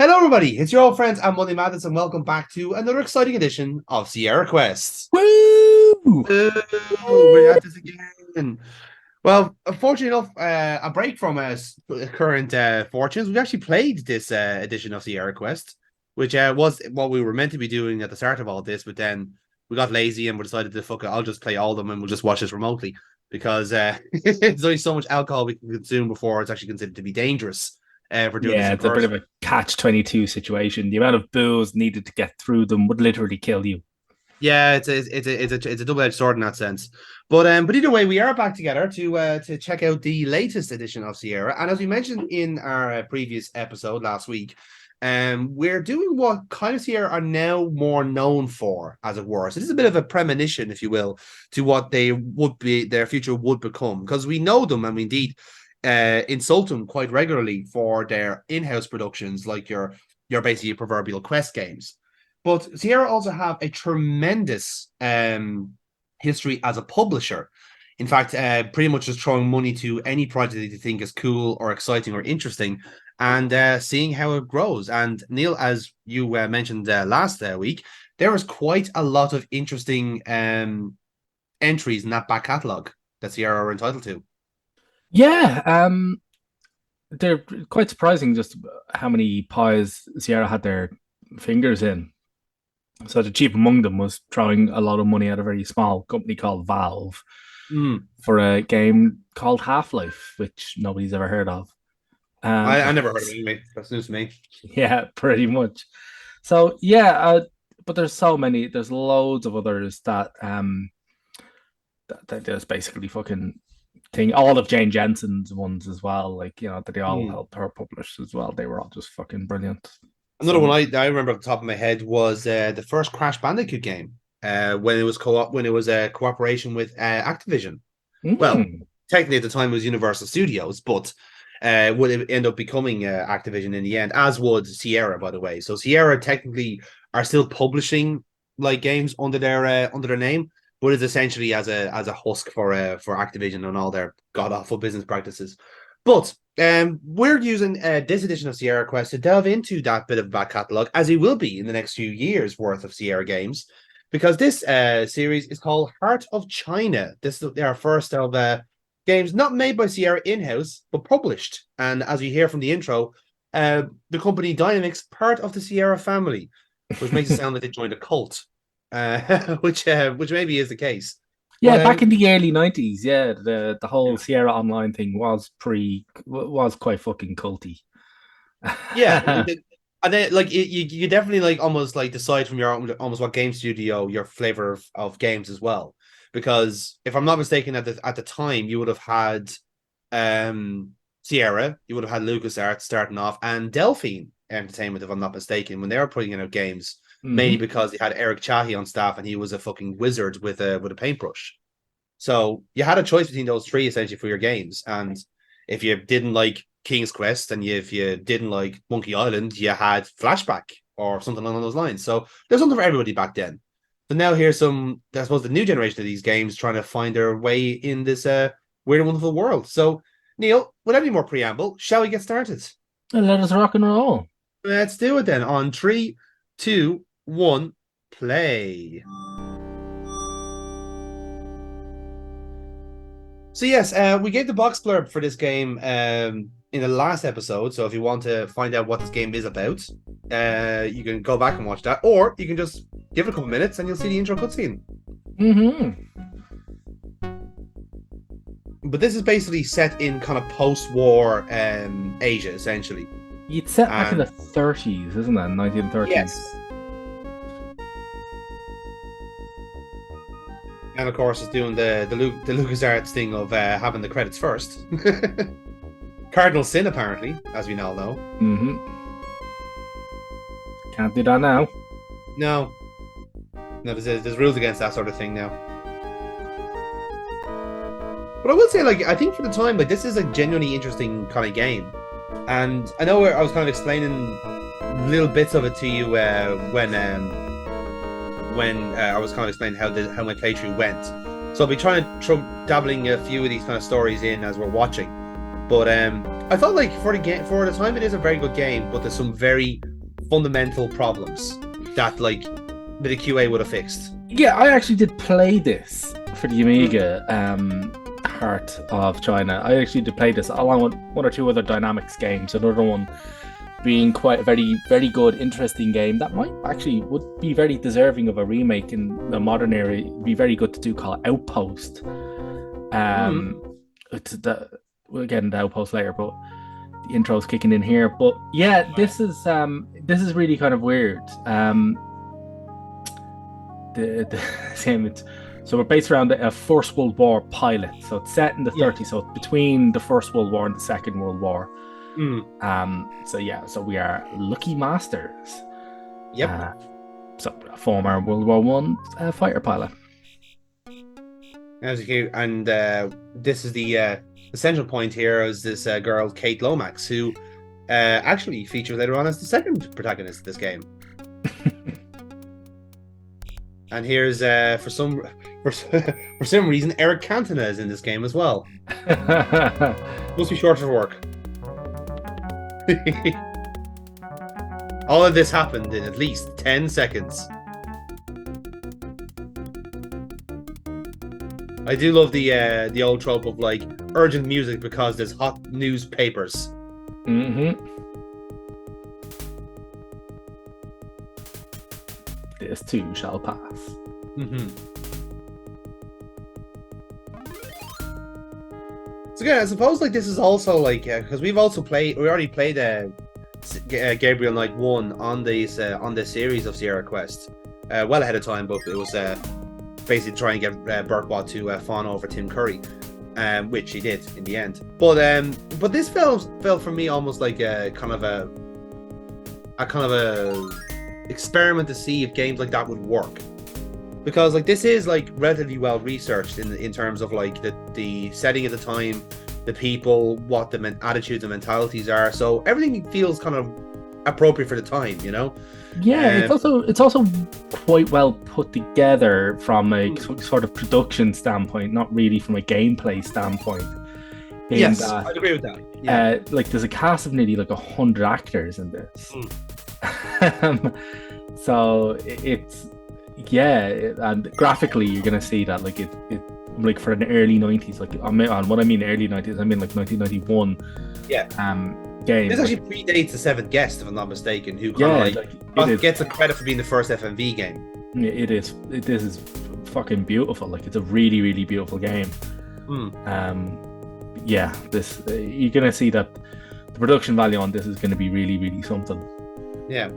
Hello, everybody. It's your old friends. I'm Monday Madness, and welcome back to another exciting edition of SierraQuest. Woo! We're at this again. Well, unfortunately enough, a break from current fortunes. We've actually played this edition of SierraQuest, which was what we were meant to be doing at the start of all this, but then we got lazy and we decided to fuck it. I'll just play all of them and we'll just watch this remotely because there's only so much alcohol we can consume before it's actually considered to be dangerous for doing this Yeah, in it's a bit of person. a catch-22 situation. The amount of booze needed to get through them would literally kill you. Yeah, it's a double-edged sword in that sense. But either way, we are back together to check out the latest edition of Sierra. And as we mentioned in our previous episode last week, we're doing what kind of Sierra are now more known for, as it were. So this is a bit of a premonition, if you will, to what they would be, their future would become, because we know them and we indeed insult them quite regularly for their in-house productions, like your basically proverbial Quest games. But Sierra also have a tremendous history as a publisher. In fact, pretty much just throwing money to any project that you think is cool or exciting or interesting and seeing how it grows. And Neil, as you mentioned last week, there was quite a lot of interesting entries in that back catalogue that Sierra are entitled to. Yeah, they're quite surprising just how many pies Sierra had their fingers in. So the chief among them was throwing a lot of money at a very small company called Valve Mm. for a game called Half-Life, which nobody's ever heard of. I never heard of it anyway. That's news to me. Yeah, pretty much. So yeah, but there's so many. There's loads of others that there's basically fucking thing. All of Jane Jensen's ones as well, like that they all Mm. helped her publish as well. They were all just fucking brilliant. Another one So I remember off the top of my head was the first Crash Bandicoot game when it was a cooperation with Activision. Well, mm, technically at the time it was Universal Studios, but would end up becoming Activision in the end, as would Sierra, by the way. So Sierra technically are still publishing like games under their name, but it's essentially as a husk for Activision and all their god awful business practices. But we're using this edition of SierraQuest to delve into that bit of back catalog, as it will be in the next few years worth of Sierra games, because this series is called Heart of China. This is our first of games not made by Sierra in-house, but published. And as we hear from the intro, the company Dynamics, part of the Sierra family, which makes it sound like they joined a cult, which maybe is the case. yeah, But back in the early '90s, yeah, the whole Sierra Online thing was quite fucking culty. yeah, and then like you definitely like almost like decide from your almost what game studio your flavor of games as well. Because if I'm not mistaken, at the time you would have had Sierra, you would have had LucasArts starting off, and Delphine Entertainment, if I'm not mistaken, when they were putting out games, mainly Hmm. because they had Eric Chahi on staff and he was a fucking wizard with a paintbrush. So you had a choice between those three essentially for your games. And if you didn't like King's Quest and if you didn't like Monkey Island, you had Flashback or something along those lines. So there's something for everybody back then. But now here's I suppose, the new generation of these games trying to find their way in this weird and wonderful world. So, Neil, without any more preamble, shall we get started? Let us rock and roll. Let's do it then. On three, two, one, play. So yes, we gave the box blurb for this game in the last episode. So if you want to find out what this game is about, you can go back and watch that, or you can just give it a couple minutes and you'll see the intro cutscene. Hmm. But this is basically set in kind of post-war Asia, essentially. It's set back in the And '30s, isn't it? 1930s. yes, and of course, it's doing the LucasArts thing of having the credits first. Cardinal sin, apparently, as we now know. Hmm. Can't do that now. No, no, there's rules against that sort of thing now. But I will say, like, I think for the time, like, this is a genuinely interesting kind of game. And I know I was kind of explaining little bits of it to you when I was kind of explaining how my playthrough went. So I'll be trying to dabbling a few of these kind of stories in as we're watching. But I thought like for the time it is a very good game, but there's some very fundamental problems that like the QA would have fixed. Yeah, I actually did play this for the Amiga Heart of China. I actually did play this along with one or two other Dynamics games. Another one being quite a very, very good, interesting game that might actually would be very deserving of a remake in the modern era. It'd be very good to do, called Outpost. We'll get into Outpost later, but the intro's kicking in here. But yeah, this is really kind of weird. So we're based around a First World War pilot. So it's set in the 30s, so it's between the First World War and the Second World War. So we are Lucky Masters. Yep. So a former World War One fighter pilot. And this is the central point here is this girl Kate Lomax, who actually features later on as the second protagonist of this game. And here's for some reason Eric Cantona is in this game as well. Must be short for work. All of this happened in at least 10 seconds. I do love the old trope of like urgent music because there's hot newspapers. This too shall pass. So again, I suppose like this is also like because we already played Gabriel Knight 1 on the series of SierraQuest well ahead of time, but it was basically try and get Burkwat to fawn over Tim Curry, which he did in the end. But this felt for me almost like a kind of a experiment to see if games like that would work, because like this is like relatively well researched in terms of like the setting at the time, the people, what the attitudes and mentalities are. So everything feels kind of appropriate for the time, you know. Yeah, it's also quite well put together from a sort of production standpoint, not really from a gameplay standpoint. Yes, I'd agree with that. Yeah. Like there's a cast of nearly like 100 actors in this. So it's and graphically you're gonna see that like it like for an early 90s, like what I mean early 90s, I mean like 1991 game. This actually predates The Seventh Guest, if I'm not mistaken, who kind of gets the credit for being the first FMV game. It is. This is fucking beautiful. Like it's a really, really beautiful game. This you're gonna see that the production value on this is gonna be really, really something. Yeah.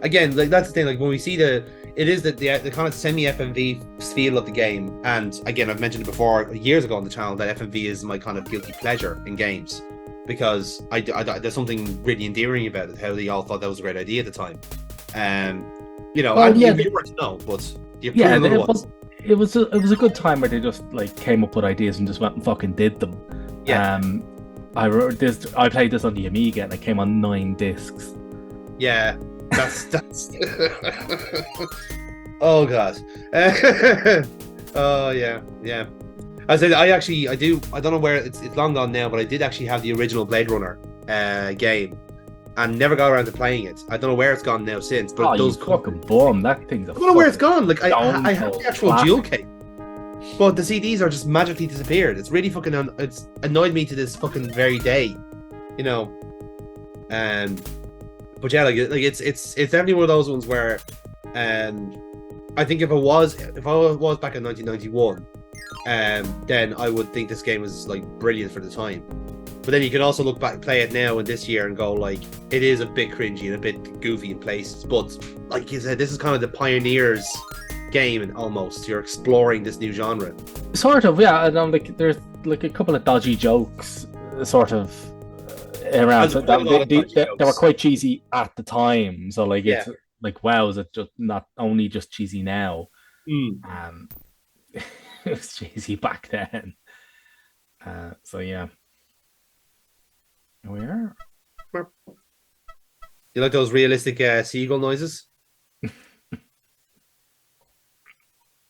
Again, like that's the thing. Like when we see the kind of semi-FMV feel of the game, and again, I've mentioned it before years ago on the channel that FMV is my kind of guilty pleasure in games, because I there's something really endearing about it. How they all thought that was a great idea at the time, you know. Well, you weren't to know, but it was a good time where they just like came up with ideas and just went and fucking did them. Yeah. I played this on the Amiga and it came on 9 discs. Yeah, that's oh god. Oh yeah. I said I don't know where it's long gone now, but I did actually have the original Blade Runner game and never got around to playing it. I don't know where it's gone now since, but those fucking bomb. That thing's I don't know where it's gone. Like I have the actual jewel case, but the CDs are just magically disappeared. It's really fucking it's annoyed me to this fucking very day, you know. But yeah, like it's definitely one of those ones where, I think if I was back in 1991, then I would think this game was like brilliant for the time. But then you can also look back, play it now in this year, and go like it is a bit cringy and a bit goofy in places. But like you said, this is kind of the pioneers game, and almost you're exploring this new genre. Sort of, yeah. And like there's like a couple of dodgy jokes, sort of. Around, so they were quite cheesy at the time. So like it's like, wow, is it just not only just cheesy now? It was cheesy back then. So yeah, we are. You like those realistic seagull noises?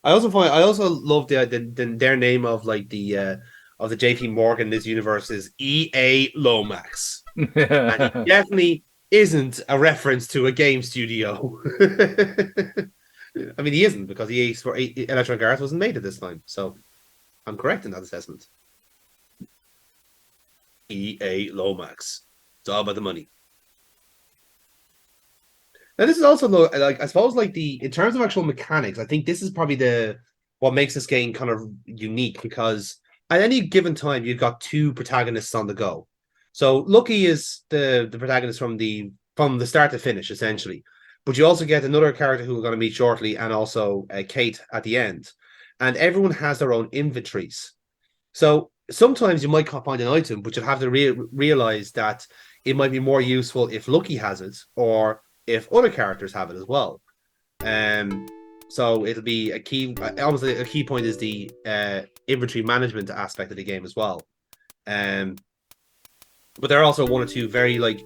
I also love their name of like the JP Morgan in this universe is EA Lomax. And he isn't a reference to a game studio. I mean, he isn't because Electronic Arts wasn't made at this time. So I'm correct in that assessment. EA Lomax. It's all about the money. Now, this is also like, I suppose, like, in terms of actual mechanics, I think this is probably the what makes this game kind of unique, because at any given time you've got two protagonists on the go. So Lucky is the protagonist from the start to finish, essentially. But you also get another character who we're going to meet shortly, and also Kate at the end. And everyone has their own inventories. So sometimes you might find an item, but you'll have to realize that it might be more useful if Lucky has it, or if other characters have it as well. So it'll be a key, almost a key point is the inventory management aspect of the game as well. But there are also one or two very like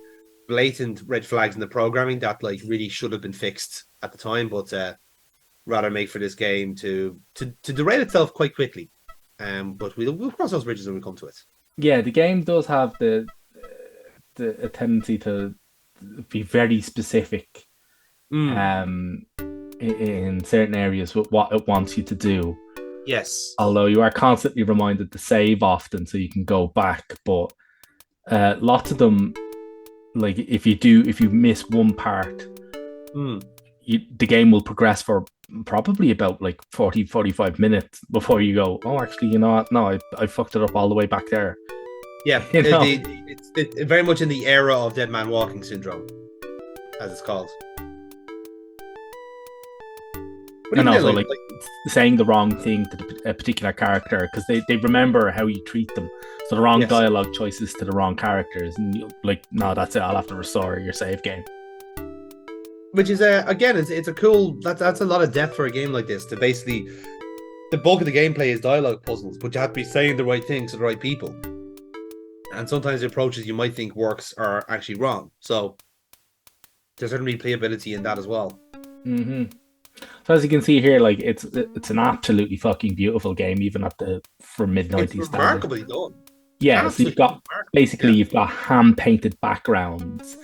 blatant red flags in the programming that like really should have been fixed at the time, but rather make for this game to derail itself quite quickly. But we'll cross those bridges when we come to it. Yeah, the game does have a tendency to be very specific in certain areas with what it wants you to do. Yes. Although you are constantly reminded to save often so you can go back. But lots of them, like if you miss one part, the game will progress for probably about like 40-45 minutes before you go, oh, actually, you know what? No, I fucked it up all the way back there. Yeah, it's very much in the era of Dead Man Walking syndrome, as it's called. And also, like saying the wrong thing to a particular character because they remember how you treat them. So the wrong dialogue choices to the wrong characters, and you're like, no, that's it. I'll have to restore your save game. Which is again, it's a cool. That's a lot of depth for a game like this. To basically, the bulk of the gameplay is dialogue puzzles, but you have to be saying the right things to the right people. And sometimes the approaches you might think works are actually wrong. So there's certainly playability in that as well. Mm-hmm. So as you can see here, like it's an absolutely fucking beautiful game, even from mid-90s. It's remarkably done. Yeah, so you've got hand painted backgrounds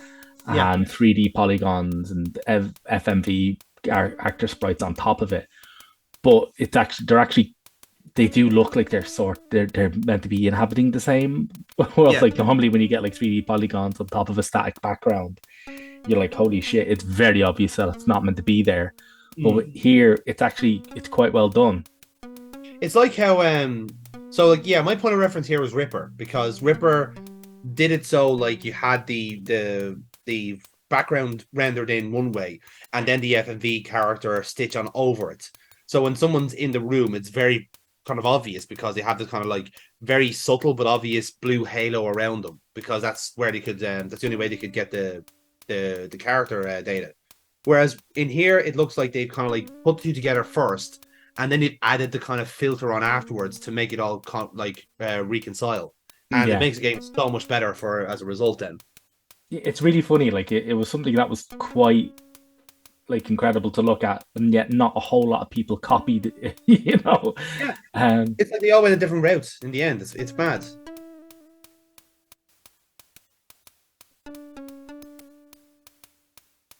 and 3D polygons and FMV actor sprites on top of it. But they do look like they're meant to be inhabiting the same world. Like normally when you get like 3D polygons on top of a static background, you're like, holy shit, it's very obvious that it's not meant to be there. But here it's quite well done. It's like how my point of reference here was Ripper, because Ripper did it so like you had the background rendered in one way and then the FMV character stitch on over it. So when someone's in the room, it's very kind of obvious because they have this kind of like very subtle but obvious blue halo around them, because that's where they could that's the only way they could get the character data. Whereas in here, it looks like they've kind of like put the two together first, and then they've added the kind of filter on afterwards to make it all reconcile. And it makes the game so much better as a result then. It's really funny. Like it was something that was quite like incredible to look at, and yet not a whole lot of people copied it, you know? Yeah. It's like they all went a different route in the end. It's mad.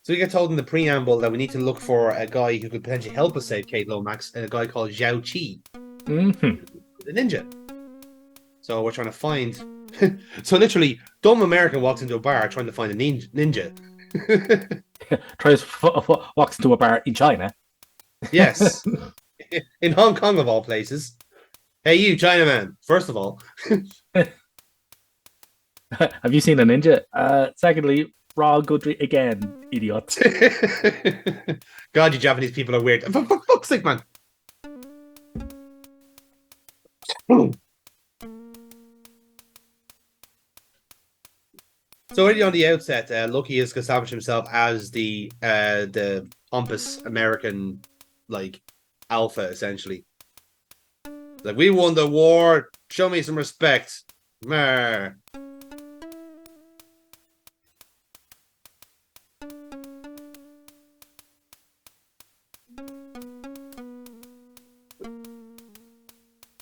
So we get told in the preamble that we need to look for a guy who could potentially help us save Kate Lomax, and a guy called Zhao Qi, the ninja. So we're trying to find. So literally, dumb American walks into a bar trying to find a ninja. Walks into a bar in China. Yes, in Hong Kong of all places. Hey, you Chinaman! First of all, have you seen a ninja? Secondly, raw Goodry again, idiot. God, you Japanese people are weird. For fuck's sake, man. So already on the outset, Lucky has established himself as the pompous American like alpha, essentially. Like, we won the war. Show me some respect. Meh.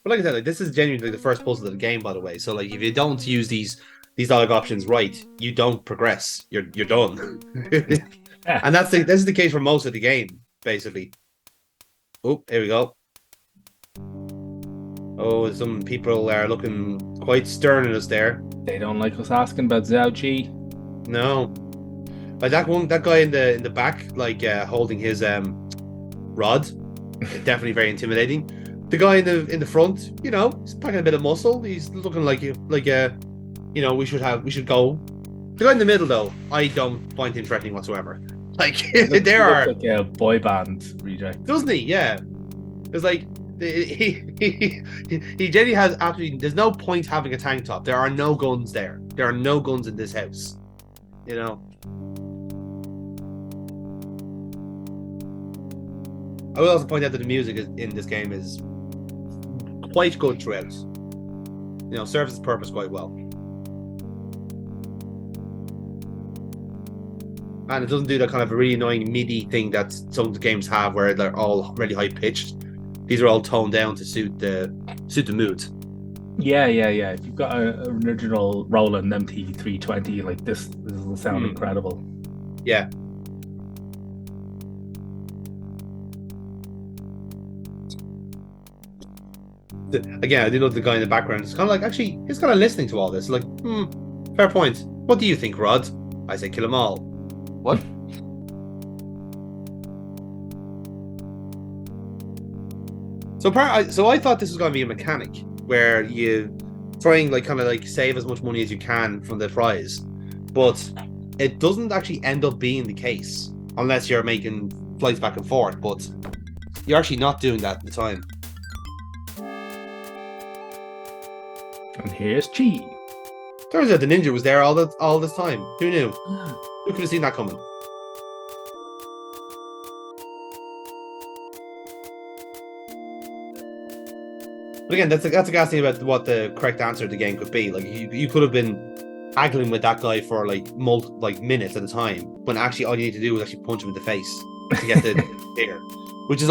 But like I said, like, this is genuinely the first puzzle of the game, by the way. So like, if you don't use these these dialogue options right, you don't progress. You're done. Yeah. And this is the case for most of the game, basically. Oh, here we go. Oh, some people are looking quite stern at us there. They don't like us asking about Zhao Ji. No, like that guy in the back, like holding his rod, definitely very intimidating. The guy in the front, he's packing a bit of muscle. He's looking like we should go. The guy in the middle, though, I don't find him threatening whatsoever. Like He there are, looks like a boy band reject. doesn't he? Yeah, it's like he generally has absolutely. There's no point having a tank top. There are no guns there. There are no guns in this house. You know. I will also point out that the music in this game is quite good throughout. Serves its purpose quite well. And it doesn't do that kind of a really annoying MIDI thing that some of the games have where they're all really high pitched. These are all toned down to suit the mood. Yeah. If you've got an original Roland MT320, like this will sound incredible. Yeah. Again, I do love the guy in the background. It's kind of like, actually, he's kind of listening to all this. Like, fair point. What do you think, Rod? I say kill them all. What? So I thought this was going to be a mechanic where you try and kind of save as much money as you can from the prize, but it doesn't actually end up being the case unless you're making flights back and forth. But you're actually not doing that at the time. And here's Chi. Turns out the ninja was there all this time. Who knew? Who could have seen that coming? But again, that's a gas thing about what the correct answer to the game could be. Like you could have been haggling with that guy for minutes at a time, when actually all you need to do is actually punch him in the face to get the there, which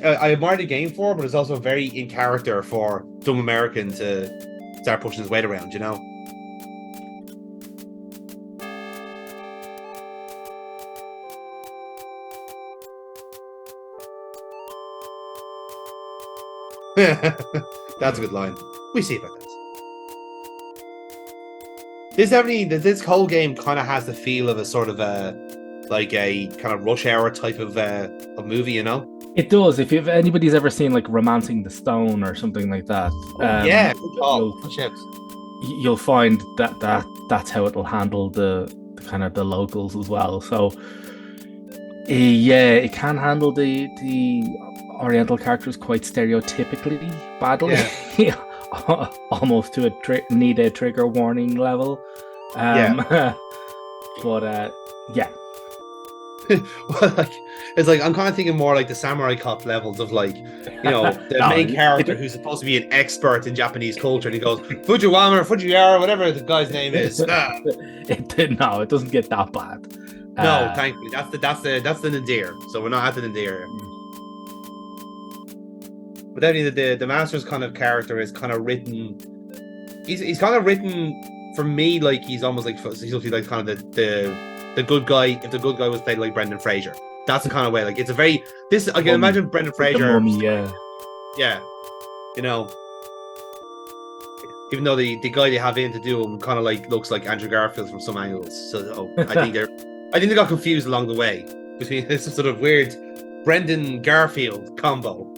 I admire the game for, but it's also very in character for dumb American to start pushing his weight around, That's a good line. We see about that. This whole game kind of has the feel of a sort of a kind of Rush Hour type of movie, It does. If anybody's ever seen Romancing the Stone or something like that, yeah, you'll find that's how it'll handle the kind of the locals as well. So yeah, it can handle the Oriental characters quite stereotypically badly. Yeah. Almost to need a trigger warning level. But yeah. Well, it's I'm kind of thinking more like the Samurai Cop levels of the main character who's supposed to be an expert in Japanese culture, and he goes Fujiwara, whatever the guy's name is. It doesn't get that bad. No, thankfully that's the nadir. So we're not at the nadir. But then the master's kind of character is kind of written. He's kind of written for me like he's almost he's supposed to be kind of the good guy. If the good guy was played like Brendan Fraser, that's the kind of way. It's a very I can imagine Brendan Fraser. Yeah, even though the guy they have in to do him kind of looks like Andrew Garfield from some angles. So I think they got confused along the way between this sort of weird Brendan Garfield combo.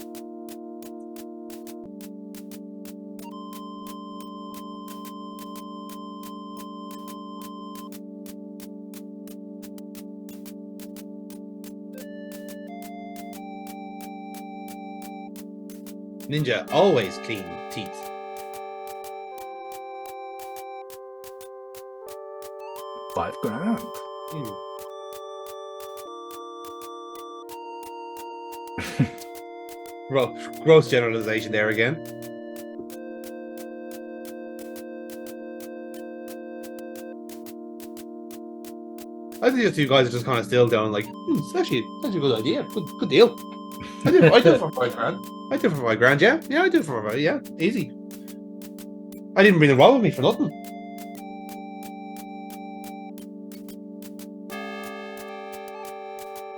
Ninja always clean teeth. $5,000. Gross generalization there again. I think the two guys are just kind of still down it's actually a good idea. Good deal. I do it for $5,000. I do it for $5,000, yeah. Yeah, I do it for $5,000, yeah. Easy. I didn't bring the wall with me for nothing.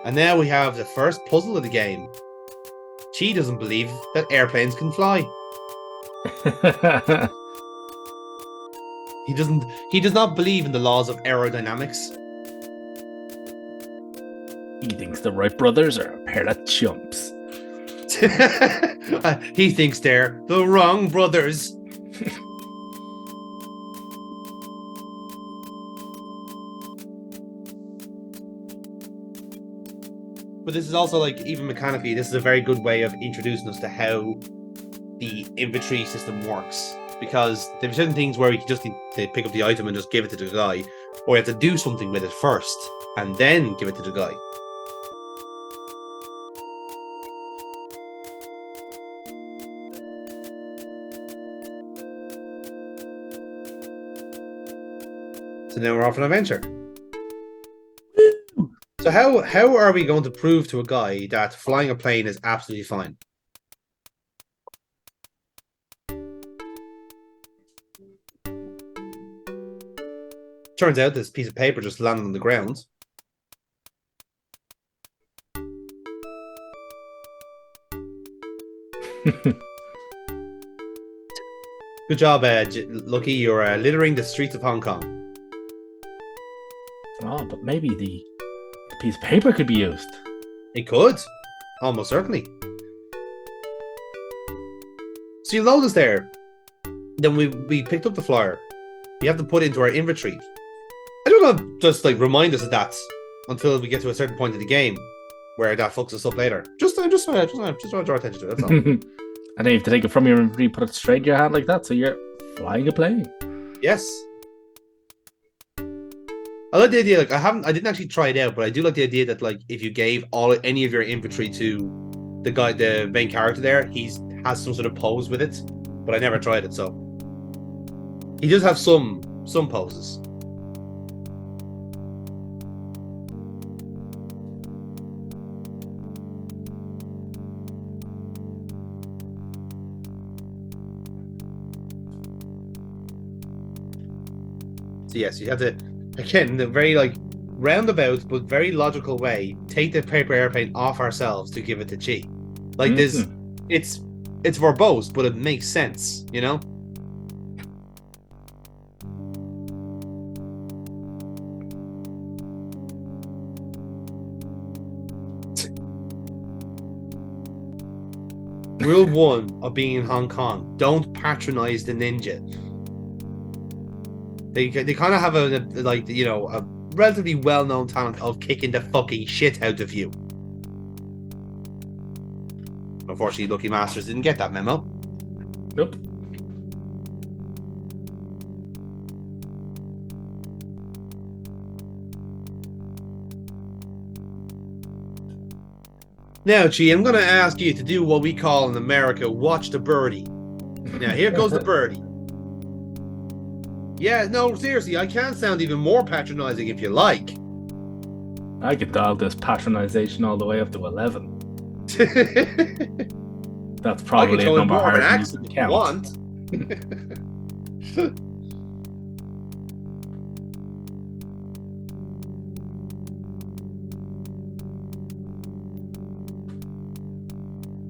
And now we have the first puzzle of the game. Chi doesn't believe that airplanes can fly. He does not believe in the laws of aerodynamics. He thinks the Wright brothers are a pair of chumps. He thinks they're the wrong brothers. But this is also, like, even mechanically, this is a very good way of introducing us to how the inventory system works. Because there are certain things where you just need to pick up the item and just give it to the guy, or you have to do something with it first and then give it to the guy. So now we're off on an adventure. So how are we going to prove to a guy that flying a plane is absolutely fine? Turns out this piece of paper just landed on the ground. Good job, Lucky. You're littering the streets of Hong Kong. Oh, but maybe the piece of paper could be used. It could. Almost certainly. So you load us there. Then we picked up the flyer. We have to put it into our inventory. I don't know, just like remind us of that until we get to a certain point in the game where that fucks us up later. Just want to draw attention to it, that's all. And then you have to take it from your inventory, put it straight in your hand like that, so you're flying a plane. Yes. I like the idea, like I didn't actually try it out, but I do like the idea that, like, if you gave any of your inventory to the guy, the main character there, has some sort of pose with it. But I never tried it, so he does have some poses. So yes, you have to, again, in a very like roundabout but very logical way, take the paper airplane off ourselves to give it to Chi. Like this, it's verbose, but it makes sense, you know. Rule 1 of being in Hong Kong: don't patronize the ninja. They kind of have a relatively well-known talent of kicking the fucking shit out of you. Unfortunately, Lucky Masters didn't get that memo. Nope. Now, Chi, I'm going to ask you to do what we call in America, watch the birdie. Now, here goes the birdie. Yeah, no, seriously, I can sound even more patronizing if you like. I could dial this patronization all the way up to 11. That's probably a number hard to use in the count. Want.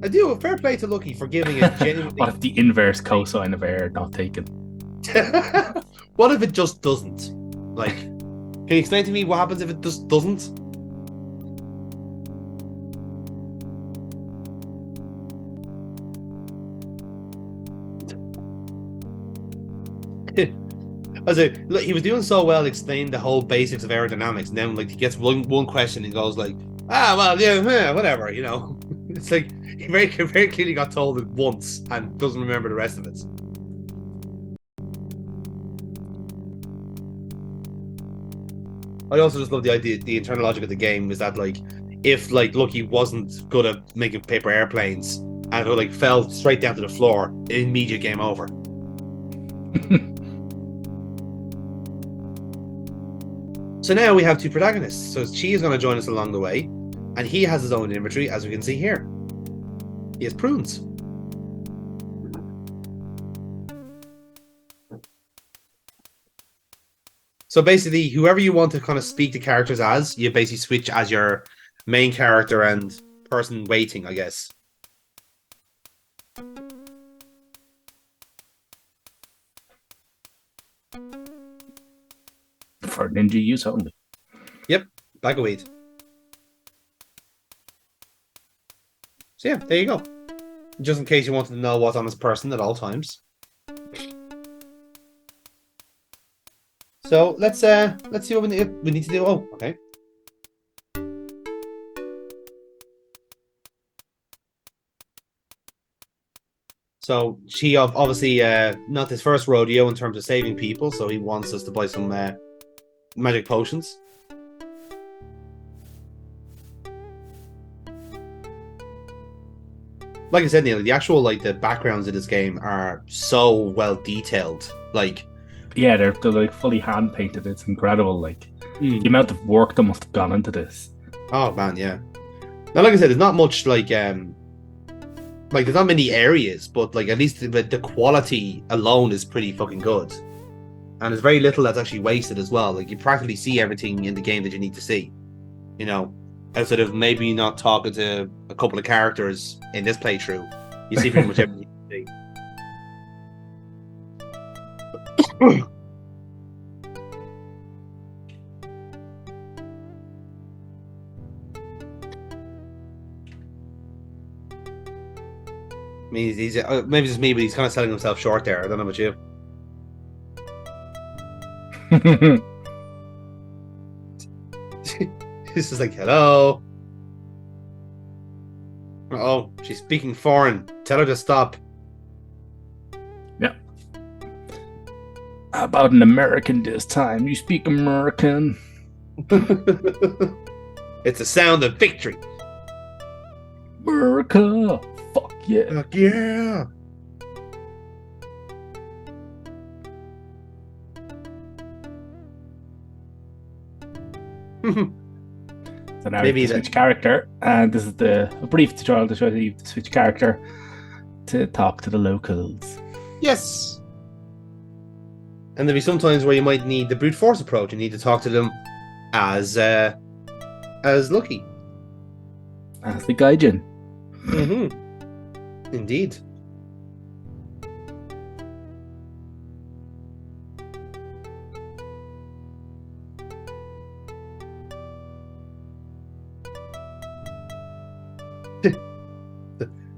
I do. Fair play to Lucky for giving it genuinely. What if the inverse cosine of air not taken? What if it just doesn't? Like, can you explain to me what happens if it just doesn't? I was like, look, he was doing so well explaining the whole basics of aerodynamics, and then like he gets one question and goes like, well, yeah, whatever, you know. It's like he very clearly got told it once and doesn't remember the rest of it. I also just love the idea, the internal logic of the game is that, like, if like Lucky wasn't good at making paper airplanes and it like fell straight down to the floor, immediate game over. So now we have two protagonists. So Chi is going to join us along the way, and he has his own inventory, as we can see here. He has prunes. So basically, whoever you want to kind of speak the characters as, you basically switch as your main character and person waiting, I guess. For ninja use only. Yep, bag of weed. So yeah, there you go. Just in case you wanted to know what's on this person at all times. So let's see what we need to do. Oh, okay. So she obviously not his first rodeo in terms of saving people, so he wants us to buy some magic potions. Like I said, Neil, the actual the backgrounds of this game are so well detailed. Yeah, they're like fully hand painted. It's incredible. The amount of work that must have gone into this. Oh man, yeah. Now, like I said, there's not much there's not many areas, but at least the quality alone is pretty fucking good, and there's very little that's actually wasted as well. You practically see everything in the game that you need to see. Outside of maybe not talking to a couple of characters in this playthrough, you see pretty much everything you see. I mean, he's maybe it's me, but he's kind of selling himself short there. I don't know about you. This is hello. Oh, she's speaking foreign. Tell her to stop. Yeah. How about an American this time? You speak American. It's the sound of victory. America. Fuck yeah. Fuck yeah. So now maybe switch character, and this is a brief tutorial to show you the switch character to talk to the locals. Yes. And there'll be some times where you might need the brute force approach. You need to talk to them as Lucky. As the Gaijin. Mm-hmm. Indeed.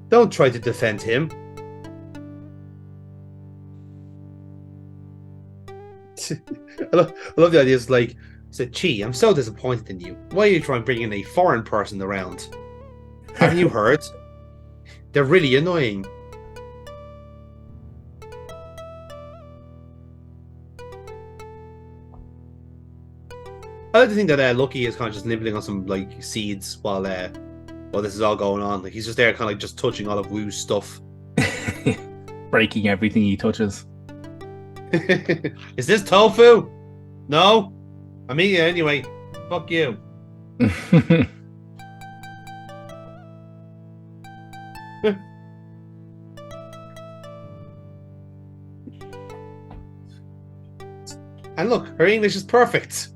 Don't try to defend him. I love the idea. It's said, Chi, I'm so disappointed in you. Why are you trying bringing a foreign person around? Haven't you heard? They're really annoying. I like to think that Lucky is kind of just nibbling on some seeds while this is all going on. He's just there, kind of just touching all of Wu's stuff, breaking everything he touches. Is this tofu? No, I'm eating it anyway. Fuck you. And look, her English is perfect.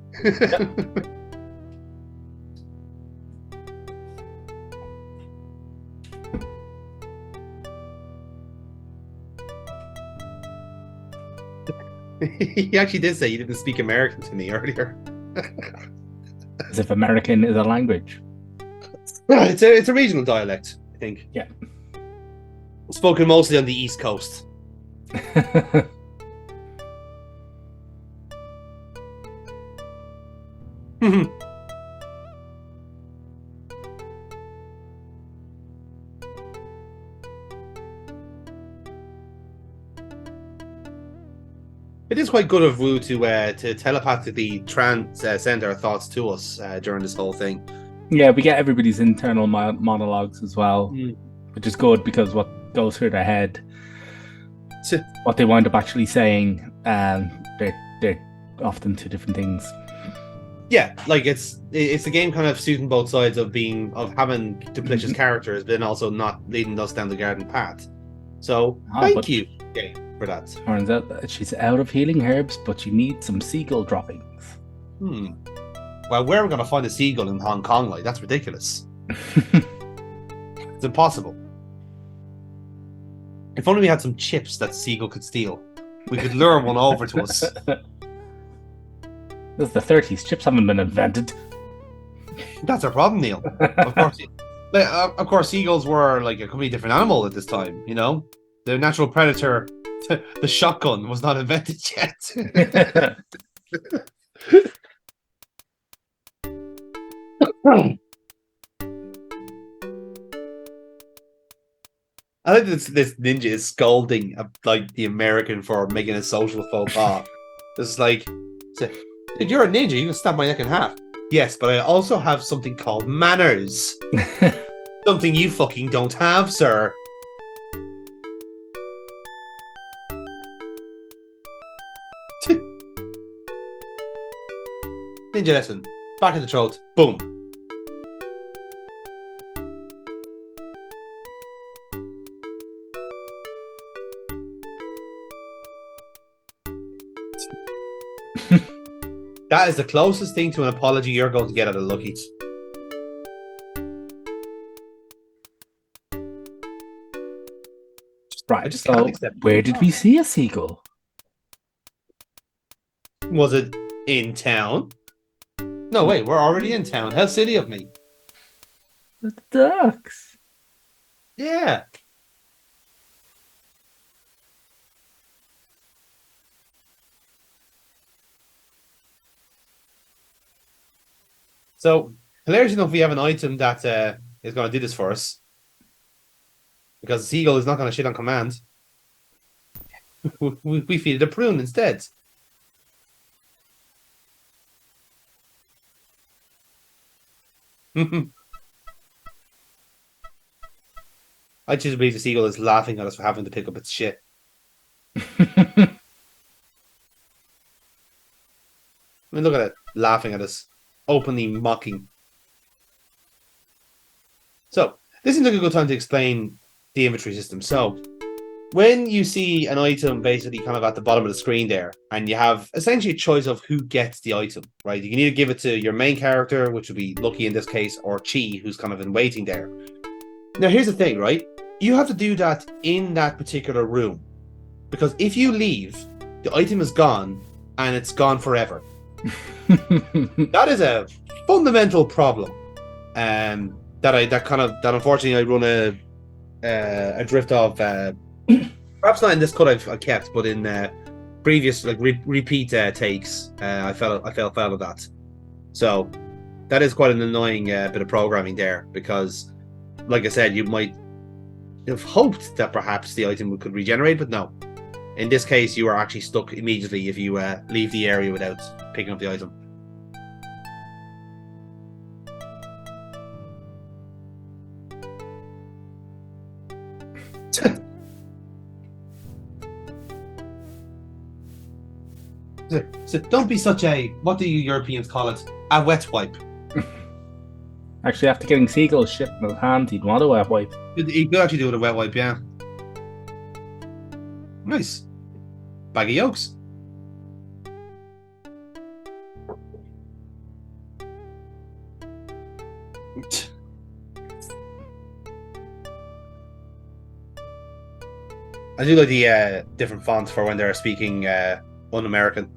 He actually did say he didn't speak American to me earlier. As if American is a language. It's a regional dialect, I think. Yeah. Spoken mostly on the East Coast. It is quite good of Wu to telepathically send our thoughts to us during this whole thing. Yeah, we get everybody's internal monologues as well, which is good because what goes through their head, what they wind up actually saying, they're often two different things. Yeah, it's the game kind of suiting both sides of having duplicious characters, but then also not leading us down the garden path. So thank you, game. for that. Turns out that she's out of healing herbs, but you need some seagull droppings. Well, where are we going to find a seagull in Hong Kong? Like, that's ridiculous. It's impossible. If only we had some chips that seagull could steal. We could lure one over to us. This is the 30s. Chips haven't been invented. That's our problem, Neil. Of course, seagulls were like a completely different animal at this time. You know, the natural predator, the shotgun, was not invented yet. I think this ninja is scolding like the American for making a social faux pas. It's like, dude, you're a ninja. You can snap my neck in half. Yes, but I also have something called manners. Something you fucking don't have, sir. Ninja lesson. Back in the throat. Boom. That is the closest thing to an apology you're going to get at a Lucky's. Right, so where did we see a seagull? Was it in town? No, wait, we're already in town. How silly of me. The ducks. Yeah. So, hilarious enough, we have an item that is going to do this for us. Because the seagull is not going to shit on command. We feed it a prune instead. I choose to believe the seagull is laughing at us for having to pick up its shit. I mean, look at it, laughing at us, openly mocking. So, this seems like a good time to explain the inventory system. So, when you see an item basically kind of at the bottom of the screen there, and you have essentially a choice of who gets the item, right? You can either give it to your main character, which would be Lucky in this case, or Chi, who's kind of in waiting there. Now, here's the thing, right? You have to do that in that particular room. Because if you leave, the item is gone, and it's gone forever. That is a fundamental problem. That unfortunately I run a drift of. Perhaps not in this cut I've kept, but in previous like repeat takes, I fell foul of that. So that is quite an annoying bit of programming there, because, like I said, you might have hoped that perhaps the item could regenerate, but no. In this case, you are actually stuck immediately if you leave the area without picking up the item. So don't be such a, what do you Europeans call it? A wet wipe. Actually, after getting seagull shit in his hand, he'd want a wet wipe. You could actually do it with a wet wipe, yeah. Nice. Bag of yolks. I do like the different fonts for when they're speaking un-American.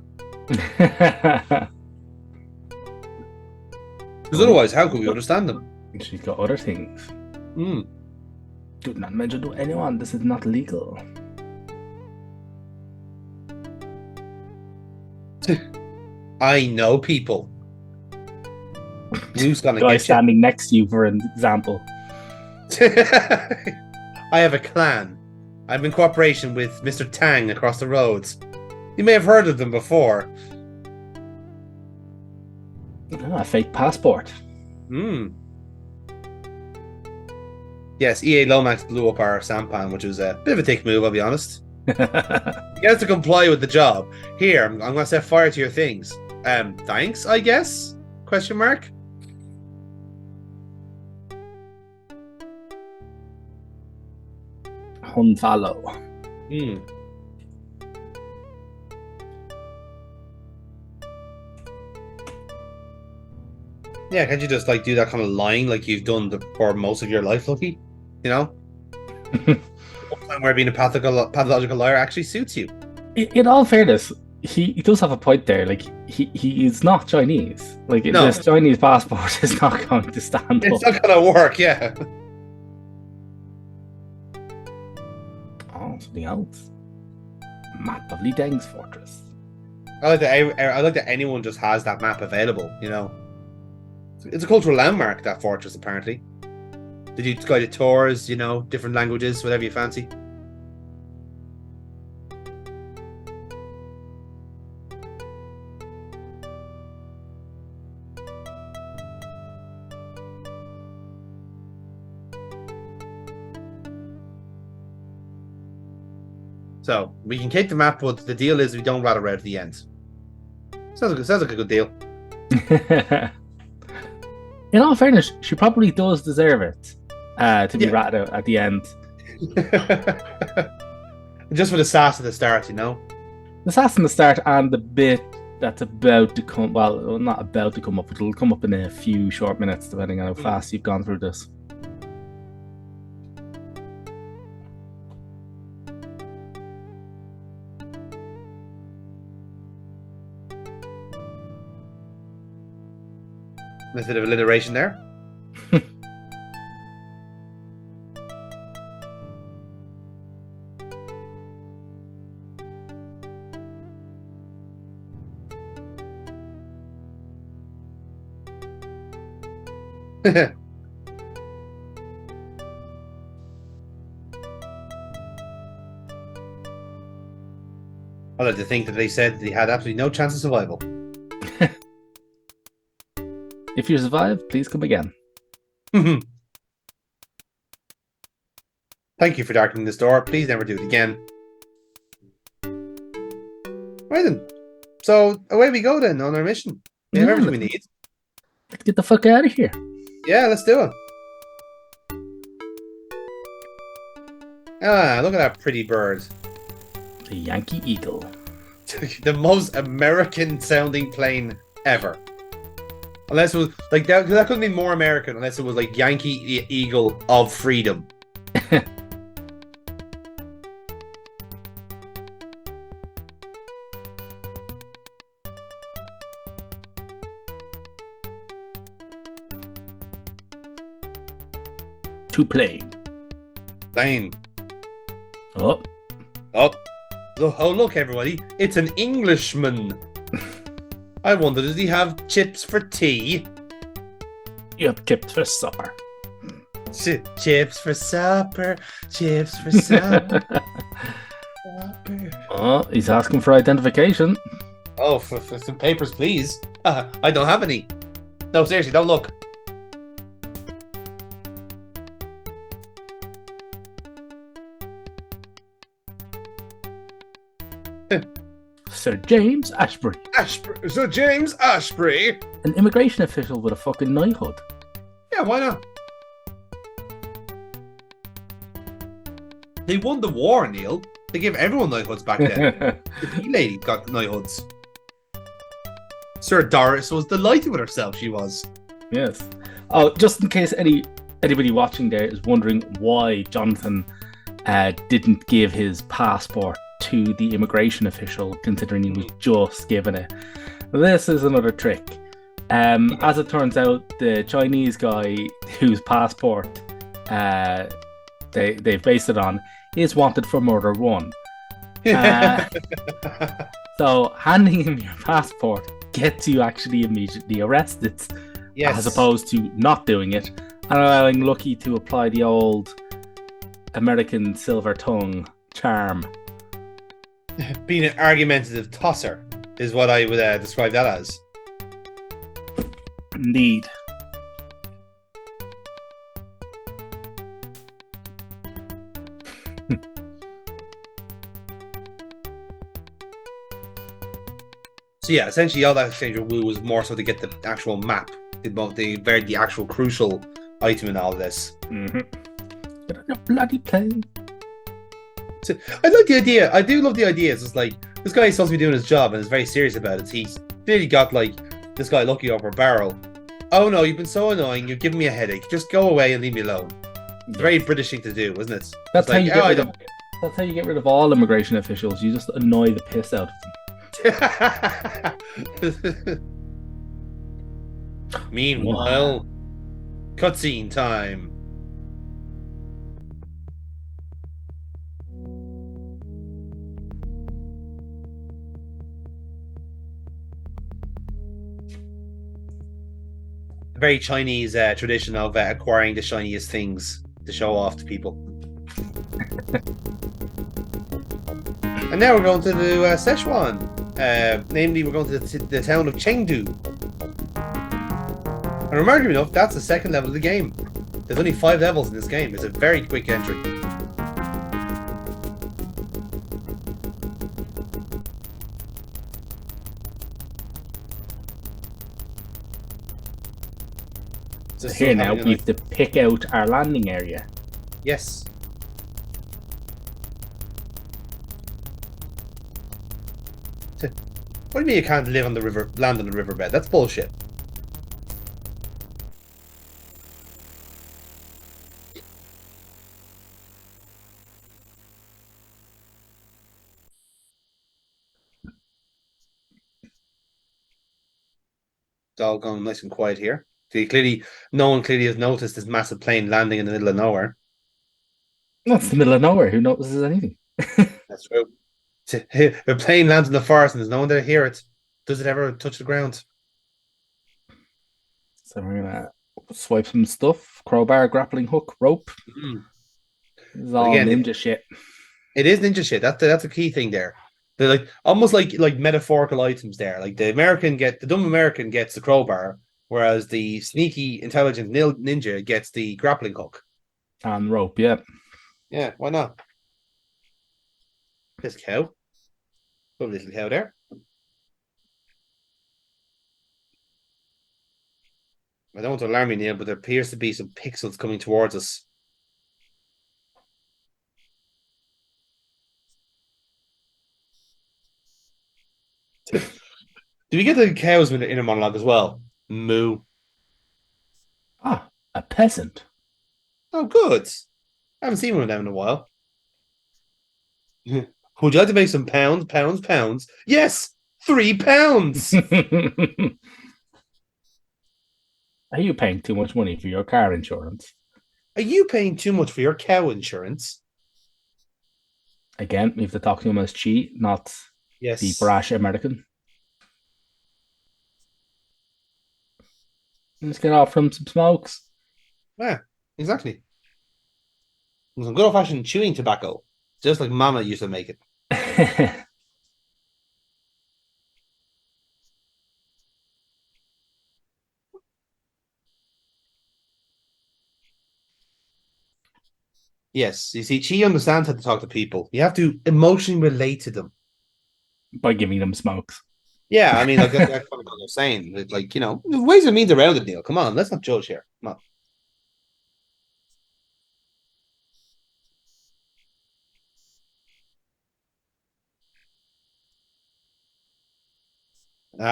Because otherwise, how could we understand them? She's got other things. Do not mention to anyone. This is not legal. I know people. Who's gonna Guy get standing you? Next to you, for an example. I have a clan. I'm in cooperation with Mr. Tang across the roads. You may have heard of them before. A fake passport. Yes, EA Lomax blew up our sampan, which was a bit of a dick move, I'll be honest. You have to comply with the job. Here, I'm going to set fire to your things. Thanks, I guess? Question mark? Unfollow. Yeah, can't you just like do that kind of lying like you've done for most of your life, Lucky? You know, time where being a pathological liar actually suits you. In all fairness, he does have a point there. Like he is not Chinese. Like No, this Chinese passport is not going to stand it's up. not gonna work. Yeah. Oh, something else. Map of Li Deng's fortress. I like that anyone just has that map available. You know, it's a cultural landmark, that fortress. Apparently, they do guided tours. You know, different languages, whatever you fancy. So we can keep the map, but the deal is we don't rat around at the end. Sounds like a good deal. In all fairness, she probably does deserve it to be ratted out at the end. Just for the sass at the start, you know. The sass in the start and the bit that's about to come. Well, not about to come up, but it'll come up in a few short minutes, depending on how fast you've gone through this. There's a bit of alliteration there. I like to think that they said they had absolutely no chance of survival. If you survive, please come again. Thank you for darkening this door. Please never do it again. Right then. So away we go then on our mission. We have everything we need. Let's get the fuck out of here. Yeah, let's do it. Ah, look at that pretty bird. The Yankee Eagle. The most American sounding plane ever. Unless it was like that couldn't be more American unless it was like Yankee Eagle of Freedom. To play. Plane. Oh. Oh. Oh, look, everybody. It's an Englishman. I wonder, does he have chips for tea? You have chips for supper. Chips for supper. Chips for supper. Oh, he's asking for identification. Oh, for some papers, please. I don't have any. No, seriously, don't look. Sir James Ashbury. Sir James Ashbury. An immigration official with a fucking knighthood. Yeah, why not? They won the war, Neil. They gave everyone knighthoods back then. The tea lady got knighthoods. Sir Doris was delighted with herself, she was. Yes. Oh, just in case anybody watching there is wondering why Jonathan didn't give his passport to the immigration official, considering he was just given it. This is another trick. As it turns out, the Chinese guy whose passport they've based it on is wanted for murder 1. So handing him your passport gets you actually immediately arrested, yes, as opposed to not doing it and allowing Lucky to apply the old American silver tongue charm. Being an argumentative tosser is what I would describe that as. Indeed. So yeah, essentially all that exchange with Wu was more so to get the actual map, the actual crucial item in all of this. Mm-hmm. Get on your bloody plane. So, I like the idea. I do love the idea. It's just like this guy is supposed to be doing his job and is very serious about it. He's clearly got like this guy Lucky over a barrel, Oh no, you've been so annoying. You're giving me a headache. Just go away and leave me alone. It's a Yeah. very British thing to do, isn't it? It's That's how like, you oh, get I rid don't. of. That's how you get rid of all immigration officials. You just annoy the piss out of them. Meanwhile, cutscene time. The very Chinese tradition of acquiring the shiniest things to show off to people. And now we're going to the Szechuan. Namely, we're going to the town of Chengdu. And remarkably enough, that's the second level of the game. There's only 5 levels in this game. It's a very quick entry. So here now, we have to pick out our landing area. Yes. What do you mean you can't live on the river, land on the riverbed? That's bullshit. It's all going nice and quiet here. No one clearly has noticed this massive plane landing in the middle of nowhere. That's the middle of nowhere. Who notices anything? That's true. A plane lands in the forest and there's no one there to hear it. Does it ever touch the ground? So we're gonna swipe some stuff. Crowbar, grappling hook, rope. Mm. This is But all again, ninja shit. it is ninja shit. That's a key thing there. They're like almost like metaphorical items there. Like the dumb American gets the crowbar, whereas the sneaky, intelligent ninja gets the grappling hook. And rope, yeah. Yeah, why not? This cow, lovely little cow there. I don't want to alarm you, Neil, but there appears to be some pixels coming towards us. Do we get the cows in a monologue as well? Moo. Ah, a peasant. Oh, good. I haven't seen one of them in a while. Would you like to make some pounds, pounds, pounds? Yes, £3. Are you paying too much money for your car insurance? Are you paying too much for your cow insurance? Again, we have to talk to him as Chi, not the Yes. brash American. Let's get off from some smokes. Yeah, exactly. Some good old fashioned chewing tobacco, just like Mama used to make it. Yes, you see, she understands how to talk to people. You have to emotionally relate to them. By giving them smokes. Yeah, I mean, like that's what I'm saying. Like, ways and means around it, Neil. Come on, let's not judge here. Come on.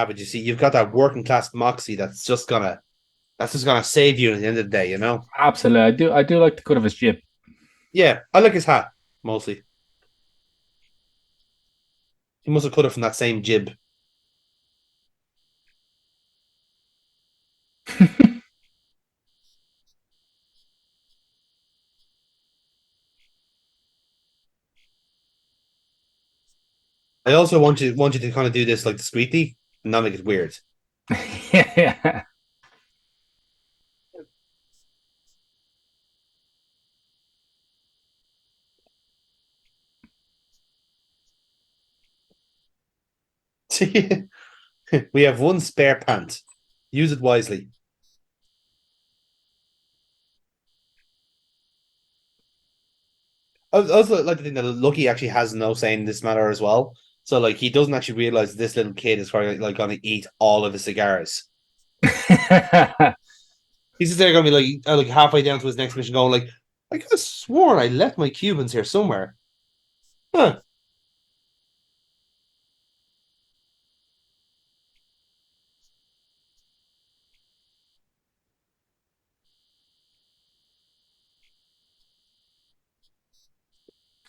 But you see, you've got that working class moxie that's just gonna save you at the end of the day, you know? Absolutely. I do like the cut of his jib. Yeah, I like his hat, mostly. He must have cut it from that same jib. I also want you to kind of do this like discreetly and not make it weird. Yeah. We have one spare pant. Use it wisely. I also like to think that Lucky actually has no say in this matter as well. So like he doesn't actually realize this little kid is probably like going to eat all of the cigars. He's just there going to be like halfway down to his next mission, going like, I could have sworn I left my Cubans here somewhere. Huh.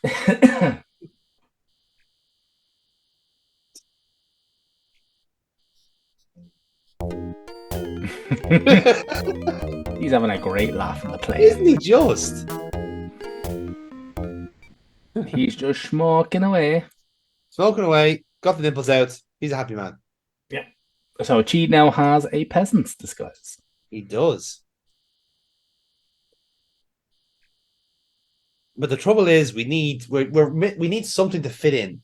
He's having a great laugh in the plane. Isn't he just? He's just smoking away. Smoking away, got the nipples out. He's a happy man. Yeah. So Chi now has a peasant's disguise. He does. But the trouble is, we need we need something to fit in.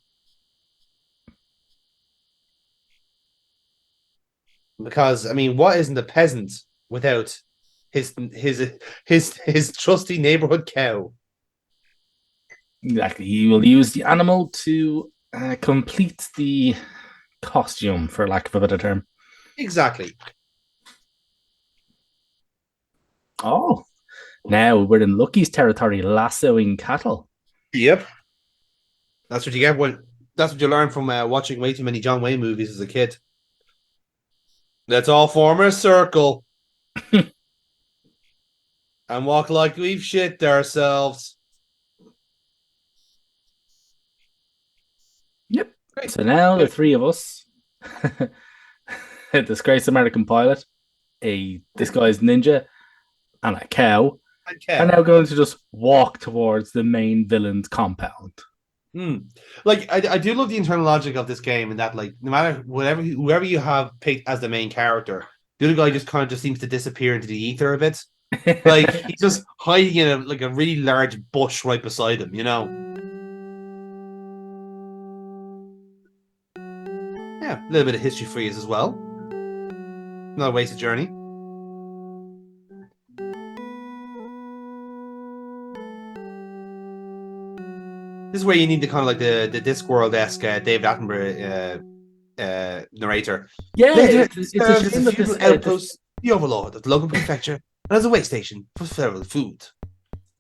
Because I mean, what isn't a peasant without his trusty neighborhood cow? Exactly. He will use the animal to complete the costume, for lack of a better term. Exactly. Oh, now we're in Lucky's territory, lassoing cattle. Yep. That's what you get when. That's what you learn from watching way too many John Wayne movies as a kid. Let's all form a circle and walk like we've shit ourselves. Yep. Great. So now the three of us, a disgraced American pilot, a disguised ninja, and a cow, are now going to just walk towards the main villain's compound. Like I do love the internal logic of this game, and that like no matter whoever you have picked as the main character, the other guy just kind of just seems to disappear into the ether a bit. Like he's just hiding in a really large bush right beside him, you know. Yeah, a little bit of history for you as well. Not a wasted journey. This is where you need the kind of like the Discworld-esque David Attenborough narrator. Yeah, it's a shame that this outpost, the Overlord of the local prefecture, and as a way station for federal food.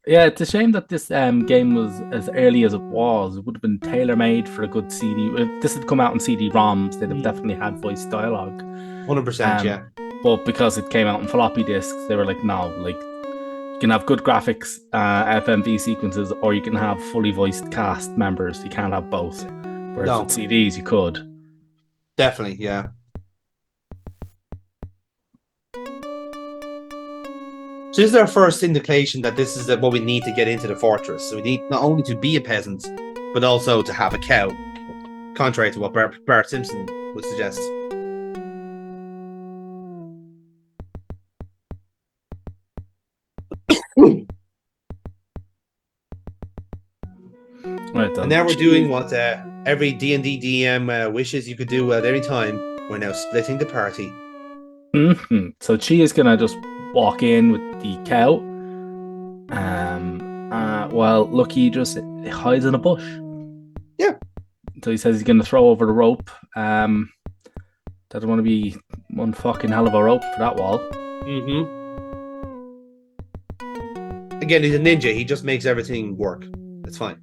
Yeah, it's a shame that this game was as early as it was. It would have been tailor-made for a good CD. If this had come out in CD-ROMs, they'd have definitely had voice dialogue. 100%, yeah. But because it came out in floppy disks, they were like, no, like you can have good graphics, FMV sequences, or you can have fully voiced cast members. You can't have both. Whereas with CDs, you could. Definitely, yeah. So this is our first indication that this is what we need to get into the fortress. So we need not only to be a peasant, but also to have a cow, contrary to what Bart Simpson would suggest. Right, and now we're doing what every D&D DM wishes you could do at any time. We're now splitting the party. Mm-hmm. So Chi is going to just walk in with the cow. While Lucky just hides in a bush. Yeah. So he says he's going to throw over the rope. Doesn't want to be one fucking hell of a rope for that wall. Mm-hmm. Again, he's a ninja. He just makes everything work. It's fine.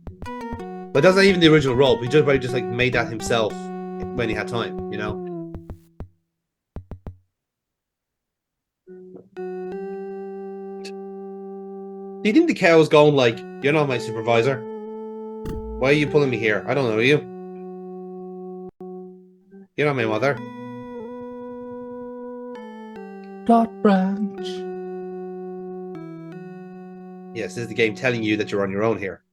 But that's not even the original rope. He just probably just like made that himself when he had time, you know? Do you think the cow is going like, you're not my supervisor? Why are you pulling me here? I don't know you. You're not my mother. Dot branch. Yes, this is the game telling you that you're on your own here.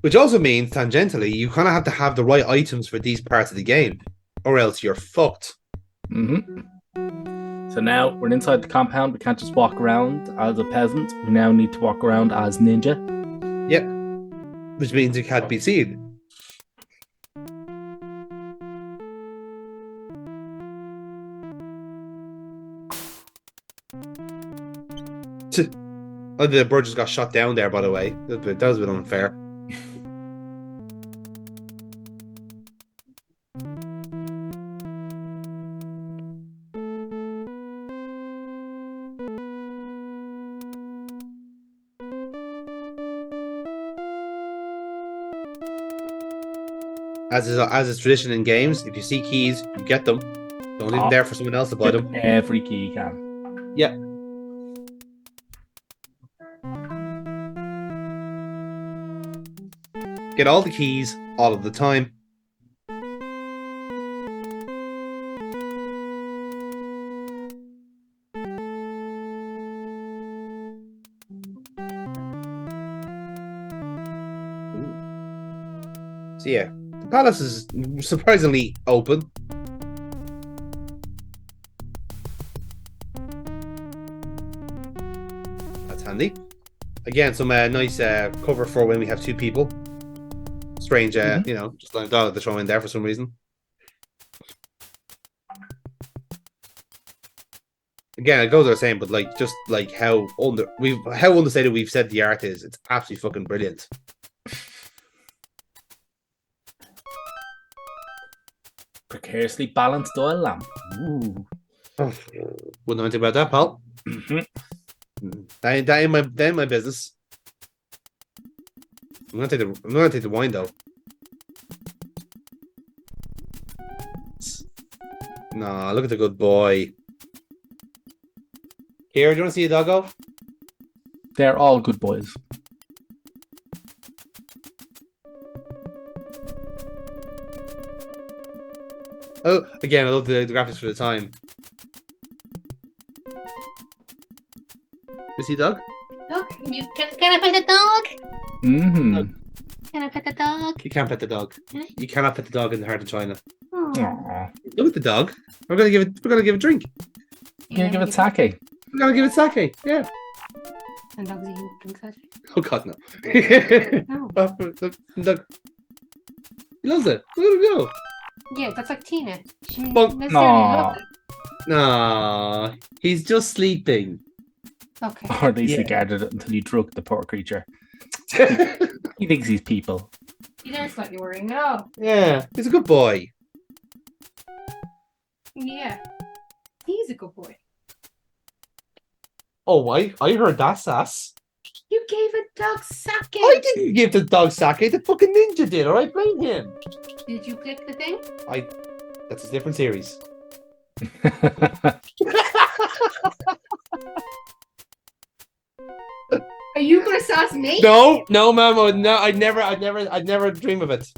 Which also means, tangentially, you kind of have to have the right items for these parts of the game, or else you're fucked. Mm-hmm. So now we're inside the compound. We can't just walk around as a peasant. We now need to walk around as ninja. Yep. Which means you can't be seen. Oh, the bird just got shot down there, by the way. That was a bit unfair. As is tradition in games, if you see keys, you get them. Don't leave them there for someone else to buy them. Every key you can. Yeah. Get all the keys all of the time. So yeah, the palace is surprisingly open. That's handy. Again, some nice cover for when we have two people. Strange, just like dog to throw in there for some reason. Again, it goes without saying, but like just like how understated we've said the art is, it's absolutely fucking brilliant. Precariously balanced oil lamp. Ooh. Wouldn't know anything about that, pal. That ain't my business. I'm gonna take the wine though. Nah, look at the good boy. Here, do you want to see a doggo? They're all good boys. Oh, again, I love the graphics for the time. You see dog? Look, can I pet the dog? Mm-hmm. Can I pet the dog? You can't pet the dog. You cannot pet the dog in the heart of China. Aww. Look at the dog. We're gonna give it a drink. You're gonna give it sake. We're gonna give it sake. Yeah. And dogs even drink sake? Oh God, no. No. Look. He loves it. Look at him go. Yeah, that's like Tina. She Bonk. necessarily Aw. loves it. Nah, he's just sleeping. Okay. Or at least Yeah. he guarded it until you drug the poor creature. He thinks he's people. You know, slightly worrying. No. Yeah, he's a good boy. Yeah. He's a good boy. Oh, I heard that sass. You gave a dog sake. I didn't give the dog sake. The fucking ninja did. All right, blame him. Did you click the thing? That's a different series. Are you gonna sauce me? No, Mamo. No, I'd never dream of it.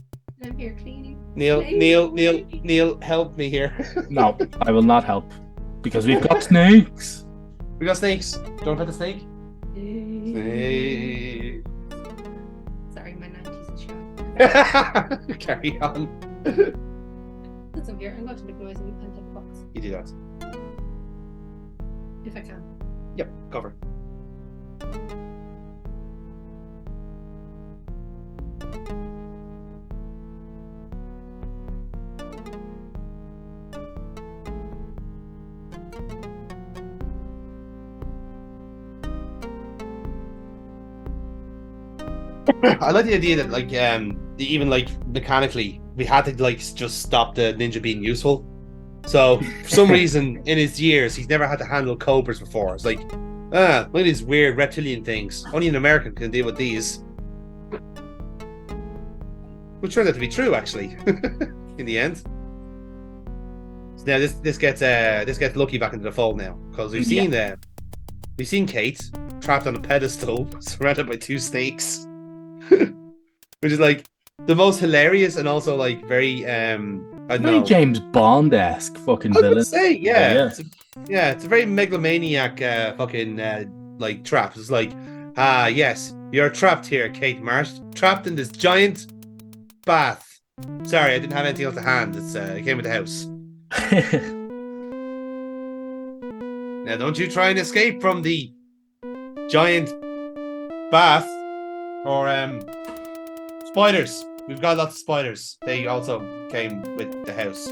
I'm here cleaning. Neil, help me here. No, I will not help. Because we've got snakes. We got snakes. Do you want to pet the snake? Snake. Sorry, my 90s is showing. Carry on. Listen here, I'm going to make noise and take a box. You do that. If I can. Yep, cover. I like the idea that even like mechanically we had to like just stop the ninja being useful. So for some reason in his years he's never had to handle cobras before. It's like look at these weird reptilian things. Only an American can deal with these. Which turned out to be true actually in the end. So now this gets Lucky back into the fold now because we've seen Kate trapped on a pedestal surrounded by two snakes. Which is like the most hilarious and also like very I don't Very know. James Bond-esque fucking I was villain. gonna say, yeah. Yeah. It's a very megalomaniac fucking like trap. It's like, yes, you're trapped here, Kate Marsh. Trapped in this giant bath. Sorry, I didn't have anything else to hand. It came with the house. Now don't you try and escape from the giant bath or spiders. We've got lots of spiders. They also came with the house.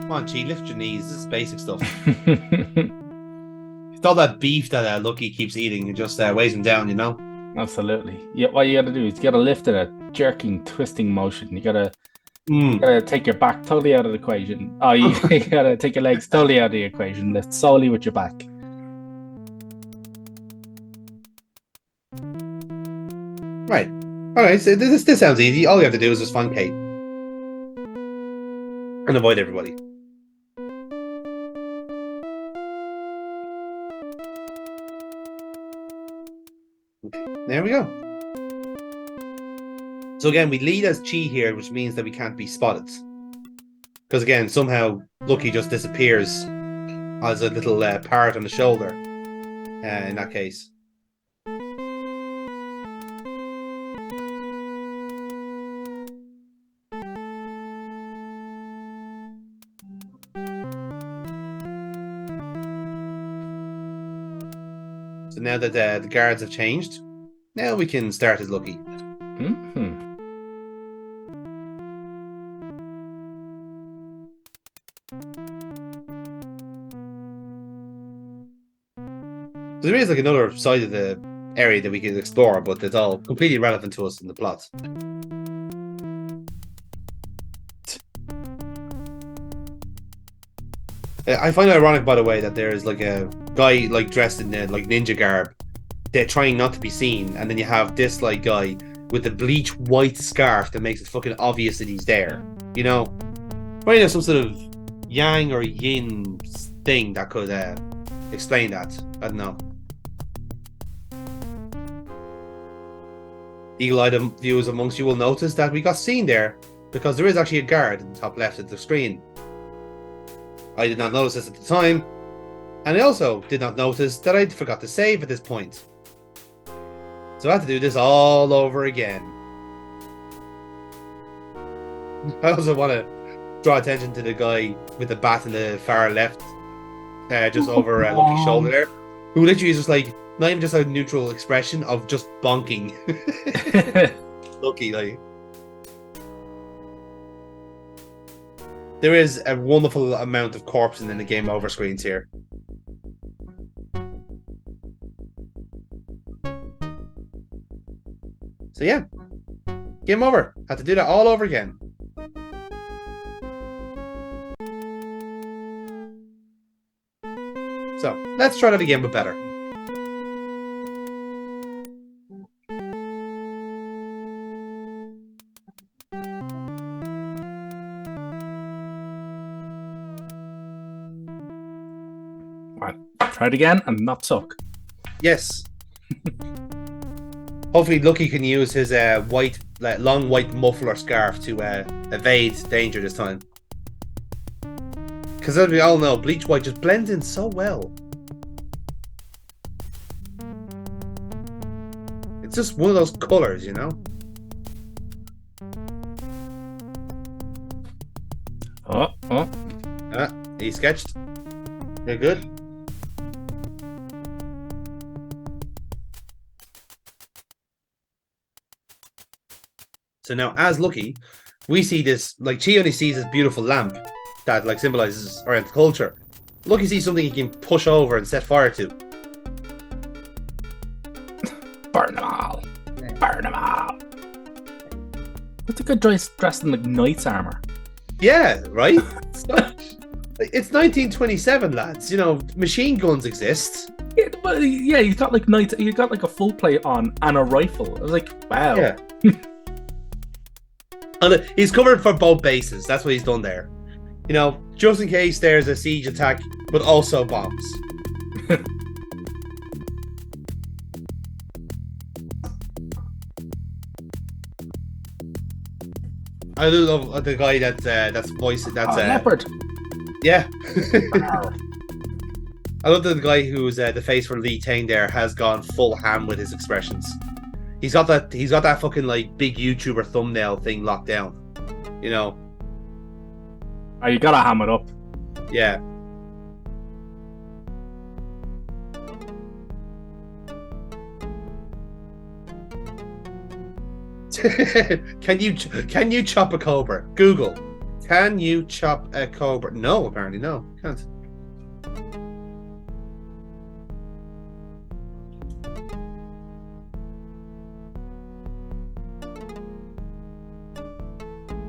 Come on, Chi, lift your knees. This is basic stuff. It's all that beef that Lucky keeps eating and just weighs him down, you know? Absolutely. Yeah, what you gotta do is you gotta lift it a jerking, twisting motion. You gotta You gotta take your back totally out of the equation. Oh, you gotta take your legs totally out of the equation. Lift solely with your back. Right. All right. So this sounds easy. All you have to do is just find Kate and avoid everybody. Okay, there we go. So again, we lead as Chi here, which means that we can't be spotted. Because again, somehow Lucky just disappears as a little part on the shoulder. In that case. So now that the guards have changed, now we can start as Lucky. So there is like another side of the area that we can explore, but it's all completely irrelevant to us in the plot. I find it ironic, by the way, that there's like a guy like dressed in like ninja garb. They're trying not to be seen, and then you have this like guy with the bleach white scarf that makes it fucking obvious that he's there. You know, probably there's some sort of yang or yin thing that could explain that. I don't know. Eagle-eyed viewers amongst you will notice that we got seen there because there is actually a guard in the top left of the screen. I did not notice this at the time, and I also did not notice that I forgot to save at this point. So I had to do this all over again. I also want to draw attention to the guy with the bat in the far left, just over Lucky's shoulder there, who literally is just like, not even just a neutral expression of just bonking. Lucky, like. There is a wonderful amount of corpsing in the game over screens here. So yeah, game over. Had to do that all over again. So let's try that again, but better. Try it again and not suck. Yes. Hopefully Lucky can use his long white muffler scarf to evade danger this time. Because as we all know, bleach white just blends in so well. It's just one of those colours, you know? He sketched. You're good. So now, as Lucky, we see this, like, Chi only sees this beautiful lamp that, like, symbolizes Oriental culture. Lucky sees something he can push over and set fire to. Burn them all. Burn them all. What's a good dressed in, like, knight's armour? Yeah, right? It's 1927, lads. You know, machine guns exist. Yeah, but yeah, he's got, like, knights. He's got, like, a full plate on and a rifle. I was like, wow. Yeah. And he's covered for both bases. That's what he's done there. You know, just in case there's a siege attack, but also bombs. I do love the guy that's voiced. That's leopard. Yeah. I love that the guy who's the face for Lee Tang there has gone full ham with his expressions. He's got that fucking like big YouTuber thumbnail thing locked down. You know. Oh, you gotta ham it up. Yeah. Can you chop a cobra? Google. Can you chop a cobra? No, apparently no. Can't.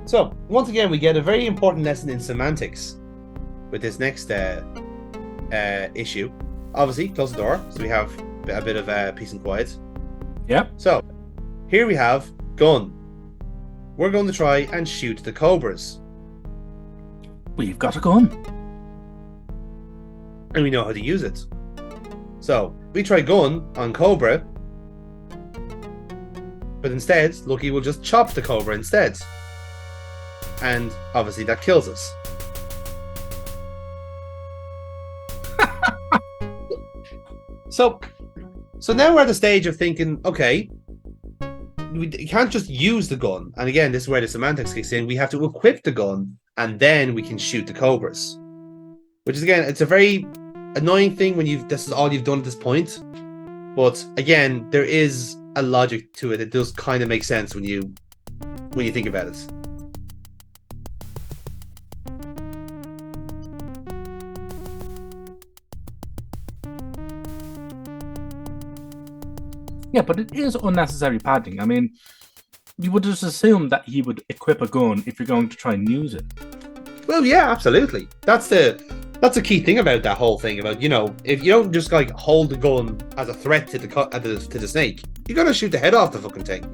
So, once again, we get a very important lesson in semantics with this next issue. Obviously, close the door, so we have a bit of peace and quiet. Yep. So, here we have gun. We're going to try and shoot the cobras. We've got a gun. And we know how to use it. So, we try gun on cobra. But instead, Lucky will just chop the cobra instead. And obviously that kills us. So now we're at the stage of thinking, okay, we can't just use the gun. And again, this is where the semantics kicks in. We have to equip the gun and then we can shoot the cobras. Which is, again, it's a very annoying thing when this is all you've done at this point. But again, there is a logic to it. It does kind of make sense when you think about it. Yeah, but it is unnecessary padding. I mean, you would just assume that he would equip a gun if you're going to try and use it. Well, yeah, absolutely. That's a key thing about that whole thing. About, if you don't just like hold the gun as a threat to the snake, you gotta shoot the head off the fucking thing.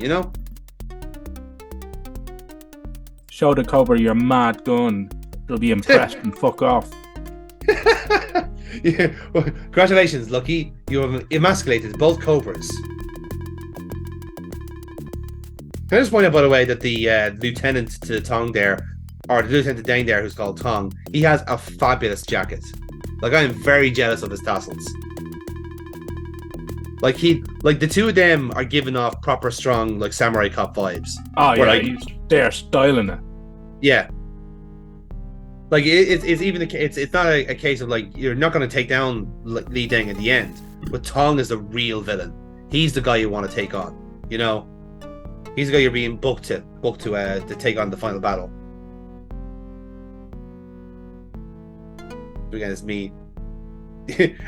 Show the cobra your mad gun. They'll be impressed and fuck off. Yeah. Well, congratulations, Lucky. You have emasculated both cobras. Can I just point out, by the way, that the lieutenant to Tong there, or the lieutenant to Dane there, who's called Tong, he has a fabulous jacket. Like, I am very jealous of his tassels. Like, the two of them are giving off proper strong, like, samurai cop vibes. Oh yeah, like, they're styling it. Yeah. Like, it's even it's not a case of like you're not going to take down Li Deng at the end, but Tong is the real villain. He's the guy you want to take on. He's the guy you're being booked to take on the final battle. Again, it's me.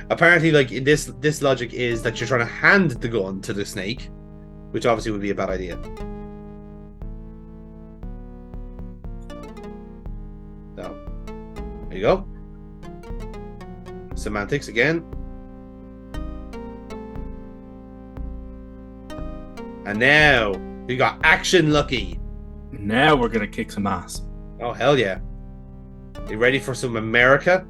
Apparently, like this logic is that you're trying to hand the gun to the snake, which obviously would be a bad idea. So, there you go. Semantics again. And now we got action, Lucky. Now we're gonna kick some ass. Oh, hell yeah. You ready for some America?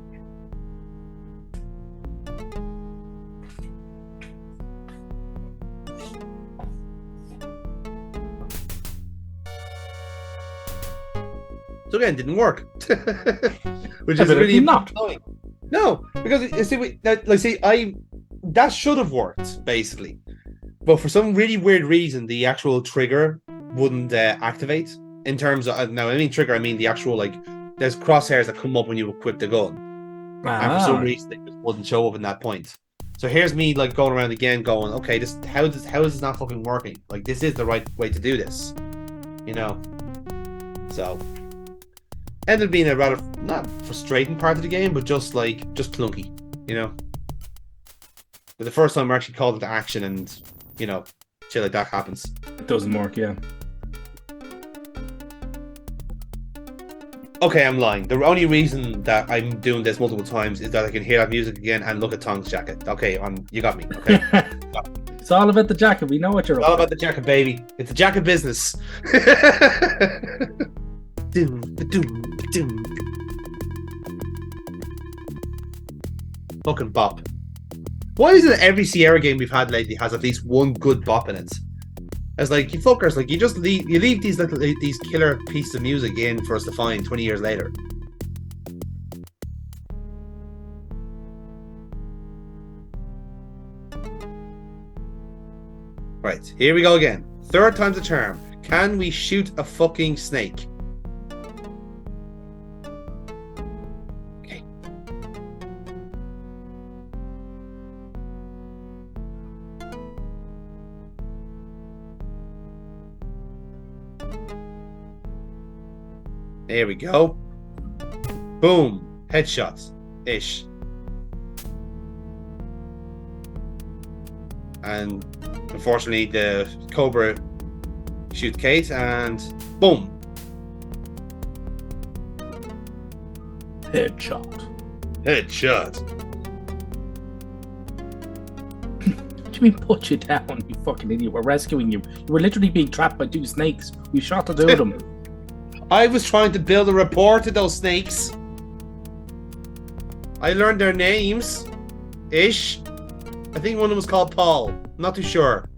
So again, didn't work. Which is really not. annoying. No, because that should have worked, basically. But for some really weird reason, the actual trigger wouldn't activate. In terms of, now I mean trigger, I mean the actual, like, there's crosshairs that come up when you equip the gun. And for some reason, they just wouldn't show up in that point. So here's me, like, going around again going, okay, how is this not fucking working? Like, this is the right way to do this. So ended up being a rather, not frustrating part of the game, but just clunky, But the first time I actually called it to action and, shit like that happens. It doesn't work, yeah. Okay, I'm lying. The only reason that I'm doing this multiple times is that I can hear that music again and look at Tong's jacket. Okay, you got me. Okay. It's all about the jacket. We know what you're all about the jacket, baby. It's a jacket business. Doom, doom, doom. Fucking bop. Why is it every Sierra game we've had lately has at least one good bop in it? It's like, you fuckers, like, you just leave these killer pieces of music in for us to find 20 years later. Right, here we go again. Third time's a charm. Can we shoot a fucking snake? Okay. There we go. Boom. Headshots. Ish. And unfortunately, the Cobra shoots Kate, and boom. Headshot. Headshot. What do you mean put you down, you fucking idiot? We're rescuing you. You were literally being trapped by 2 snakes. We shot the 2 of them. I was trying to build a rapport to those snakes. I learned their names. Ish. I think one of them was called Paul. Not too sure.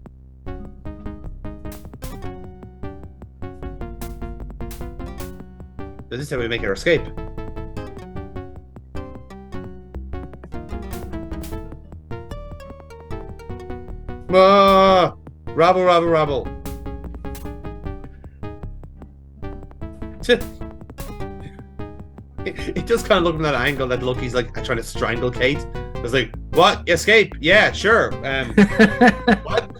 This is how we make our escape. Ah, rabble, rabble, rabble. It does kind of look from that angle that Lucky's like trying to strangle Kate. It's like, what? Escape? Yeah, sure. What?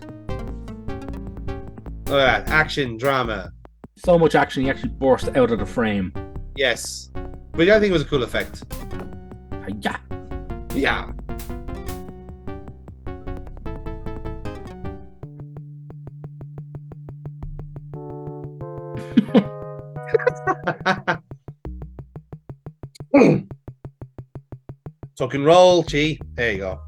Action, drama. So much action, he actually burst out of the frame. Yes. But I think it was a cool effect. Yeah. Yeah. Tuck and roll, Chi. There you go.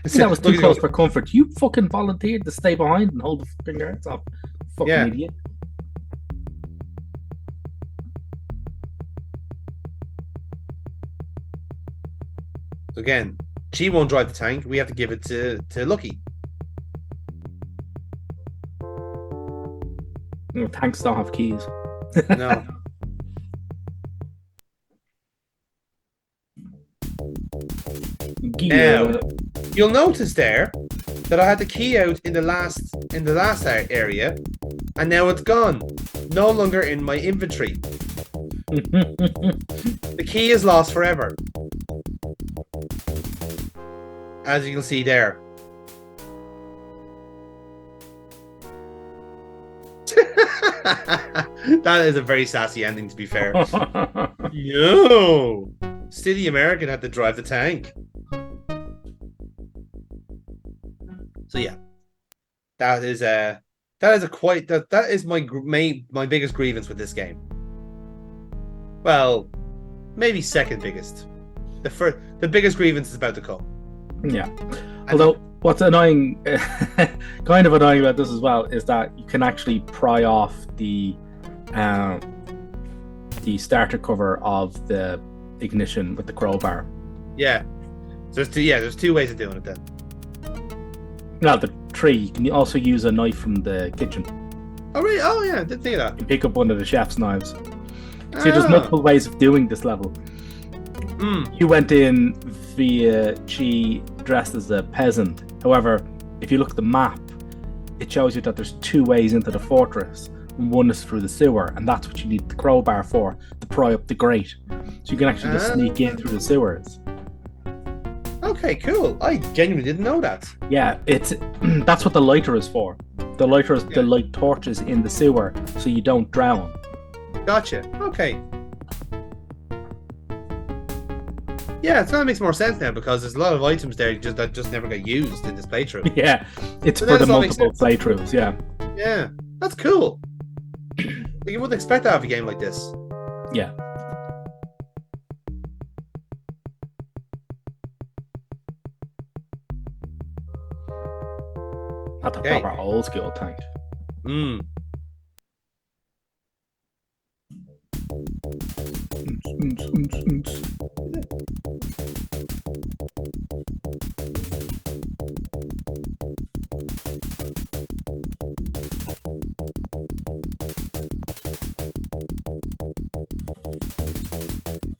That was too close for comfort. You fucking volunteered to stay behind and hold the fucking guards off. Fucking idiot. Again, Chi won't drive the tank. We have to give it to Lucky. No, tanks don't have keys. No. Now, you'll notice there that I had the key out in the last area, and now it's gone. No longer in my inventory. The key is lost forever. As you can see there. That is a very sassy ending, to be fair. Yo, City American had to drive the tank. So yeah, that is my biggest grievance with this game. Well, maybe second biggest. The biggest grievance is about to come. Yeah. Although what's annoying, kind of annoying about this as well, is that you can actually pry off the starter cover of the ignition with the crowbar. Yeah. So there's 2 ways of doing it then. No, the 3. You can also use a knife from the kitchen. Oh really? Oh yeah, I didn't think of that. You can pick up one of the chef's knives. See, there's multiple ways of doing this level. You went in via Chi dressed as a peasant. However, if you look at the map, it shows you that there's 2 ways into the fortress. And one is through the sewer, and that's what you need the crowbar for, to pry up the grate. So you can actually just sneak in through the sewers. Okay, cool. I genuinely didn't know that. Yeah, it's that's what the lighter is for. The lighter is to light torches in the sewer so you don't drown. Gotcha. Okay. Yeah, so that makes more sense now because there's a lot of items there that just never get used in this playthrough. Yeah, it's for the multiple playthroughs. Yeah. Yeah, that's cool. You wouldn't expect that of a game like this. Yeah. That's a proper old school tank.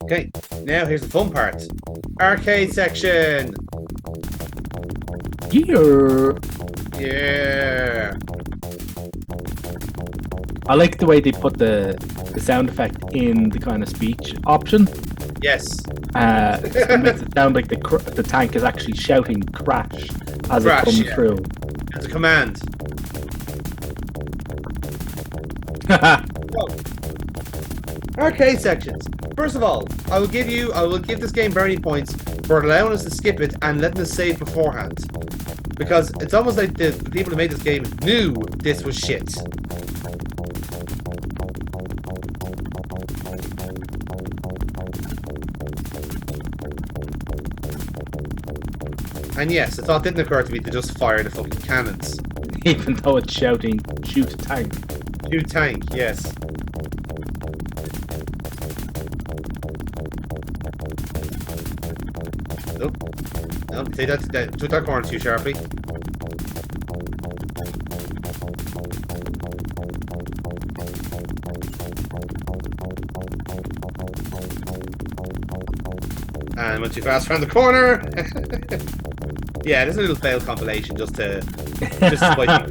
Okay, now here's the fun part. Arcade section. Yeah. I like the way they put the sound effect in the kind of speech option. Yes. It makes it sound like the tank is actually shouting crash as it comes through. As a command. Arcade sections. First of all, I will give this game brownie points for allowing us to skip it and letting us save beforehand. Because it's almost like the people who made this game knew this was shit. And yes, the thought didn't occur to me to just fire the fucking cannons. Even though it's shouting, shoot a tank. Shoot tank, yes. Nope. No, take that, took that corner too sharply. And went too fast around the corner. Yeah, there's a little fail compilation just to spite you.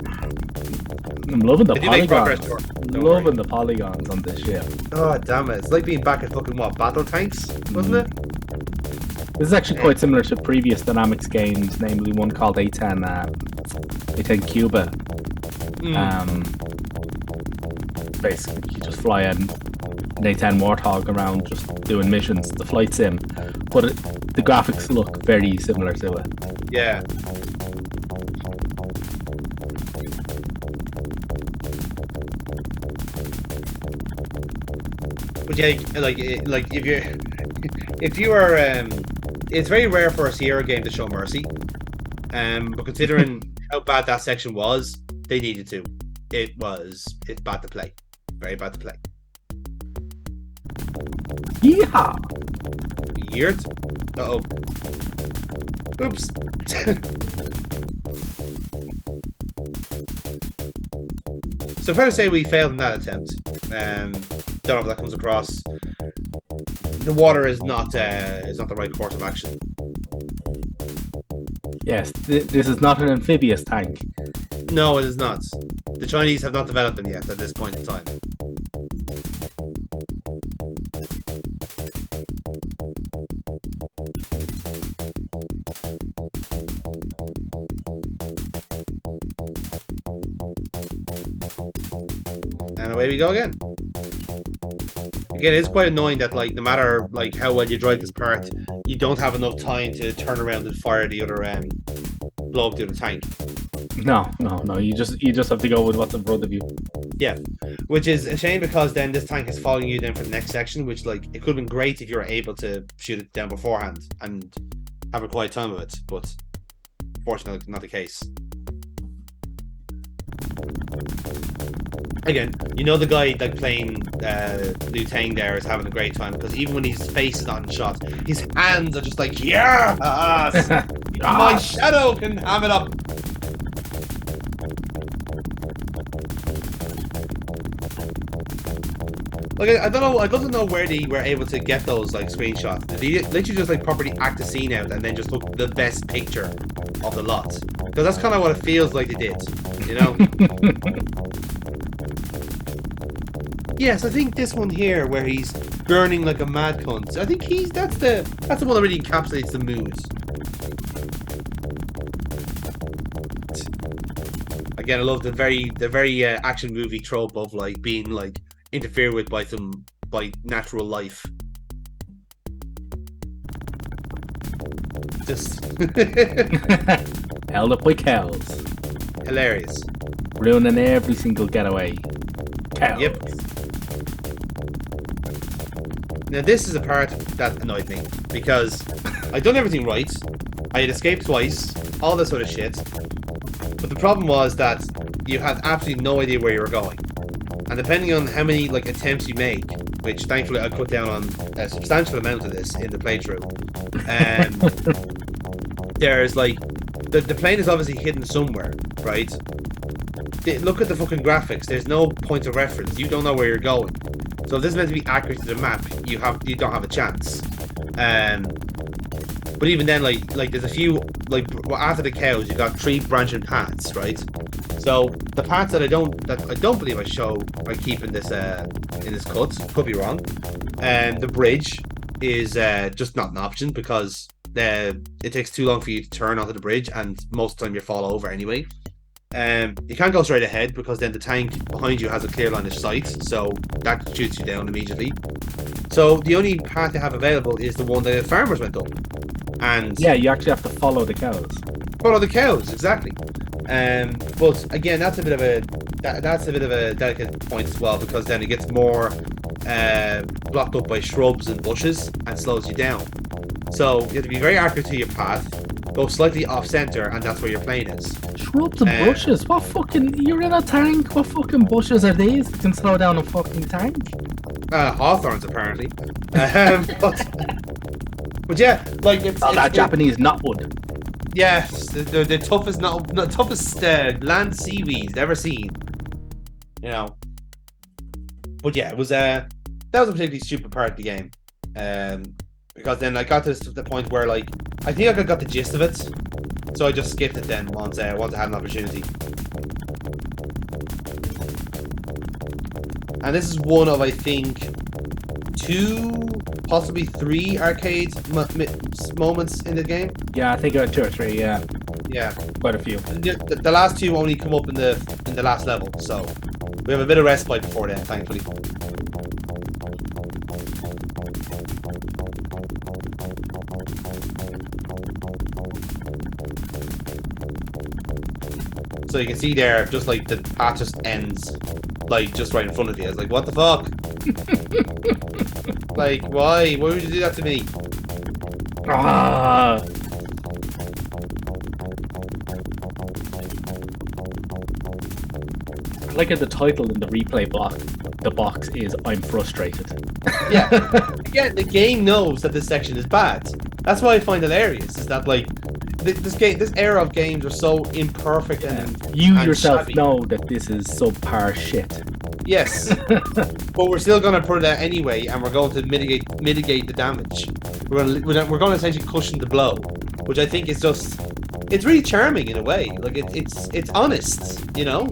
I'm loving the Did you make progress, polygons. Don't Loving worry. the polygons on this ship. Oh damn it! It's like being back at fucking what, battle tanks, wasn't it? This is actually quite similar to previous Dynamics games, namely one called A10, A10 Cuba. Basically, you just fly an A10 Warthog around just doing missions, the flight sim. But the graphics look very similar to it. Yeah. But yeah, like if you are, it's very rare for a Sierra game to show mercy. But considering how bad that section was, they needed to. It's bad to play, very bad to play. Yeehaw! Weird. Uh-oh. Oops. So fair to say we failed in that attempt. Don't know if that comes across. The water is not the right course of action. Yes, this is not an amphibious tank. No, it is not. The Chinese have not developed them yet at this point in time. And away we go again. Again, it's quite annoying that like no matter like how well you drive this part, you don't have enough time to turn around and fire the other blow up the other tank. No. You just have to go with what's in front of you. Yeah, which is a shame because then this tank is following you then for the next section, which like it could have been great if you were able to shoot it down beforehand and have a quiet time of it, but fortunately not the case. Again, you know the guy like playing Liu Tang there is having a great time because even when his face is not in shot, his hands are just like, yes! My shadow can ham it up. Like I don't know where they were able to get those like screenshots. Did they literally just like properly act the scene out and then just took the best picture of the lot? Because that's kind of what it feels like they did, you know. Yes, I think this one here where he's burning like a mad cunt. I think that's the one that really encapsulates the mood. Again, I love the very action movie trope of like being like interfered with by natural life. Just Held up by cows. hilarious. Ruining every single getaway. Cows. Yep. Now this is a part that annoyed me because I'd done everything right. I had escaped twice, all this sort of shit. But the problem was that you had absolutely no idea where you were going. And depending on how many like attempts you make, which thankfully I cut down on a substantial amount of this in the playthrough, there's like the plane is obviously hidden somewhere, right? Look at the fucking graphics. There's no point of reference. You don't know where you're going. So if this is meant to be accurate to the map, you don't have a chance. But even then, like there's a few like after the cows, you've got 3 branching paths, right? So the paths that I don't believe I show I keep in this cut. Could be wrong. The bridge is just not an option because it takes too long for you to turn onto the bridge, and most of the time you fall over anyway. You can't go straight ahead because then the tank behind you has a clear line of sight, so that shoots you down immediately. So the only path you have available is the one that the farmers went up. And yeah, you actually have to follow the cows. Follow the cows, exactly. But again, that's a bit of a delicate point as well because then it gets more blocked up by shrubs and bushes and slows you down. So you have to be very accurate to your path. go slightly off center, and that's where your plane is. Shrubs and bushes. What fucking? You're in a tank. What fucking bushes are these that can slow down a fucking tank? Hawthorns apparently. But yeah, like it's that Japanese knotwood. Yes, the toughest toughest land seaweeds ever seen. You know. But yeah, it was that was a particularly stupid part of the game. Because then I got to the point where like I think I got the gist of it, so I just skipped it then once I had an opportunity. And this is one of, I think, 2, possibly 3 arcade moments in the game. Yeah, I think 2 or 3. Yeah, yeah, quite a few. The last 2 only come up in the last level, so we have a bit of respite before then, thankfully. So you can see there, just like the path just ends, like just right in front of you. It's like, what the fuck? Like, why? Why would you do that to me? Ah. Like at the title in the replay block, the box is "I'm frustrated." Yeah, again, the game knows that this section is bad. That's what I find hilarious. Is that like this era of games are so imperfect and you and yourself shabby. know that this is subpar shit. Yes, but we're still going to put it out anyway, and we're going to mitigate the damage. We're going to essentially cushion the blow, which I think is it's really charming in a way. Like it's honest, you know.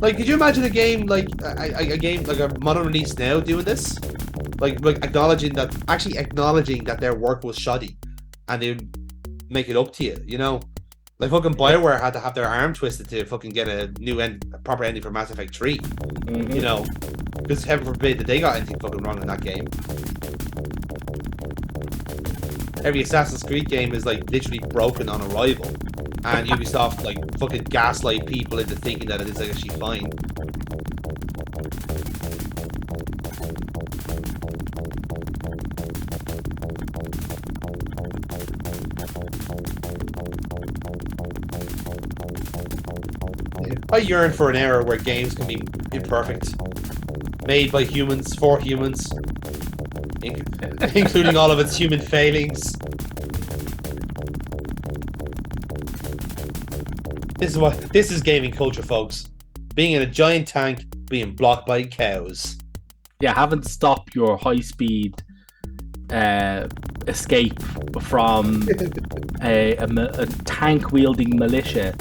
Like, could you imagine a game like a game like a modern release now doing this? Like acknowledging that their work was shoddy, and they make it up to you, you know. Like fucking BioWare had to have their arm twisted to fucking get a proper ending for Mass Effect 3. Mm-hmm. You know, because heaven forbid that they got anything fucking wrong in that game. Every Assassin's Creed game is like literally broken on arrival, and Ubisoft like fucking gaslight people into thinking that it is actually fine. I yearn for an era where games can be imperfect, made by humans for humans, including all of its human failings. This is gaming culture, folks. Being in a giant tank, being blocked by cows. Yeah, having to stop your high-speed escape from a tank-wielding militia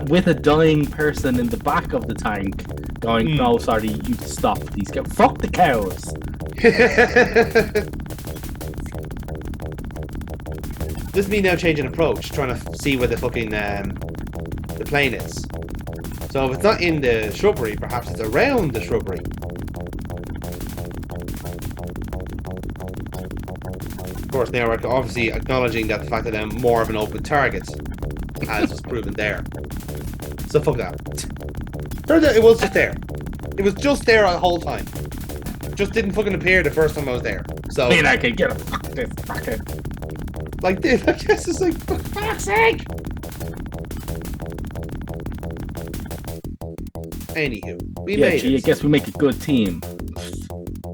with a dying person in the back of the tank going, no, sorry, you stop these cows. Fuck the cows. This is me now changing approach, trying to see where the fucking the plane is. So if it's not in the shrubbery, perhaps it's around the shrubbery. Of course, now we're obviously acknowledging that the fact that I'm more of an open target, as was proven there. So fuck that. Turns out it was just there. It was just there the whole time. Just didn't fucking appear the first time I was there. So Man, I can get a fuck this fucking. like this, I guess it's like, for fuck's sake. Anywho, we made I it. guess we make a good team.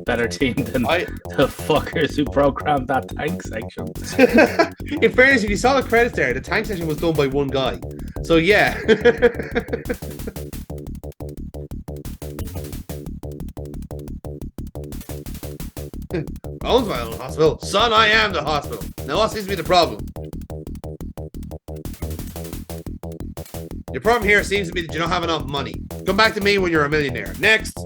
Better team than the fuckers who programmed that tank section. In fairness, if you saw the credits there, the tank section was done by one guy. So yeah. Owns my own hospital. Son, I am the hospital. Now what seems to be the problem? Your problem here seems to be that you don't have enough money. Come back to me when you're a millionaire. Next.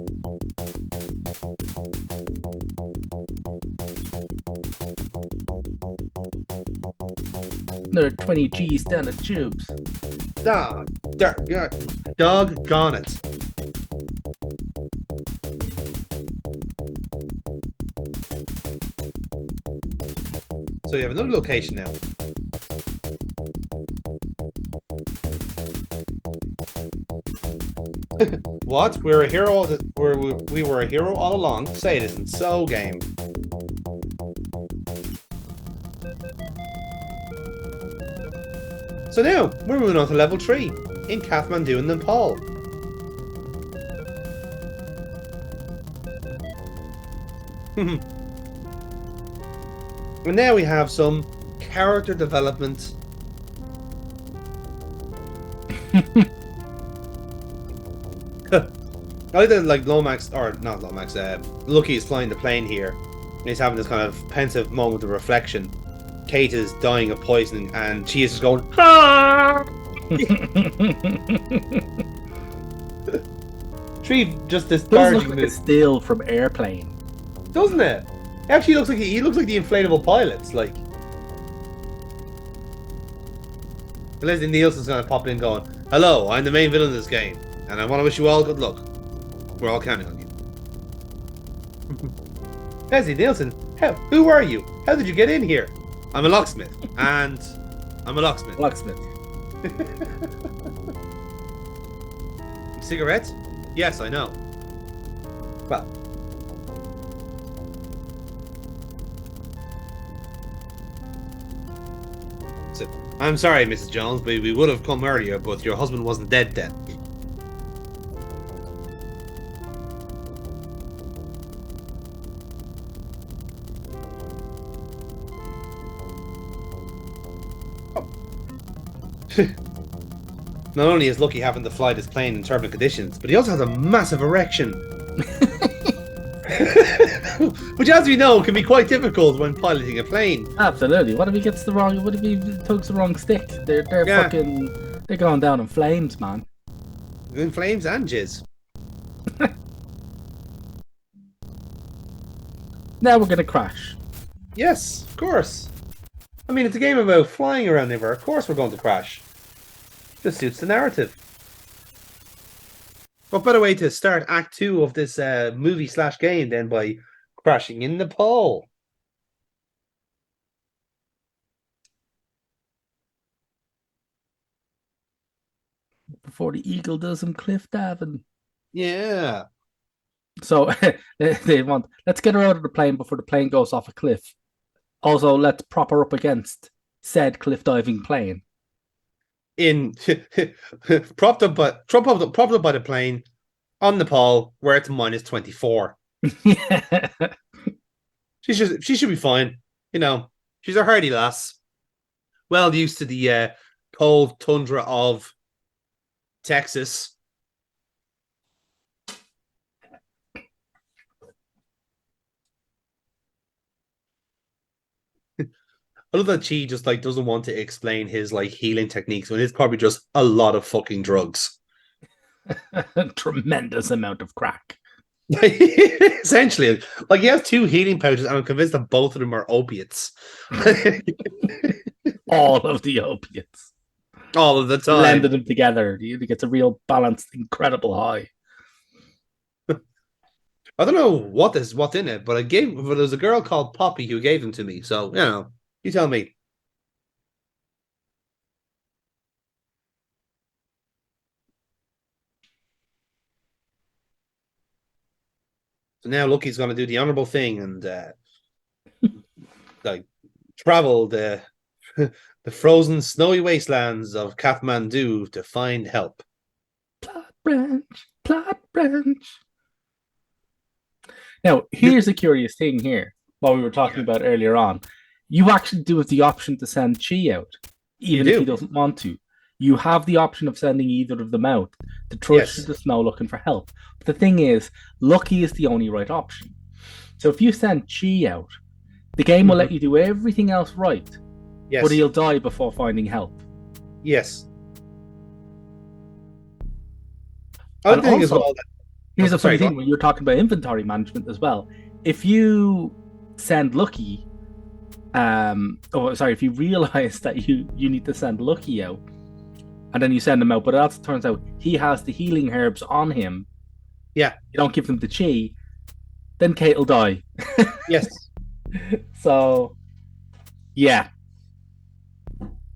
Another 20 G's down the tubes. Doggone it. So you have another location now. What? We were a hero. We were a hero all along. Say it isn't so, game. So now we're moving on to level 3 in Kathmandu in Nepal. And now we have some character development. I like that, like Lomax, or not Lomax, Lucky is flying the plane here. And he's having this kind of pensive moment of reflection. Kate is dying of poisoning, and she is just going, ah! Tree just Does disparaging look like a still from Airplane. doesn't it? It actually looks like he looks like the inflatable pilots, like. Leslie Nielsen's gonna pop in going, "Hello, I'm the main villain of this game, and I want to wish you all good luck. We're all counting on you." Leslie Nielsen, who are you? How did you get in here? I'm a locksmith, and I'm a locksmith. Locksmith. Cigarettes? Yes, I know. Well. So, I'm sorry, Mrs. Jones, but we would have come earlier, but your husband wasn't dead then. Not only is Lucky having to fly this plane in turbulent conditions, but he also has a massive erection. Which, as we know, can be quite difficult when piloting a plane. Absolutely. What if he gets the wrong? What if he tugs the wrong stick? They're fucking. They're going down in flames, man. In flames and jizz. Now we're gonna crash. Yes, of course. I mean, it's a game about flying around the river. Of course we're going to crash. This suits the narrative. What better way to start Act 2 of this movie/game than by crashing in Nepal? Before the eagle does some cliff diving. Yeah. So they want, let's get her out of the plane before the plane goes off a cliff. Also, let's prop her up against said cliff diving plane. Propped up by the plane on Nepal, where it's -24. Yeah. She should be fine. You know, she's a hardy lass, well used to the cold tundra of Texas. I love that she just like doesn't want to explain his like healing techniques when it's probably just a lot of fucking drugs. Tremendous amount of crack. Essentially, like he has 2 healing pouches, and I'm convinced that both of them are opiates. All of the opiates. All of the time. Blended them together. He gets a real balanced, incredible high. I don't know what's in it, but there's a girl called Poppy who gave them to me. So, you know, you tell me. So now Lucky's going to do the honorable thing and like travel the the frozen snowy wastelands of Kathmandu to find help. Plot branch. Now, here's a curious thing here. What we were talking about earlier on. You actually do have the option to send Chi out, even if he doesn't want to. You have the option of sending either of them out to trudge through the snow looking for help. But the thing is, Lucky is the only right option. So if you send Chi out, the game will let you do everything else right. Yes. But he'll die before finding help. Yes. I think as well that here's a funny thing when you're talking about inventory management as well. If you send Lucky, if you realize that you need to send Lucky out, and then you send him out, but it turns out he has the healing herbs on him. Yeah. You don't give them the Chi, then Kate will die. Yes. So, yeah.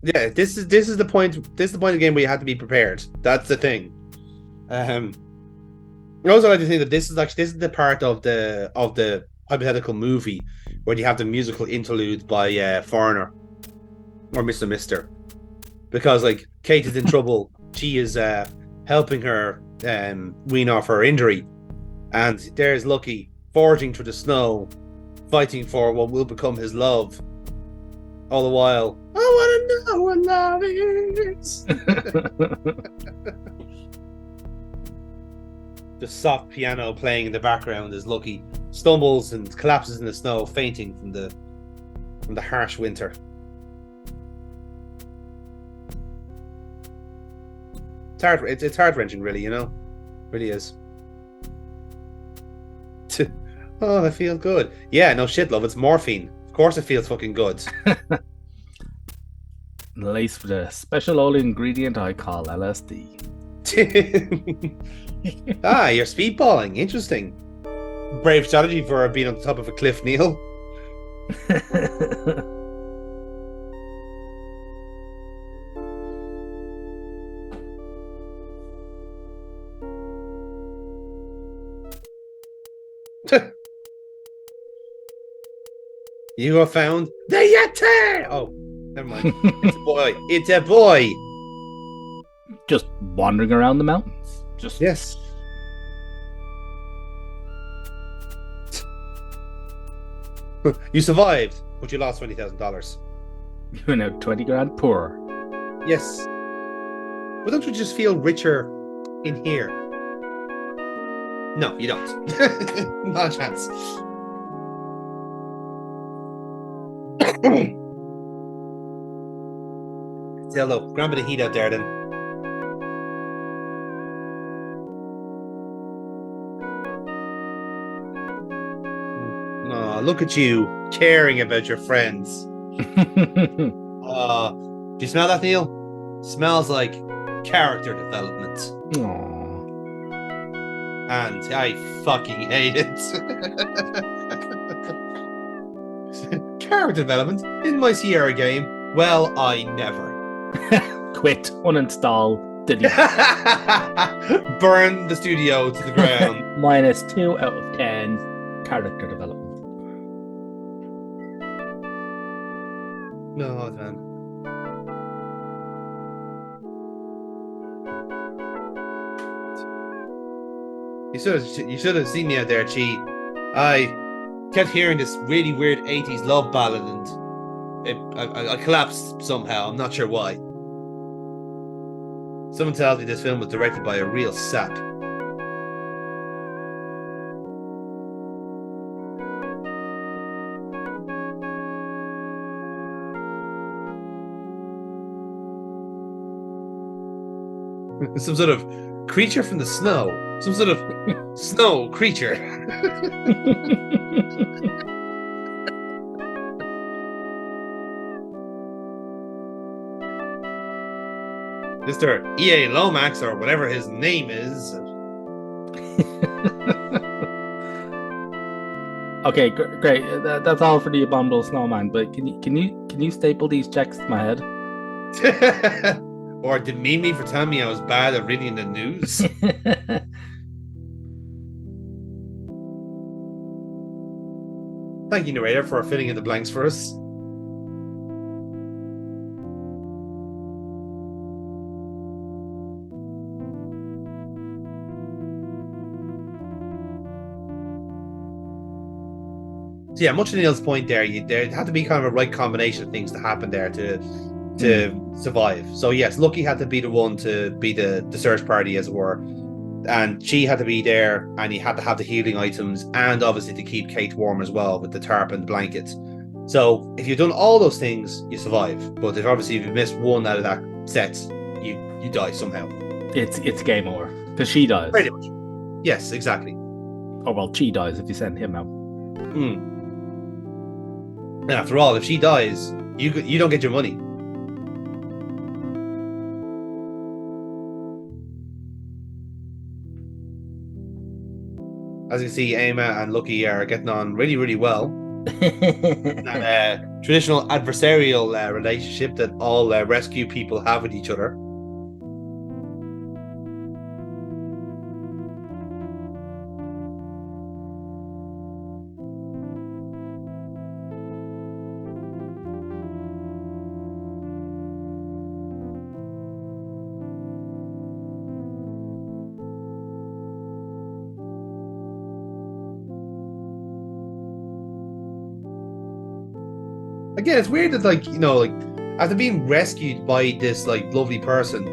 Yeah, this is the point. This is the point of the game where you have to be prepared. That's the thing. I also like to think that this is the part of the hypothetical movie where you have the musical interlude by Foreigner or Mr. Mister. because like Kate is in trouble. She is helping her wean off her injury, and there's Lucky forging through the snow, fighting for what will become his love. All the while, I want to know what love is. The soft piano playing in the background as Lucky stumbles and collapses in the snow, fainting from the harsh winter. It's heart-wrenching, really, you know? Really is. Oh, I feel good. Yeah, no shit, love. It's morphine. Of course it feels fucking good. Laced with a special oil ingredient I call LSD. You're speedballing. Interesting. Brave strategy for being on the top of a cliff, Neil. You have found the Yeti! Oh, never mind. It's a boy. It's a boy. Just wandering around the mountains. Just Yes. You survived, but you lost $20,000. You're now 20 grand poor. Yes. But don't you just feel richer in here? No, you don't. Not a chance. Say hello. Grab a bit of heat out there then. Oh, look at you caring about your friends. Do you smell that, Neil? Smells like character development. Aww. And I fucking hate it. Character development in my Sierra game? Well, I never. Quit, uninstall, delete. Burn the studio to the ground. -2 out of 10 character development. No, man. You should have seen me out there, Chi. I kept hearing this really weird 80s love ballad and I collapsed somehow. I'm not sure why. Someone tells me this film was directed by a real sap. Some sort of creature from the snow. Some sort of snow creature. Mr. E.A. Lomax, or whatever his name is. Okay, great. That's all for the abominable snowman. But can you staple these checks to my head? Or demean me for telling me I was bad at reading the news. Thank you, narrator, for filling in the blanks for us. So yeah, much to Neil's point there, there had to be kind of a right combination of things to happen there to survive. So yes, Lucky had to be the one to be the search party, as it were, and she had to be there, and he had to have the healing items, and obviously to keep Kate warm as well with the tarp and the blankets. So if you've done all those things, you survive. But if you missed one out of that set, you die somehow. It's game over because she dies. Pretty much. Yes, exactly. Oh well, she dies if you send him out. And after all, if she dies, you don't get your money. As you see, Emma and Lucky are getting on really, really well. That traditional adversarial relationship that all rescue people have with each other. again, it's weird that like after being rescued by this like lovely person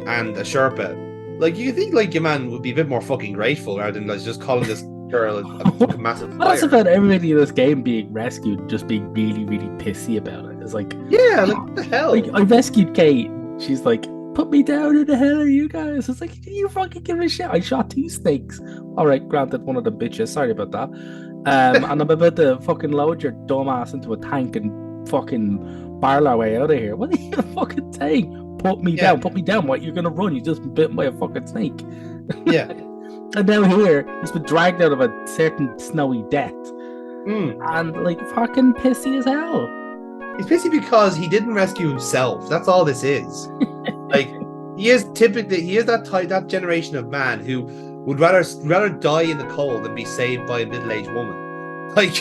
and a Sherpa, like you think like your man would be a bit more fucking grateful rather than like just calling this girl a fucking massive But that's liar. about everybody in this game being rescued, just being really, really pissy about it. It's like, Yeah, like what the hell? like I rescued Kate. She's like, put me down. Who the hell are you guys? It's like, you fucking give a shit. I shot 2 snakes. All right, granted, one of the bitches. Sorry about that. And I'm about to fucking load your dumbass into a tank and fucking barrel our way out of here. What are you fucking saying? Put me down. Put me down. What? You're gonna run? You just bit by a fucking snake. Yeah. And now here, he's been dragged out of a certain snowy death. And like fucking pissy as hell. He's pissy because he didn't rescue himself. That's all this is. Like he is that generation of man who would rather die in the cold than be saved by a middle-aged woman. Like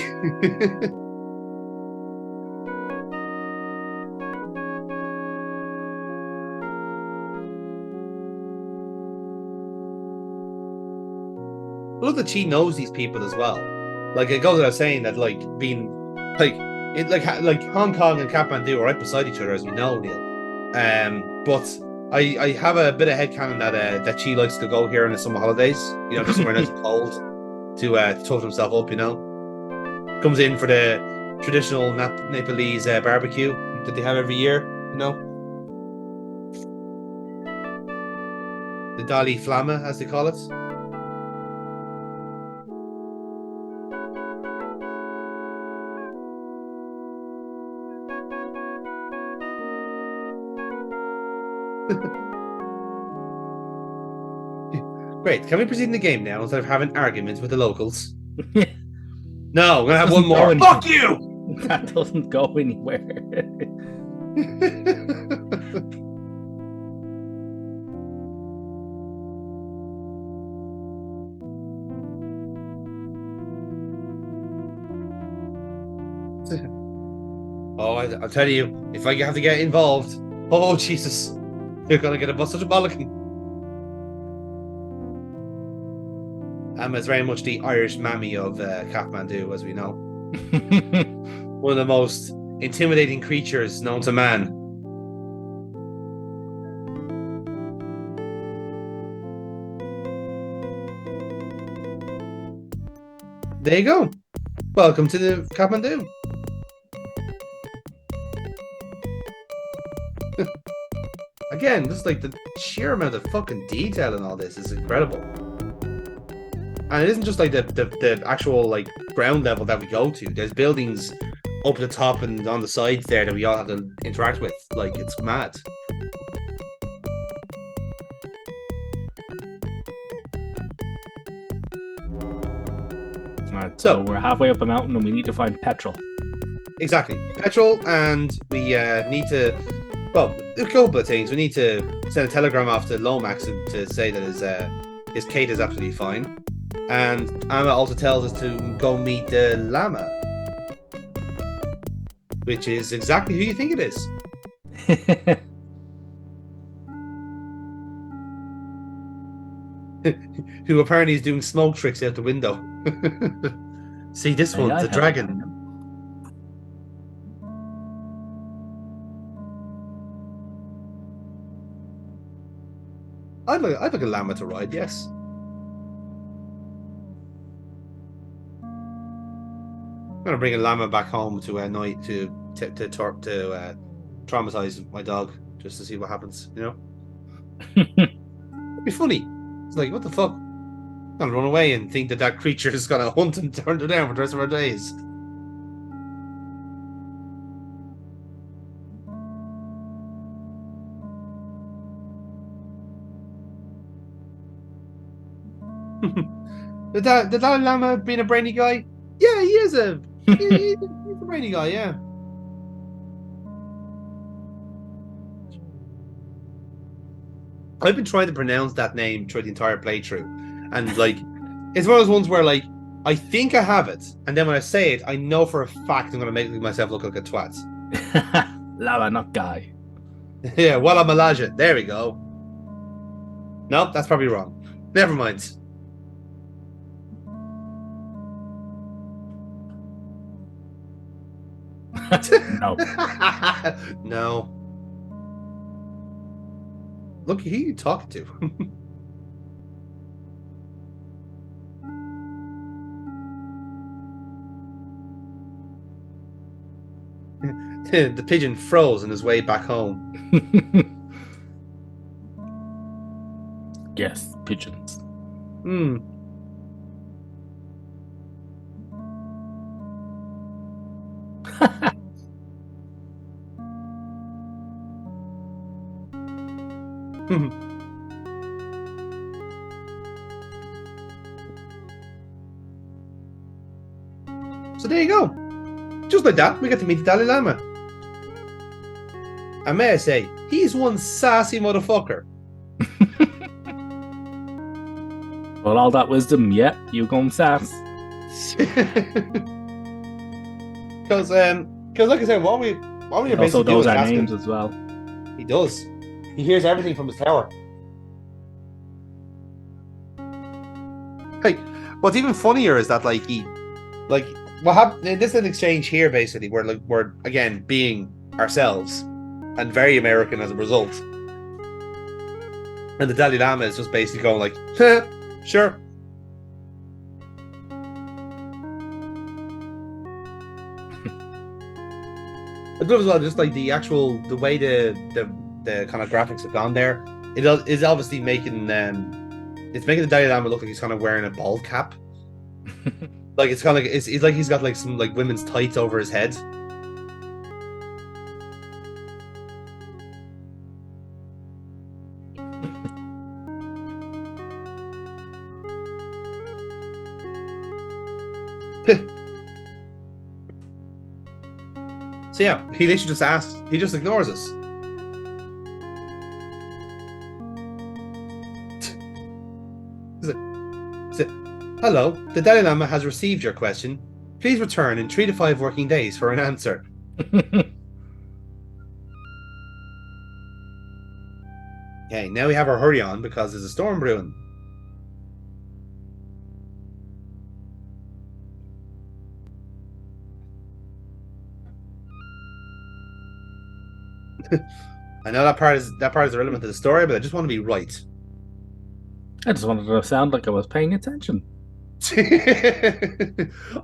look that she knows these people as well. Like it goes without saying that like being like it like Hong Kong and Kathmandu are right beside each other, as we know, Neil. But I have a bit of headcanon that she likes to go here in the summer holidays, just somewhere nice and cold to toughen himself up, Comes in for the traditional Nepalese barbecue that they have every year, The Dali Flama, as they call it. Great. Can we proceed in the game now instead of having arguments with the locals? No, we're gonna have one more. Fuck you! That doesn't go anywhere. Oh, I'll tell you, if I have to get involved, oh Jesus, you're gonna get a bus such a bollocking. Emma's very much the Irish mammy of Kathmandu, as we know. One of the most intimidating creatures known to man. There you go. Welcome to the Kathmandu. Again, just like the sheer amount of fucking detail in all this is incredible. And it isn't just like the actual like ground level that we go to. There's buildings up at the top and on the sides there that we all have to interact with. Like, it's mad. Alright, so we're halfway up a mountain and we need to find petrol. Exactly. Petrol, and we need to... Well, a couple of things. We need to send a telegram off to Lomax to say that his Kate is absolutely fine. And Amma also tells us to go meet the llama. Which is exactly who you think it is. Who apparently is doing smoke tricks out the window. See, this one's a dragon. I'd like a llama to ride, yes. I'm gonna bring a llama back home to night to traumatize my dog just to see what happens. It'd be funny. It's like, what the fuck? I'm gonna run away and think that creature is gonna hunt and turn her down for the rest of our days. Did that llama being a brainy guy? Yeah, he is he's a brainy guy, yeah. I've been trying to pronounce that name through the entire playthrough, and like, it's one of those ones where like I think I have it, and then when I say it, I know for a fact I'm gonna make myself look like a twat. Llama, not guy. Yeah, Walla Malaja. There we go. Nope, that's probably wrong. Never mind. No. No. Look, who are you talking to? The pigeon froze on his way back home. Yes, pigeons. Hmm. So there you go. Just like that, we get to meet the Dalai Lama. And may I say, he's one sassy motherfucker. But all that wisdom, yeah, you gone sass. Because like I said, what we He are also basically doing knows is our asking names him. as well. He does. He hears everything from his tower. Like, what's even funnier is that what happened. This is an exchange here, basically, where we're again being ourselves and very American as a result. And the Dalai Lama is just basically going like, sure. I love as well, just like the way the kind of graphics have gone there. It is obviously making it's making the Dalai Lama look like he's kind of wearing a bald cap. Like it's kind of like it's like he's got like some like women's tights over his head. So yeah, he literally just asks. He just ignores us. Hello, the Dalai Lama has received your question. Please return in 3 to 5 working days for an answer. Okay, now we have our hurry on because there's a storm brewing. I know that part is irrelevant to the story, but I just want to be right. I just wanted to sound like I was paying attention.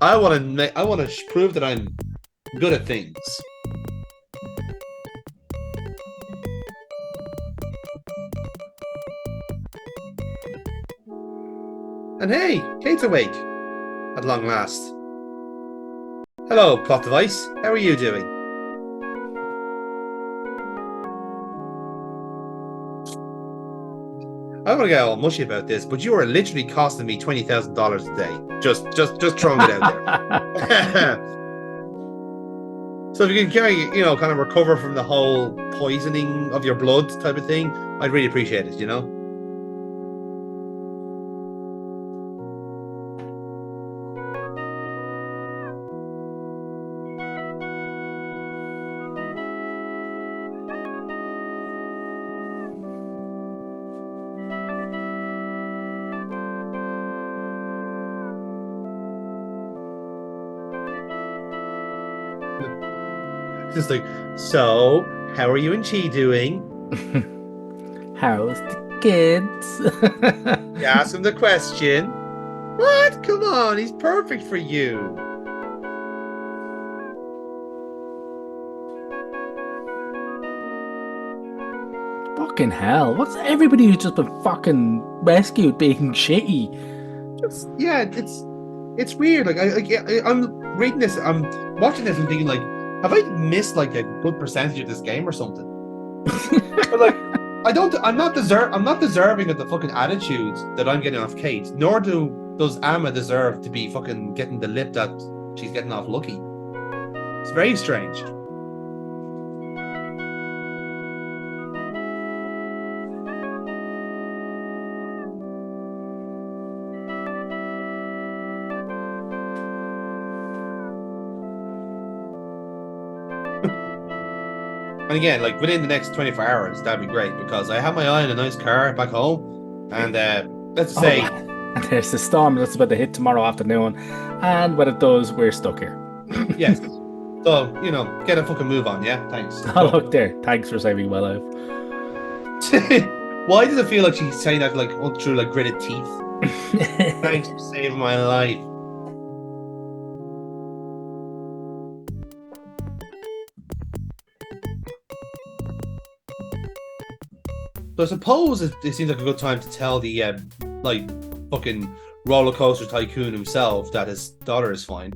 I want to prove that I'm good at things. And hey, Kate's awake at long last. Hello, plot device. How are you doing? I don't want to get all mushy about this, but you are literally costing me $20,000 a day. Just throwing it out there. So if you can, kind of recover from the whole poisoning of your blood type of thing, I'd really appreciate it. Just like, so how are you and Chi doing? How's the kids? You ask him the question. What? Come on, he's perfect for you. Fucking hell. What's everybody who's just been fucking rescued being shitty? Yeah, it's weird. Like I'm reading this, I'm watching this and thinking like, have I missed like a good percentage of this game or something? But like, I'm not deserving of the fucking attitude that I'm getting off Kate, nor does Amma deserve to be fucking getting the lip that she's getting off Lucky. It's very strange. And again, like within the next 24 hours, that'd be great because I have my eye on a nice car back home, and let's say, and there's a storm that's about to hit tomorrow afternoon, and when it does, we're stuck here. Yes. So, get a fucking move on, yeah? Thanks. Oh, look there. Thanks for saving my life. Why does it feel like she's saying that like through like gritted teeth? Thanks for saving my life. So I suppose it seems like a good time to tell the like fucking roller coaster tycoon himself that his daughter is fine.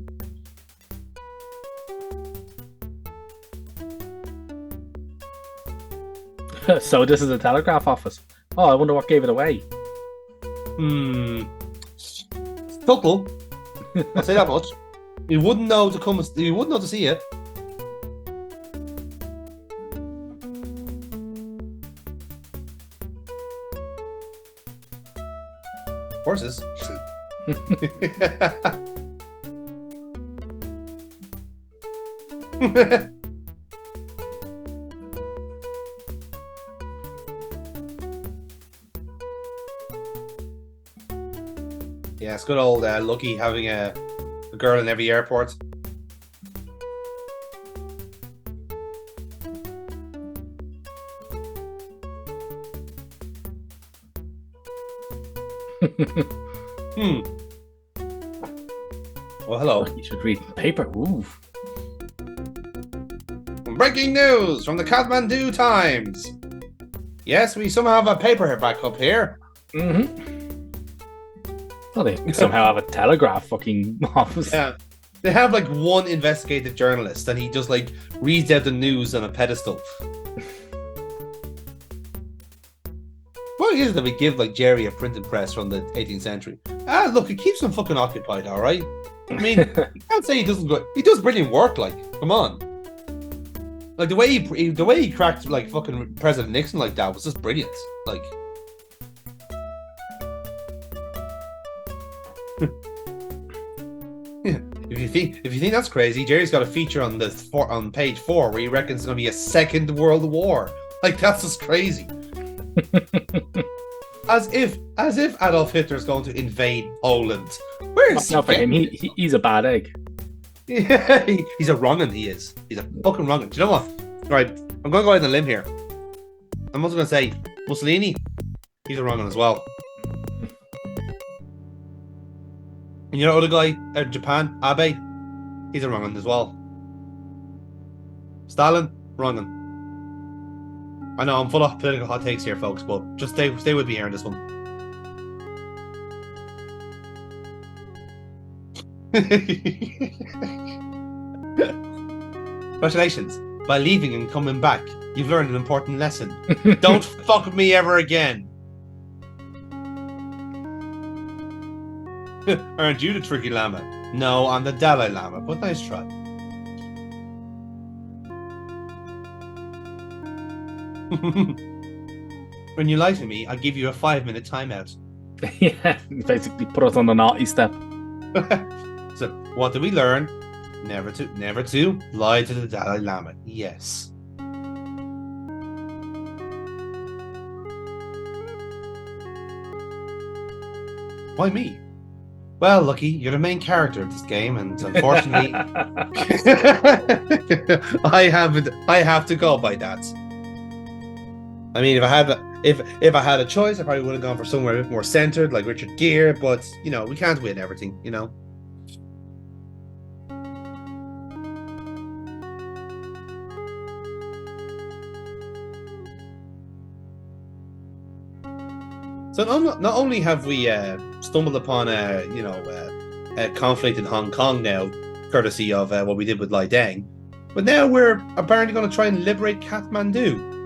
So this is a telegraph office. Oh, I wonder what gave it away. Subtle. I'll say that much. You wouldn't know to come. You wouldn't know to see it. Horses. Yeah, it's good old Lucky having a girl in every airport. Well, hello. You should read the paper. Ooh. Breaking news from the Kathmandu Times. Yes, we somehow have a paper back up here. Well, they somehow have a telegraph fucking office. Yeah. They have like one investigative journalist and he just like reads out the news on a pedestal. What is it that we give like Jerry a printing press from the 18th century? Look, it keeps him fucking occupied, all right? I mean, you can't say he doesn't go. He does brilliant work, like, come on. Like the way he cracked like fucking President Nixon like that was just brilliant. Like If you think that's crazy, Jerry's got a feature on on page 4 where he reckons it's going to be a second world war. Like that's just crazy. as if Adolf Hitler's going to invade Poland. Where is not for him? He's a bad egg. Yeah, he's a wrong'un. He is. He's a fucking wrong'un. Do you know what? Right, I'm going to go out on a limb here. I'm also going to say Mussolini. He's a wrong'un as well. And you know other guy out of Japan, Abe, he's a wrong'un as well. Stalin, wrong'un. I know I'm full of political hot takes here, folks, but just stay with me here on this one. Congratulations. By leaving and coming back, you've learned an important lesson. Don't fuck with me ever again. Aren't you the tricky Lama? No, I'm the Dalai Lama, but nice try. When you lie to me, I give you a 5-minute timeout. Yeah, basically put us on the naughty step. So, what did we learn? Never to lie to the Dalai Lama. Yes. Why me? Well, Lucky, you're the main character of this game, and unfortunately, I have to go by that. I mean, if I had a choice, I probably would have gone for somewhere a bit more centered, like Richard Gere. But we can't win everything, So not only have we stumbled upon a conflict in Hong Kong now, courtesy of what we did with Lai Deng, but now we're apparently going to try and liberate Kathmandu.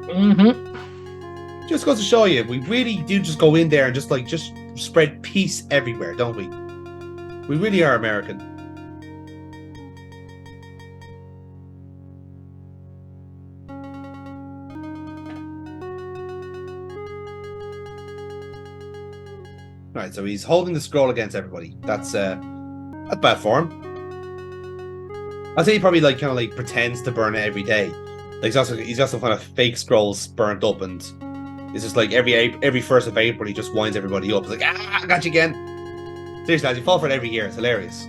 Just goes to show you, we really do just go in there and just spread peace everywhere, don't we? We really are American. Right, so he's holding the scroll against everybody. That's bad form. I'd say he probably kind of pretends to burn it every day. Like he's got some kind of fake scrolls burnt up, and it's just like every 1st of April he just winds everybody up. It's like, I got you again. Seriously, lads, you fall for it every year. It's hilarious.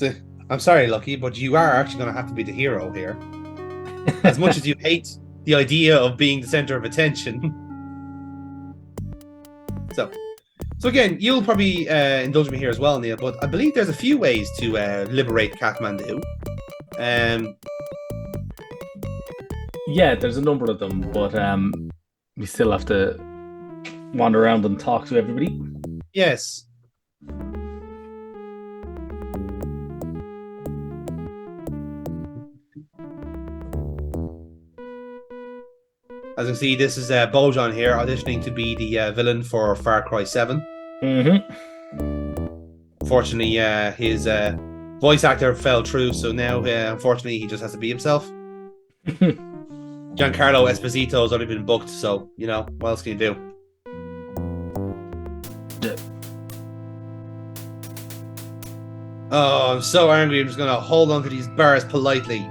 So, I'm sorry, Lucky, but you are actually going to have to be the hero here. As much as you hate the idea of being the center of attention. So again, you'll probably indulge me here as well, Neil, but I believe there's a few ways to liberate Kathmandu. Yeah, there's a number of them, but we still have to wander around and talk to everybody. Yes. As you can see, this is Bojan here auditioning to be the villain for Far Cry 7. Fortunately, his voice actor fell through, so now, unfortunately, he just has to be himself. Giancarlo Esposito has already been booked, so, you know, what else can you do? Oh, I'm so angry. I'm just going to hold on to these bars politely.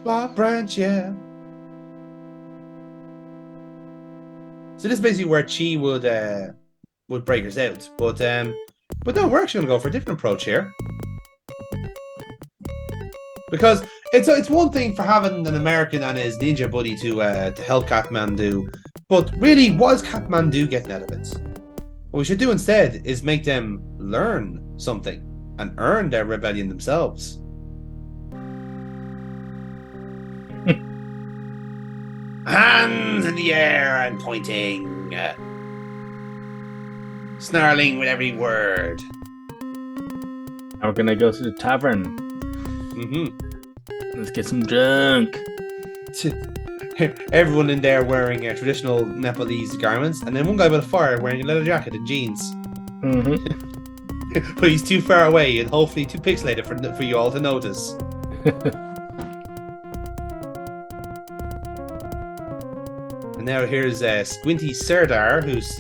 Block branch, yeah. So this is basically where Chi would break us out, but no, we're actually gonna go for a different approach here, because it's one thing for having an American and his ninja buddy to help Kathmandu, but really, what is Kathmandu getting out of it? What we should do instead is make them learn something and earn their rebellion themselves. Hands in the air and pointing. Snarling with every word. Now we're gonna go to the tavern. Let's get some drunk. Everyone in there wearing traditional Nepalese garments, and then one guy with a fire wearing a leather jacket and jeans. But he's too far away and hopefully too pixelated for you all to notice. And now here's Squinty Serdar, who's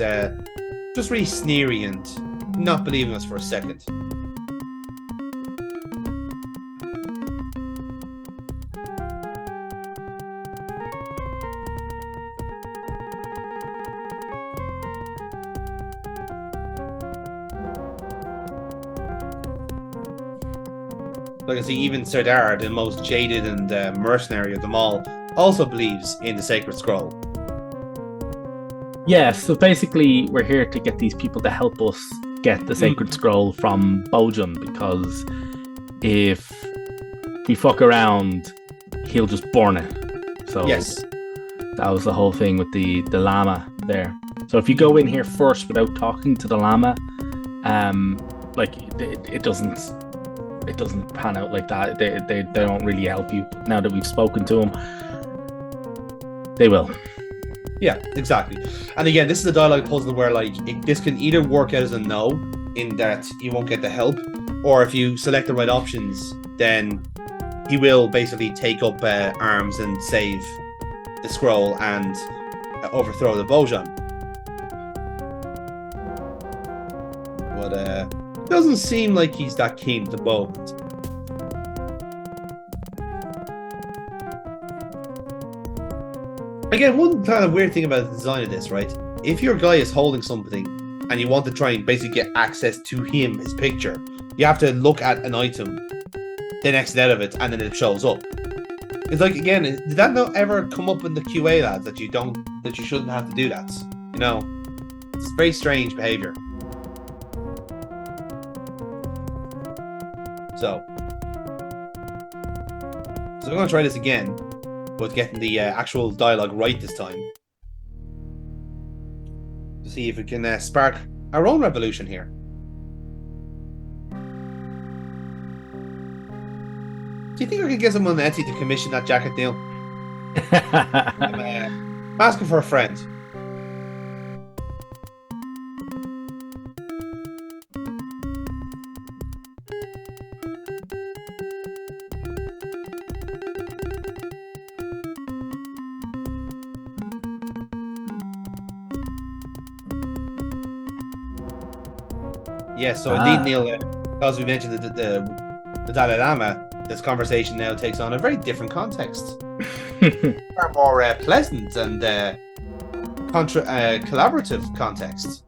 just really sneery and not believing us for a second. Like I see, even Serdar, the most jaded and mercenary of them all, also believes in the Sacred Scroll. Yeah, so basically we're here to get these people to help us get the Sacred Scroll from Bojan, because if we fuck around, he'll just burn it. So yes, that was the whole thing with the llama there. So if you go in here first without talking to the llama, like it doesn't pan out like that. They don't really help you. Now that we've spoken to them, they will. Yeah, exactly. And again, this is a dialogue puzzle where this can either work out as a no, in that you won't get the help, or if you select the right options, then he will basically take up arms and save the scroll and overthrow the Bojan. But it doesn't seem like he's that keen at the moment. Again, one kind of weird thing about the design of this, right? If your guy is holding something and you want to try and basically get access to him, his picture, you have to look at an item, then exit out of it, and then it shows up. It's like, again, did that not ever come up in the QA, lads, that you shouldn't have to do that? You know, it's very strange behavior. So we're going to try this again, but getting the actual dialogue right this time, to see if we can spark our own revolution here. Do you think I could get someone on Etsy to commission that jacket, Neil? I'm asking for a friend. Yes, so indeed, Neil, as we mentioned the Dalai Lama, this conversation now takes on a very different context. Far more pleasant and collaborative context.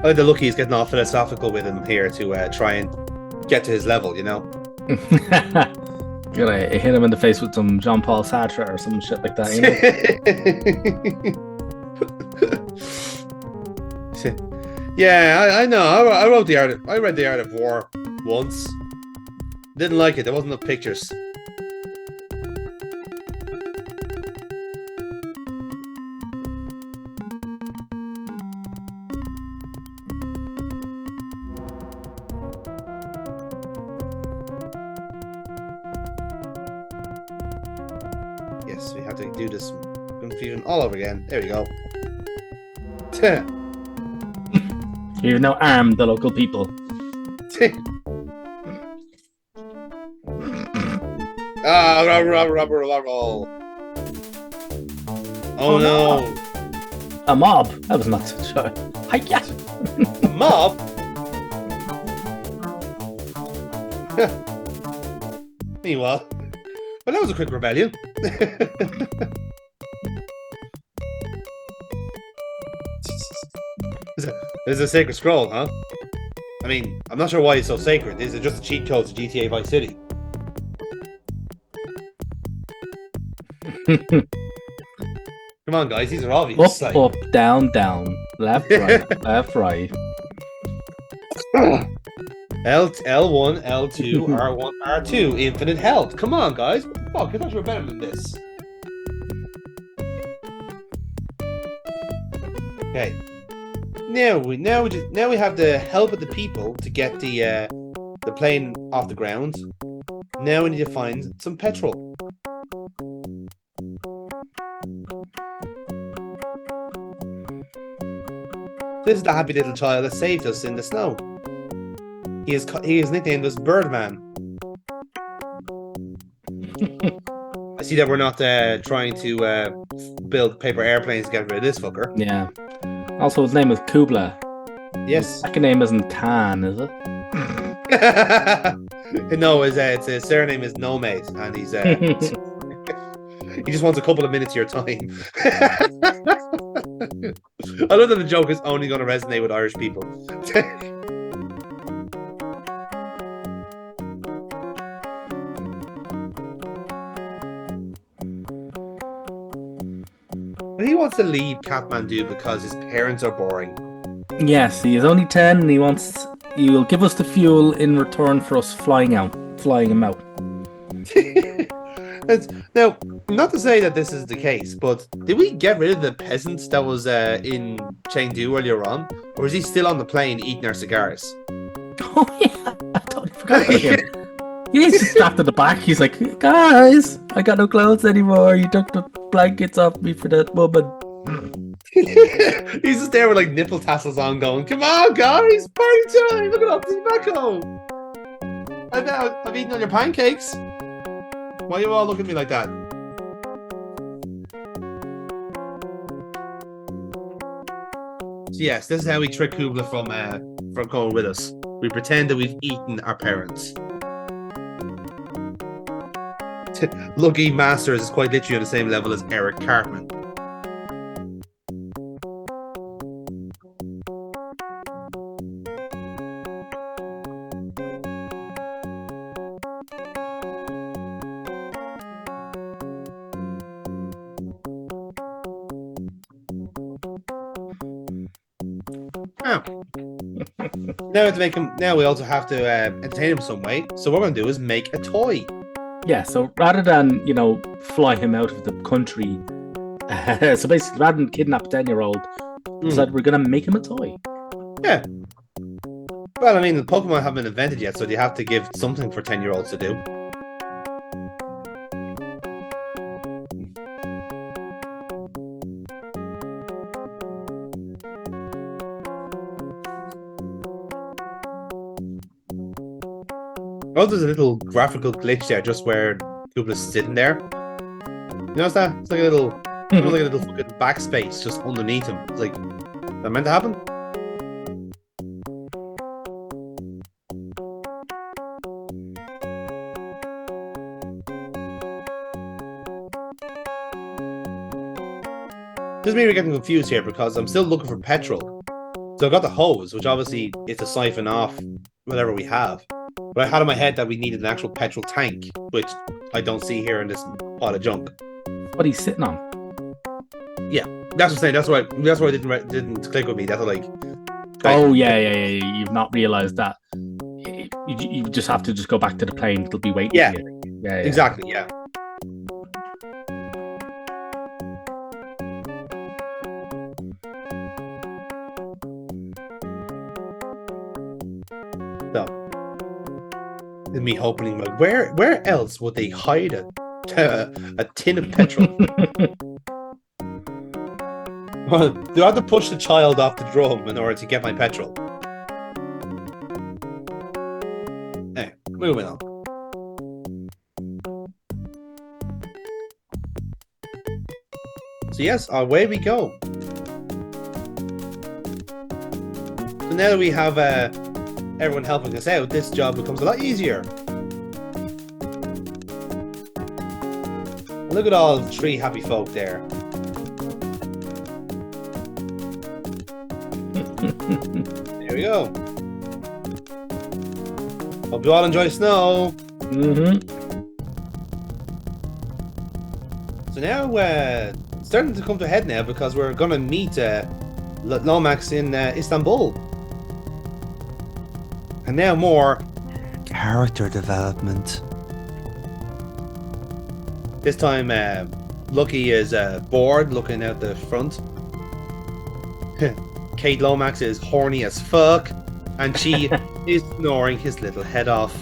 like the look he's getting all philosophical with him here to try and get to his level, you know. Gonna hit him in the face with some Jean-Paul Sartre or some shit like that, you know? Yeah, I know. I read the Art of War once. Didn't like it. There wasn't enough pictures. Yes, we have to do this confusion all over again. There we go. You've now armed the local people. Rubber. Oh no. A mob? That was not such a... Hiya! A mob? Meanwhile. Well, that was a quick rebellion. This is a sacred scroll, huh? I mean, I'm not sure why it's so sacred. These are just the cheat codes to GTA Vice City. Come on, guys, these are obvious. Up, down, left, right, left, right. L1, L2, R1, R2, infinite health. Come on, guys. Fuck, I thought you were better than this. Okay. Now we have the help of the people to get the plane off the ground. Now we need to find some petrol. This is the happy little child that saved us in the snow. He is nicknamed as Birdman. I see that we're not trying to build paper airplanes to get rid of this fucker. Yeah. Also, his name is Kubla. Yes. His second name isn't Khan, is it? No, his surname is Nomade, and he's he just wants a couple of minutes of your time. I love that the joke is only going to resonate with Irish people. But he wants to leave Kathmandu because his parents are boring. Yes, he is only 10 and he will give us the fuel in return for us flying him out. Now, not to say that this is the case, but did we get rid of the peasant that was in Chengdu earlier on? Or is he still on the plane eating our cigars? Oh yeah, I totally forgot about him. He's just strapped at the back. He's like, guys, I got no clothes anymore. You took the blankets off me for that woman. He's just there with like nipple tassels on going, come on guys, party time, look at all this tobacco. I've eaten all your pancakes. Why are you all looking at me like that? So yes, this is how we trick Kubla from going with us. We pretend that we've eaten our parents. Lucky Masters is quite literally on the same level as Eric Cartman. Oh. Now we have to make him. Now we also have to entertain him some way. So what we're going to do is make a toy. Yeah, so rather than, fly him out of the country, so basically, rather than kidnap a 10-year-old, decided we're going to make him a toy. Yeah. Well, I mean, the Pokemon haven't been invented yet, so you have to give something for 10-year-olds to do. Oh, there's a little graphical glitch there, just where Kubla's sitting there. You notice that? It's like a little, almost like a little fucking backspace just underneath him. It's like, is that meant to happen? Just maybe we're getting confused here because I'm still looking for petrol. So I got the hose, which obviously is to siphon off whatever we have. But I had in my head that we needed an actual petrol tank, which I don't see here in this pile of junk. What he's sitting on. That's what I'm saying. That's why it didn't click with me. That's like. Oh yeah. You've not realised that. You just have to just go back to the plane. It'll be waiting Yeah. for you. Yeah. Exactly. Yeah. So, and me hoping, like, where else would they hide a tin of petrol? Well, do I have to push the child off the drum in order to get my petrol? Hey, moving on. So yes, away we go. So now that we have everyone helping us out, this job becomes a lot easier. Look at all 3 happy folk there. There we go. Hope you all enjoy snow. So now, it's starting to come to a head now because we're going to meet Lomax in Istanbul. And now more character development. This time, Lucky is bored looking out the front. Kate Lomax is horny as fuck, and she is snoring his little head off.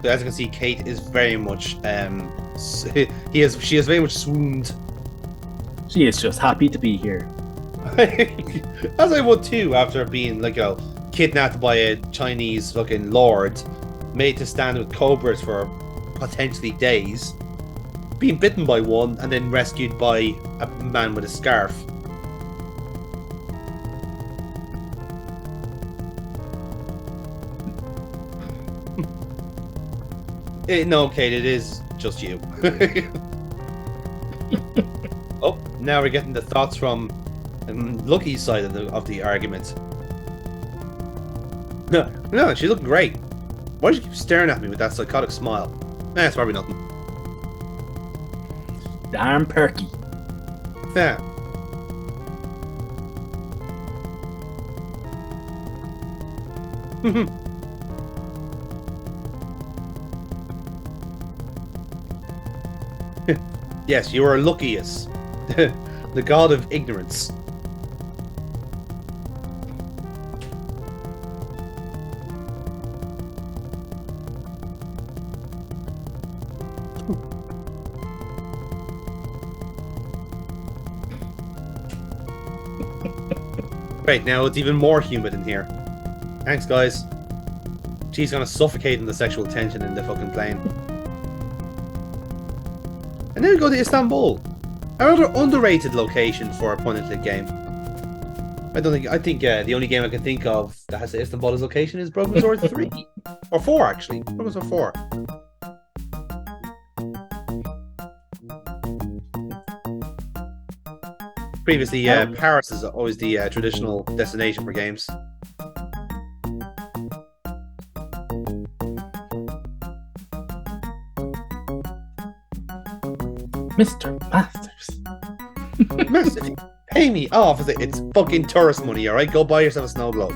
So as you can see, Kate is very much she is very much swooned. She is just happy to be here. As I would too, after being kidnapped by a Chinese fucking lord, made to stand with cobras for potentially days, being bitten by one, and then rescued by a man with a scarf. No, Kate, it is just you. Oh, now we're getting the thoughts from Lucky's side of the argument. No, she's looking great. Why do you keep staring at me with that psychotic smile? It's probably nothing. Darn perky. Yeah. Yes, you are Luckius, the god of ignorance. Great, now it's even more humid in here. Thanks, guys. She's gonna suffocate in the sexual tension in the fucking plane. And then we go to Istanbul, a rather underrated location for a point-and-click game. I think the only game I can think of that has Istanbul as location is Broken Sword 3 or 4 actually. Broken Sword 4. Previously, Paris is always the traditional destination for games. Mr. Masters. Master, if you pay me off, it's fucking tourist money, alright? Go buy yourself a snow globe.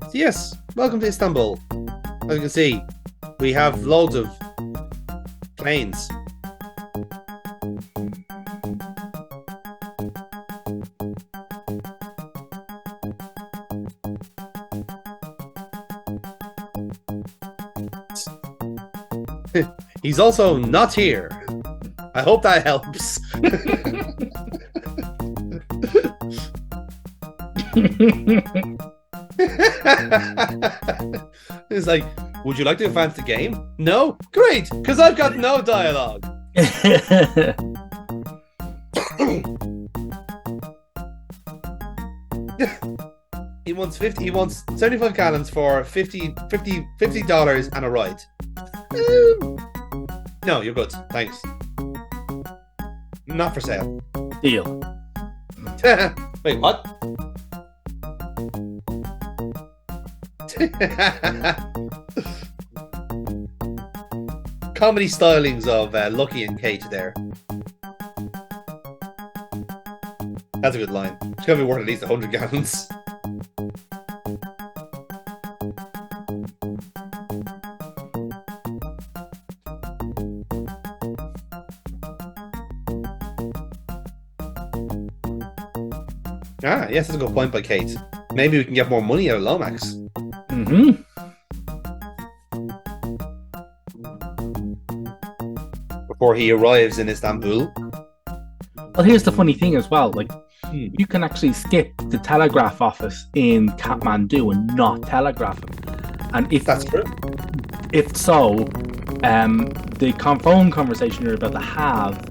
So yes, welcome to Istanbul. As you can see, we have loads of planes. He's also not here. I hope that helps. It's like, would you like to advance the game? No? Great, because I've got no dialogue. wants 50. He wants 75 gallons for $50 and a ride. No, you're good. Thanks. Not for sale. Deal. Wait, what? Comedy stylings of Lucky and Kate there. That's a good line. It's gonna be worth at least 100 gallons. Ah, yes, that's a good point by Kate. Maybe we can get more money out of Lomax. Mm-hmm. Before he arrives in Istanbul. Well, here's the funny thing as well. Like, you can actually skip the telegraph office in Kathmandu and not telegraph him. And if That's true. If so, the phone conversation you're about to have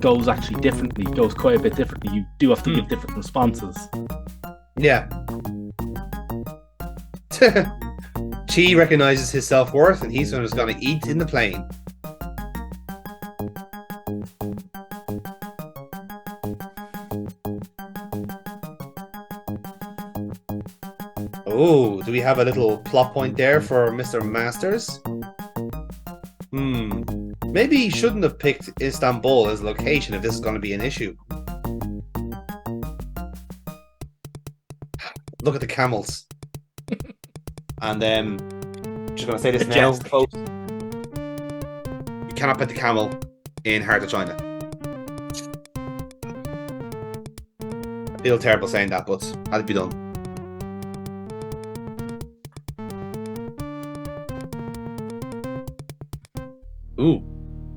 goes actually differently. Goes quite a bit differently. You do have to give different responses. Yeah. Chi recognizes his self-worth and he's just going to eat in the plane. Oh, do we have a little plot point there for Mr. Masters? Maybe he shouldn't have picked Istanbul as a location if this is going to be an issue. Look at the camels. And just going to say this now, folks. You cannot put the camel in Heart of China. I feel terrible saying that, but had to be done. Ooh.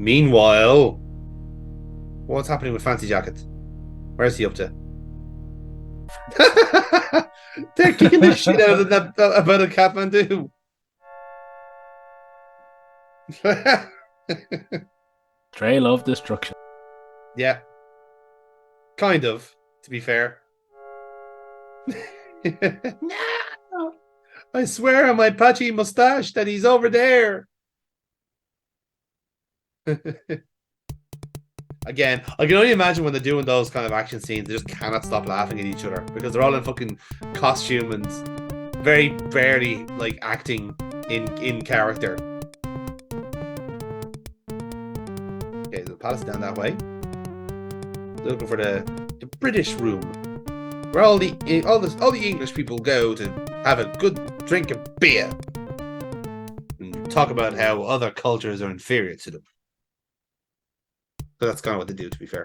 Meanwhile, what's happening with Fancy Jacket? Where's he up to? They're kicking the shit out of that about a Kathmandu. Trail of destruction. Yeah. Kind of, to be fair. No! I swear on my patchy mustache that he's over there. Again, I can only imagine when they're doing those kind of action scenes, they just cannot stop laughing at each other because they're all in fucking costume and very barely like acting in character. Okay, the palace down that way. They're looking for the British room, where all the English people go to have a good drink of beer and talk about how other cultures are inferior to them. So that's kind of what they do, to be fair.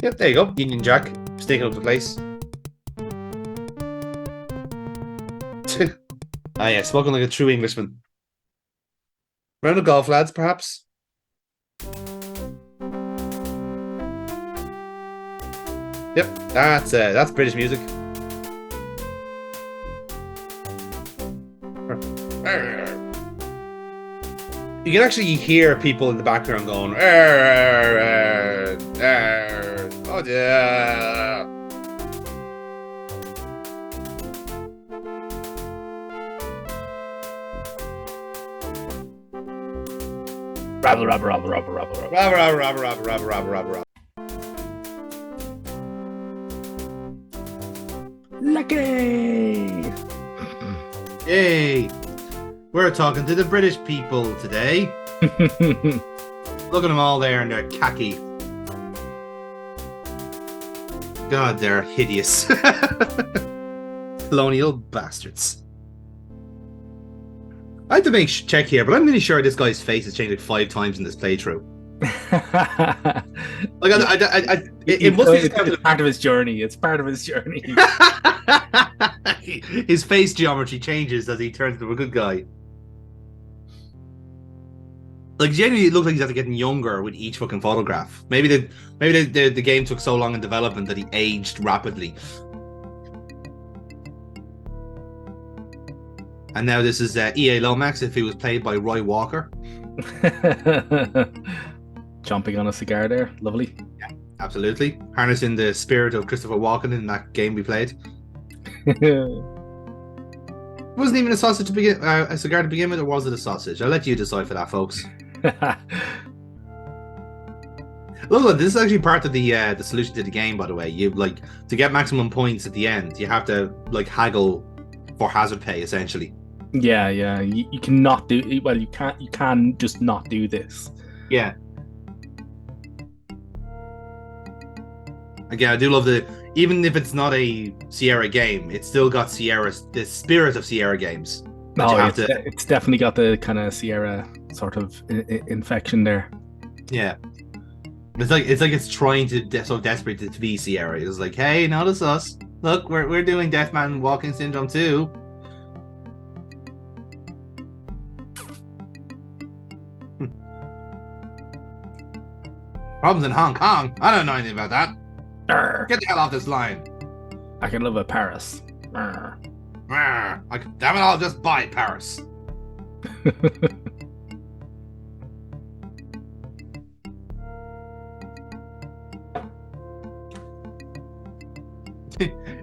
Yep, there you go. Union Jack, sneaking up the place. Ah, yeah, smoking like a true Englishman. Round of golf, lads, perhaps. Yep, that's British music. You can actually hear people in the background going, oh yeah. Rabble. Lucky! Yay! We're talking to the British people today. Look at them all there in their khaki. God, they're hideous. Colonial bastards. I have to make check here, but I'm really sure this guy's face has changed like 5 times in this playthrough. Like, it must be it's part of his journey. It's part of his journey. His face geometry changes as he turns into a good guy. Like, genuinely, it looks like he's after getting younger with each fucking photograph. Maybe the game took so long in development that he aged rapidly. And now this is EA Lomax if he was played by Roy Walker. Jumping on a cigar there. Lovely. Yeah, absolutely. Harnessing the spirit of Christopher Walken in that game we played. Wasn't even a sausage to begin, a cigar to begin with, or was it a sausage? I'll let you decide for that, folks. Look, this is actually part of the solution to the game, by the way. You like to get maximum points at the end. You have to like haggle for hazard pay, essentially. Yeah. You cannot do. Well, you can't. You can just not do this. Yeah. Again, I do love even if it's not a Sierra game, it's still got the spirit of Sierra games. It's definitely got the kind of Sierra sort of infection there. Yeah. It's like it's trying to so desperate to be Sierra. It's like, hey, notice us. Look, we're doing Deathman Walking Syndrome too. Problems in Hong Kong. I don't know anything about that. Get the hell off this line. I can live at Paris. Damn it, I'll just buy Paris.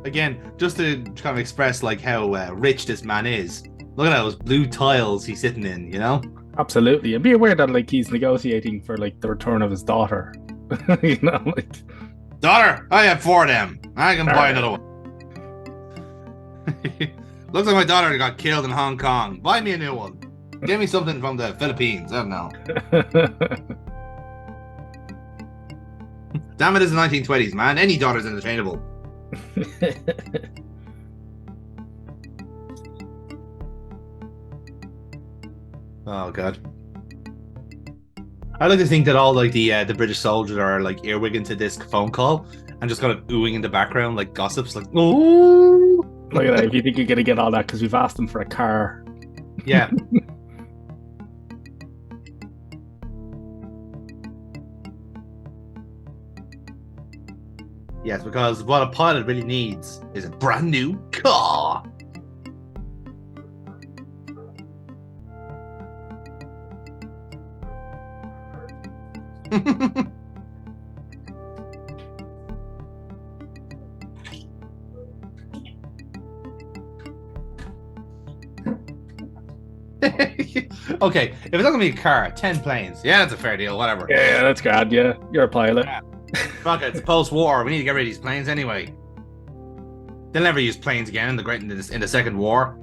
Again, just to kind of express like how rich this man is. Look at those blue tiles he's sitting in, you know? Absolutely. And be aware that like he's negotiating for like the return of his daughter. You know, like daughter, I have 4 of them. I can buy another one. Looks like my daughter got killed in Hong Kong. Buy me a new one. Give me something from the Philippines. I don't know. Damn it, it's the 1920s, man. Any daughter's interchangeable. Oh god. I like to think that all like the British soldiers are like earwigging to this phone call and just kind of oohing in the background like gossips, like oh. Look at that! If you think you're gonna get all that because we've asked them for a car. Yeah. Yes, because what a pilot really needs is a brand new car. Okay, if it's not gonna be a car, 10 planes. Yeah, that's a fair deal. Whatever. Yeah, that's good. Yeah, you're a pilot. Yeah. Fuck it, it's post-war. We need to get rid of these planes anyway. They'll never use planes again in the Second War.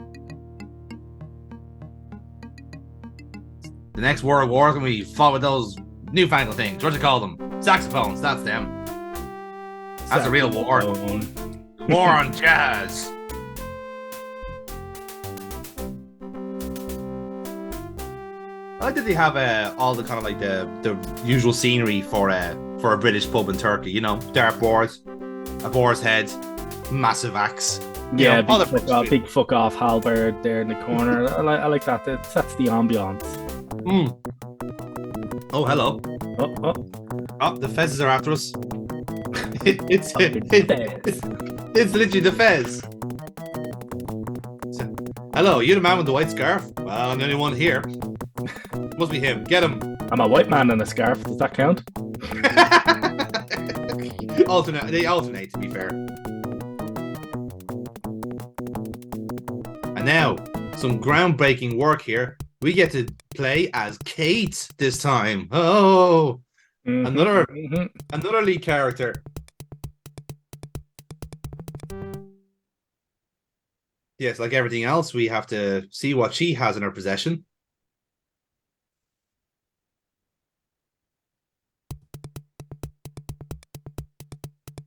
The next World War is gonna be fought with those newfangled things. What do you call them? Saxophones. That's them. That's a real war. War on jazz. I like that they have all the kind of like the usual scenery for a British pub in Turkey. You know, dartboards, a boar's head, massive axe. Yeah, big fuck off halberd there in the corner. I like that. It sets the ambiance. Mm. Oh, hello. Oh, the fezzes are after us. It's literally the fez. Hello, you the man with the white scarf? Well, I'm the only one here. Must be him. Get him. I'm a white man in a scarf. Does that count? They alternate, to be fair. And now, some groundbreaking work here. We get to play as Kate this time. Oh, another lead character. Yes, like everything else, we have to see what she has in her possession.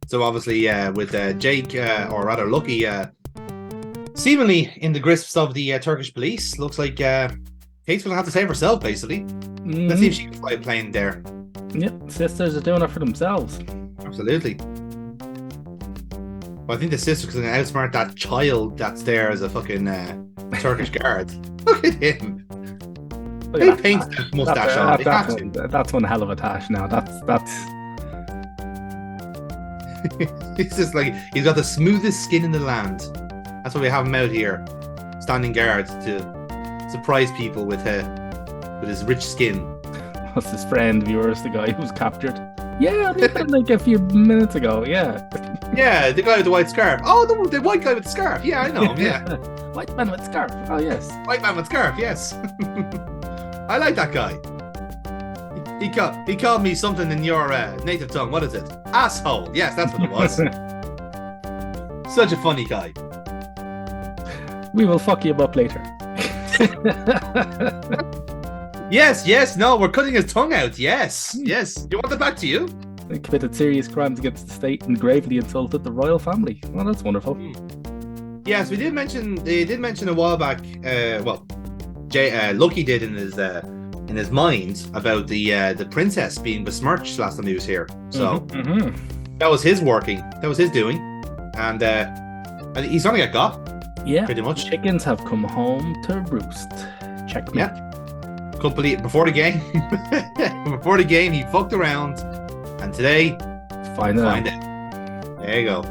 So obviously, with Jake, or rather Lucky, seemingly in the grips of the Turkish police, looks like Kate's gonna have to save herself, basically. Let's see if she can fly a plane there. Yep, sisters are doing it for themselves. Absolutely. Well, I think the sisters can outsmart that child that's there as a fucking Turkish guard. Look at him. They paint that mustache on. That's one hell of a tash now. That's It's just like he's got the smoothest skin in the land. That's why we have him out here, standing guard to surprise people with his rich skin. What's his friend, viewers? The guy who was captured. Yeah, I think that like a few minutes ago. Yeah. Yeah, the guy with the white scarf. Oh, the white guy with the scarf. Yeah, I know him. Yeah, White man with scarf. Oh yes. white man with scarf. Yes, I like that guy. He called me something in your native tongue. What is it? Asshole. Yes, that's what it was. Such a funny guy. We will fuck you up later. Yes. No, we're cutting his tongue out. Yes. You want it back to you? They committed serious crimes against the state and gravely insulted the royal family. Well, that's wonderful. Yes, they did mention a while back. Lucky did in his mind about the princess being besmirched last time he was here. So that was his working. That was his doing, and he's gonna get got. Yeah, pretty much. Chickens have come home to roost. Checkmate. Yeah. Complete before the game. Before the game, he fucked around, and today, find out. There you go.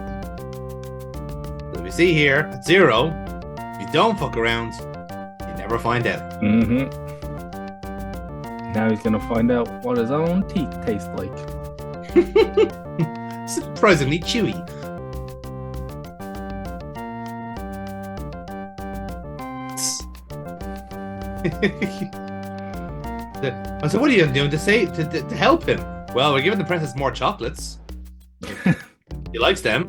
So we see here at 0, if you don't fuck around, you never find out. Now he's gonna find out what his own teeth taste like. Surprisingly chewy. So what are you doing to help him? Well, we're giving the princess more chocolates. He likes them.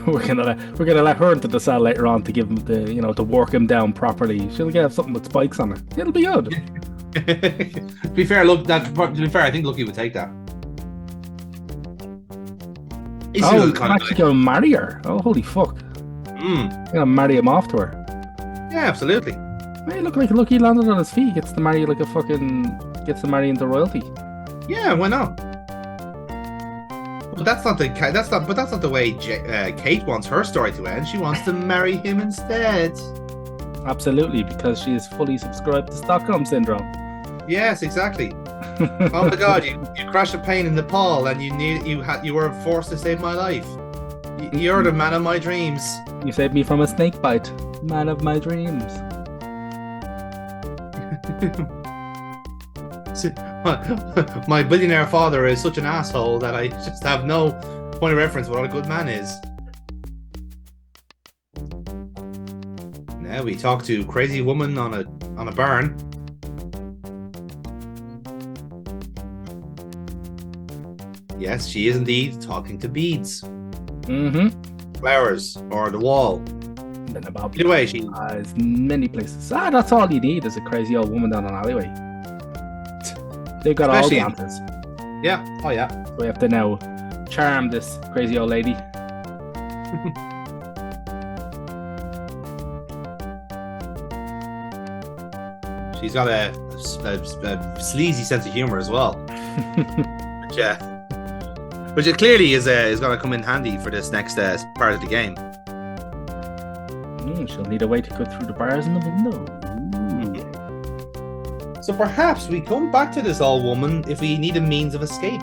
We're gonna let her into the cell later on to give him to work him down properly. She'll get something with spikes on it. It'll be good. To be fair, I think Lucky would take that. I'm actually gonna marry her. Oh, holy fuck! I'm gonna marry him off to her. Yeah, absolutely. Hey, look like Lucky landed on his feet. He gets to marry into royalty. Yeah, why not? But that's not the way Kate wants her story to end. She wants to marry him instead. Absolutely, because she is fully subscribed to Stockholm Syndrome. Yes, exactly. Oh my God, you crashed a plane in Nepal and you were forced to save my life. You're the man of my dreams. You saved me from a snake bite. Man of my dreams. My billionaire father is such an asshole that I just have no point of reference what a good man is. Now we talk to crazy woman on a barn. Yes, she is indeed talking to beads. Flowers or the wall. Then about either way, she has many places. That's all you need is a crazy old woman down an alleyway. They've got all the answers. Yeah. Oh yeah. So we have to now charm this crazy old lady. She's got a sleazy sense of humor as well. Which it clearly is going to come in handy for this next part of the game. She'll need a way to go through the bars in the window. So perhaps we come back to this old woman if we need a means of escape.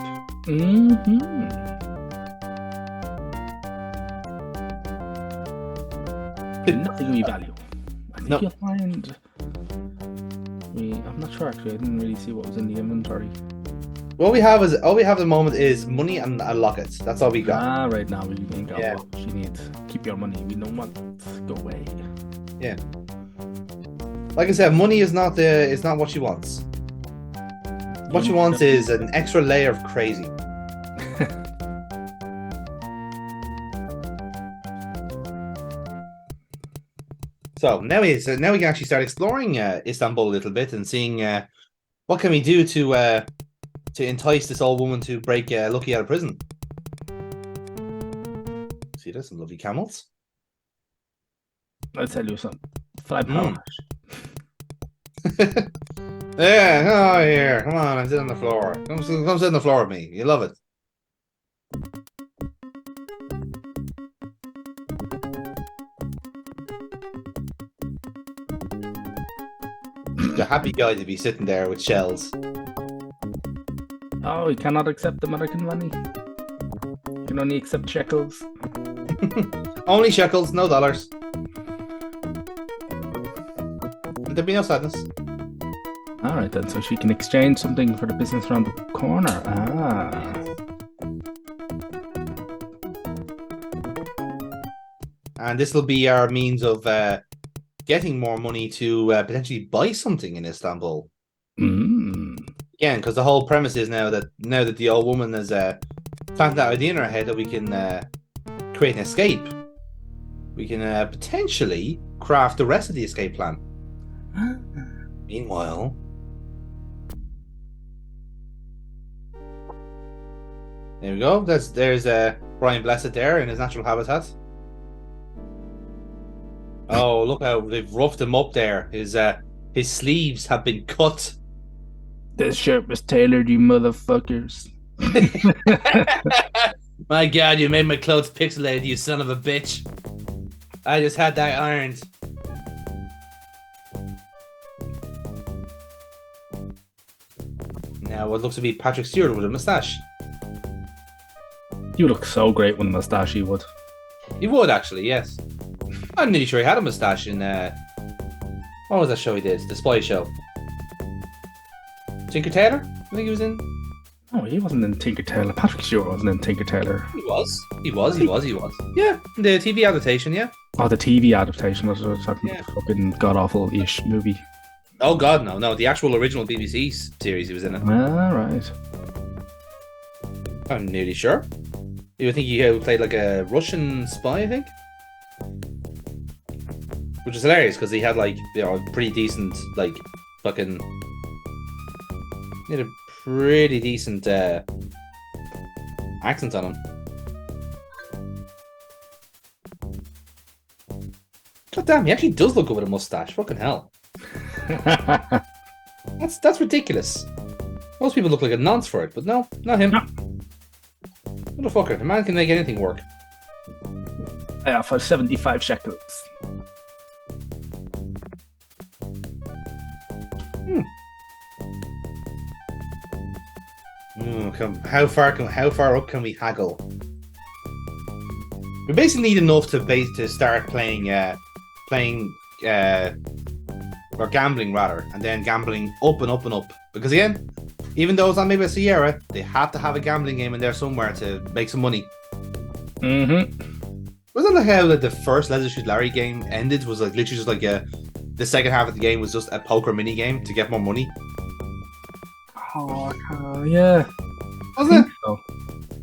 Nothing we value. I think you'll find. I'm not sure actually. I didn't really see what was in the inventory. All we have at the moment is money and a locket. That's all we got. Right now we ain't got what she needs. Keep your money. We don't want it. Go away. Yeah. Like I said, money is not what she wants. What she wants is an extra layer of crazy. So now we can actually start exploring Istanbul a little bit and seeing what can we do to entice this old woman to break Lucky out of prison. See, there's some lovely camels. I'll tell you something. Fly power. Yeah, oh here, come on, sit on the floor. Come sit on the floor with me. You love it. The happy guy to be sitting there with shells. Oh, he cannot accept American money. He can only accept shekels. Only shekels, no dollars. There'll be no sadness. Alright. Right then, so she can exchange something for the business around the corner. Ah. And this will be our means of getting more money to potentially buy something in Istanbul. Again, because the whole premise is now that the old woman has planted that idea in her head that we can create an escape. We can potentially craft the rest of the escape plan. Meanwhile, there we go. There's Brian Blessed there in his natural habitat. Oh, look how they've roughed him up there. His sleeves have been cut. This shirt was tailored, you motherfuckers. My God, you made my clothes pixelated, you son of a bitch. I just had that ironed. Now what looks to be Patrick Stewart with a moustache. You look so great with a moustache, you would. He would actually, yes. I'm nearly sure he had a moustache in what was that show he did? The spy show. Tinker Tailor? I think he was in. Oh, he wasn't in Tinker Tailor. Patrick Stewart wasn't in Tinker Tailor. He was. Yeah, the TV adaptation, yeah. Oh, the TV adaptation. That's a fucking god-awful-ish movie. Oh God, no. The actual original BBC series he was in it. Ah, right. I'm nearly sure. You think he played like a Russian spy, I think? Which is hilarious because he had like, you know, pretty decent, like, fucking... He had a pretty decent accent on him. God damn, he actually does look good with a mustache. Fucking hell. That's ridiculous. Most people look like a nonce for it, but no, not him. No. Motherfucker, the man can make anything work. Yeah, for 75 shekels. How far up can we haggle? We basically need enough to start playing or gambling rather, and then gambling up and up and up. Because again, even though it's not made by Sierra, they have to have a gambling game in there somewhere to make some money. Wasn't like how the first Let's Shoot Larry game ended? Was like literally just like the second half of the game was just a poker mini game to get more money. Oh, yeah. Wasn't it?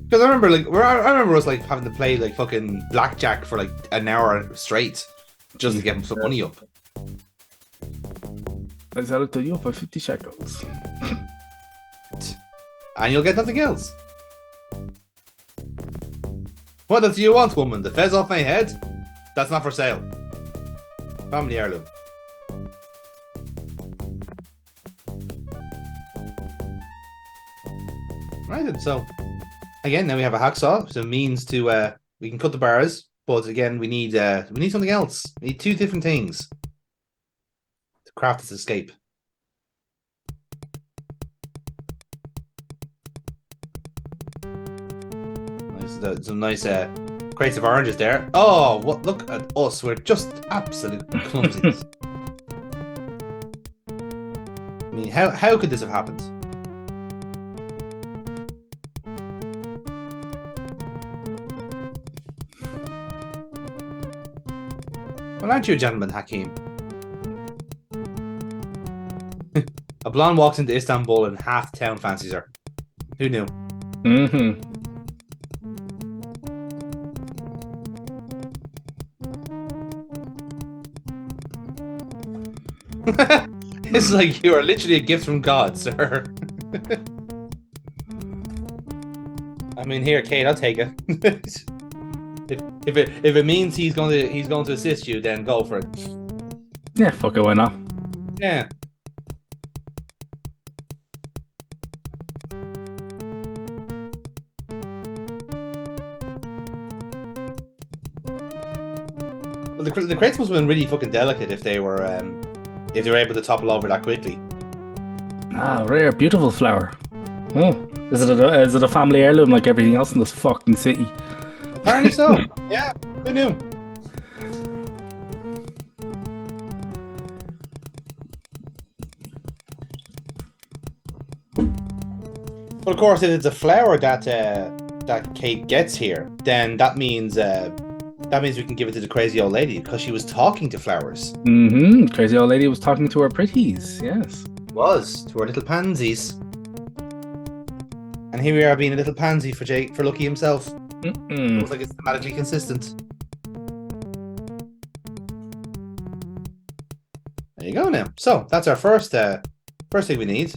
Because I remember us like having to play like fucking blackjack for like an hour straight just to get some money up. I sell it to you for 50 shekels. And you'll get nothing else. What else do you want, woman? The fez off my head? That's not for sale. Family heirloom. Right then, so again, now we have a hacksaw, so it means to we can cut the bars, but again we need something else. We need two different things to craft this escape. Some nice crates of oranges there. Oh, what? Look at us! We're just absolute clumsies. I mean, how could this have happened? Well, aren't you a gentleman, Hakim? A blonde walks into Istanbul and half the town fancies her. Who knew? It's like you are literally a gift from God, sir. I mean, here, Kate, I'll take it. if it means he's going to assist you, then go for it. Yeah, fuck it, why not? Yeah. Well, the crates must have been really fucking delicate if they were able to topple over that quickly. Ah, rare, beautiful flower. Oh, is it a family heirloom like everything else in this fucking city? Apparently so. Yeah, who knew? But of course, if it's a flower that Kate gets here, then that means we can give it to the crazy old lady because she was talking to flowers. Mm-hmm. Crazy old lady was talking to her pretties. Yes. Was to her little pansies. And here we are being a little pansy for Lucky himself. Looks like it's thematically consistent. There you go now. So that's our first thing we need.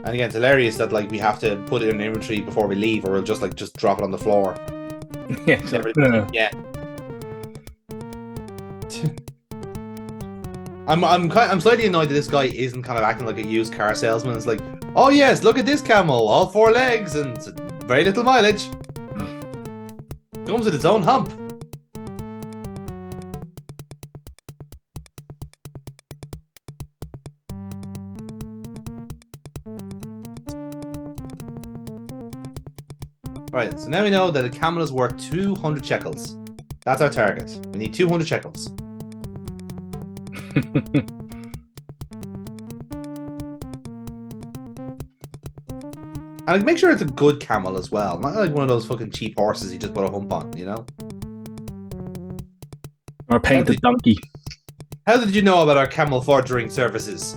And again, it's hilarious that like we have to put it in inventory before we leave, or we'll just drop it on the floor. Yeah. Yeah. I'm slightly annoyed that this guy isn't kind of acting like a used car salesman. It's like, oh yes, look at this camel, all 4 legs and very little mileage. Comes with its own hump. Right, so now we know that a camel is worth 200 shekels. That's our target. We need 200 shekels. And like, make sure it's a good camel as well. Not like one of those fucking cheap horses you just put a hump on, you know? Or a painted donkey. How did you know about our camel forging services?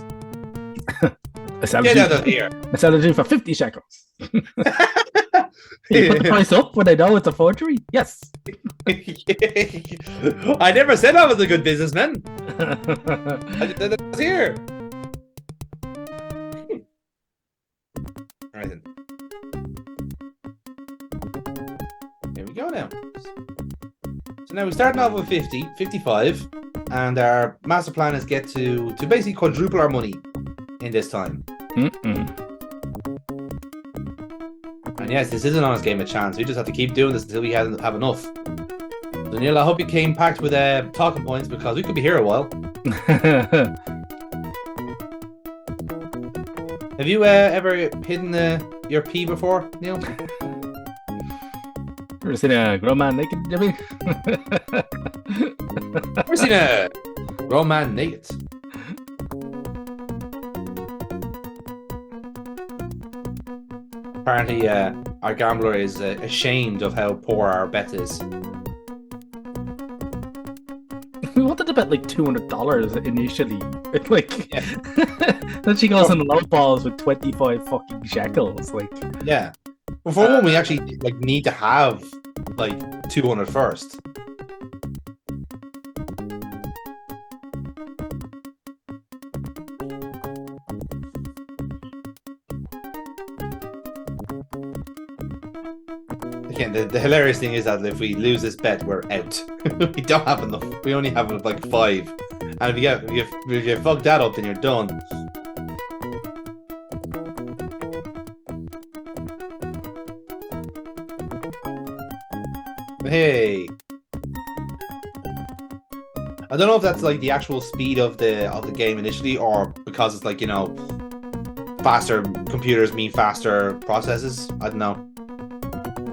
Get out of here. I sell it for 50 shekels. You put the price up when they know it's a forgery? Yes. I never said I was a good businessman. I just said I was here. Right then. Here we go now. So now we're starting off with 55, and our master plan is get to basically quadruple our money in this time. And yes, this is an honest game of chance. We just have to keep doing this until we have enough. So Neil, I hope you came packed with talking points because we could be here a while. Have you ever hidden your pee before, Neil? Ever seen a grown man naked, Jimmy? Ever seen a grown man naked? Apparently, our gambler is ashamed of how poor our bet is. We wanted to bet like $200 initially. Like, yeah. Then she goes on the low balls with 25 fucking shekels. Like, yeah. Well, for one, we actually like need to have like 200 first. Again, the hilarious thing is that if we lose this bet, we're out. We don't have enough. We only have like 5, and if you fuck that up, then you're done. Hey, I don't know if that's like the actual speed of the game initially, or because it's like, you know, faster computers mean faster processes. I don't know.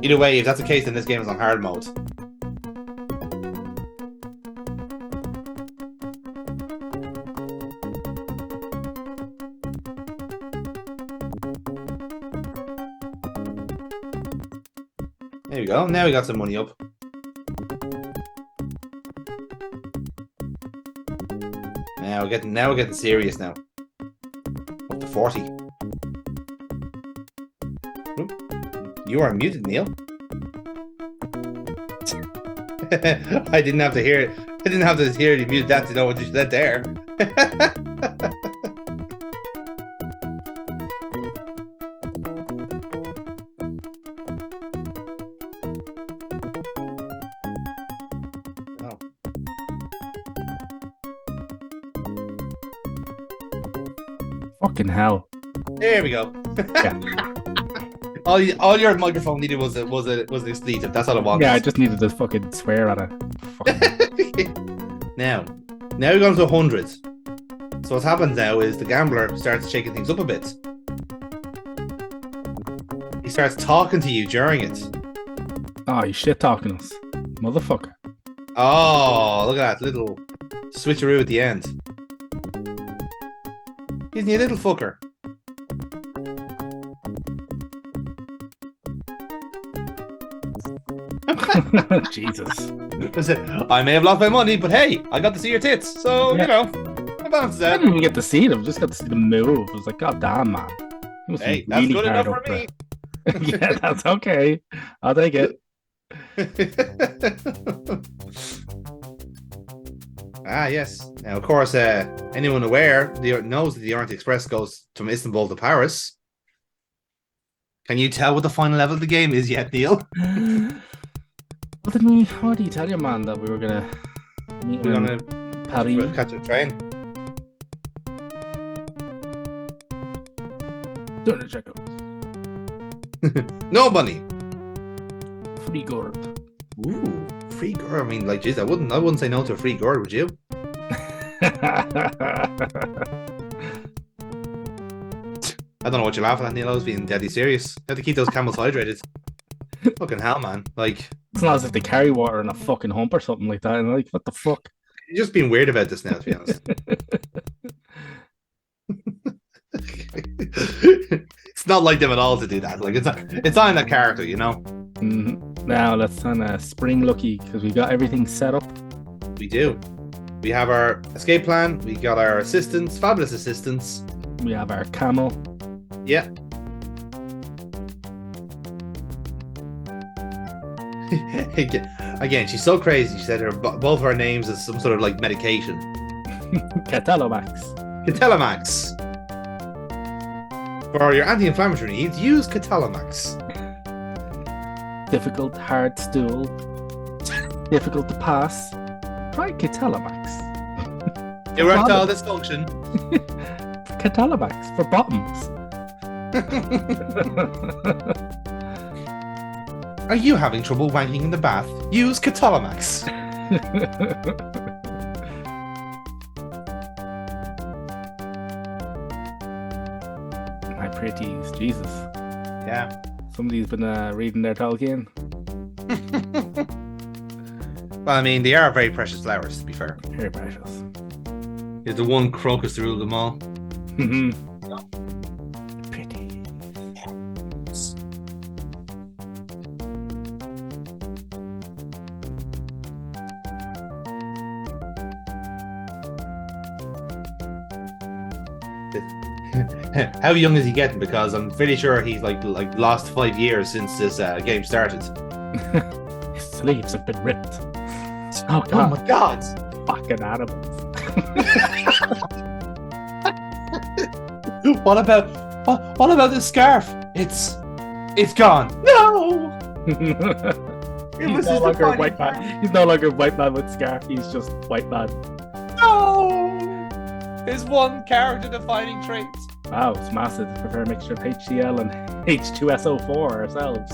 Either way, if that's the case, then this game is on hard mode. There we go. Now we got some money up. Now we're getting serious now. Up to 40. Oop. You are muted, Neil. I didn't have to hear it. I didn't have to hear you mute that to know what you said there. Oh. fucking hell. There we go. Yeah. All your microphone needed was an expletive. That's all it was. Yeah, I just needed to fucking swear at it. Now we're going to 100. So what happens now is the gambler starts shaking things up a bit. He starts talking to you during it. Oh, you shit talking us, motherfucker. Oh, look at that little switcheroo at the end. Isn't he a little fucker? Jesus. I said, I may have lost my money, but hey, I got to see your tits, so Yeah. you know, I balances I out. didn't even get to see them. Just got to see them move. I was like, God damn, man. He must Hey, be that's really good hard enough up for me. there. Yeah, that's okay. I'll take it. Ah, yes. Now, of course, anyone aware knows that the Orient Express goes from Istanbul to Paris. Can you tell what the final level of the game is yet, Neil? What did you tell your man that we were gonna meet We're him gonna in Paris? catch a train. Doing the checkout. No money. Free gourd. Ooh, free gourd. I mean, like, geez, I wouldn't say no to a free gourd, would you? I don't know what you're laughing at, Neil. I was being deadly serious. You have to keep those camels hydrated. Fucking hell, man. Like, It's not as if they carry water in a fucking hump or something like that. And like, what the fuck? you're just being weird about this now, to be honest. It's not like them at all to do that. Like, it's not in that character, you know? Now let's on a spring lucky because we got everything set up. We do. We have our escape plan. We got our assistants, fabulous assistants. We have our camel. Yeah. Again, she's so crazy. She said both of her names as some sort of like medication. Catalogue. Catalomax. For your anti-inflammatory needs, use Catalomax. Difficult, hard stool. Difficult to pass. Try Catalomax. Erectile dysfunction. Catalomax for bottoms. Are you having trouble wanking in the bath? Use Catalomax. My pretties, Jesus. Yeah. Somebody's been reading their Tolkien. Well, I mean, they are very precious flowers, to be fair. Very precious. There's the one crocus to rule them all. Pretty. How young is he getting? Because I'm pretty sure he's like lost 5 years since this game started. His sleeves have been ripped. Oh Oh god, my god! fucking animals. What about this scarf? It's gone. No! It He's was no just longer a defining white man. He's no longer a white man with scarf. He's just white man. No! His one character defining trait. Wow, it's massive. Prefer a mixture of HCl and H2SO4 ourselves.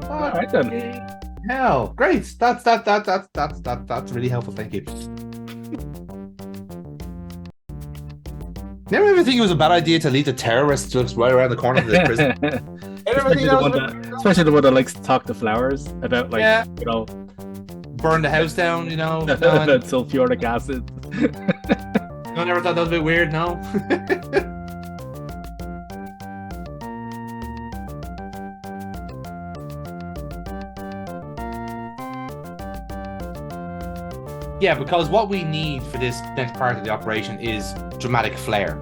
All right then. Hell, great. That's really helpful. Thank you. Never ever think it was a bad idea to leave the terrorists just right around the corner of the prison. Especially the one that likes to talk to flowers about, like, Yeah. you know, Burn the house down, you know. No, about sulfuric acid. I never thought that was a bit weird, no. Yeah, because what we need for this next part of the operation is dramatic flair.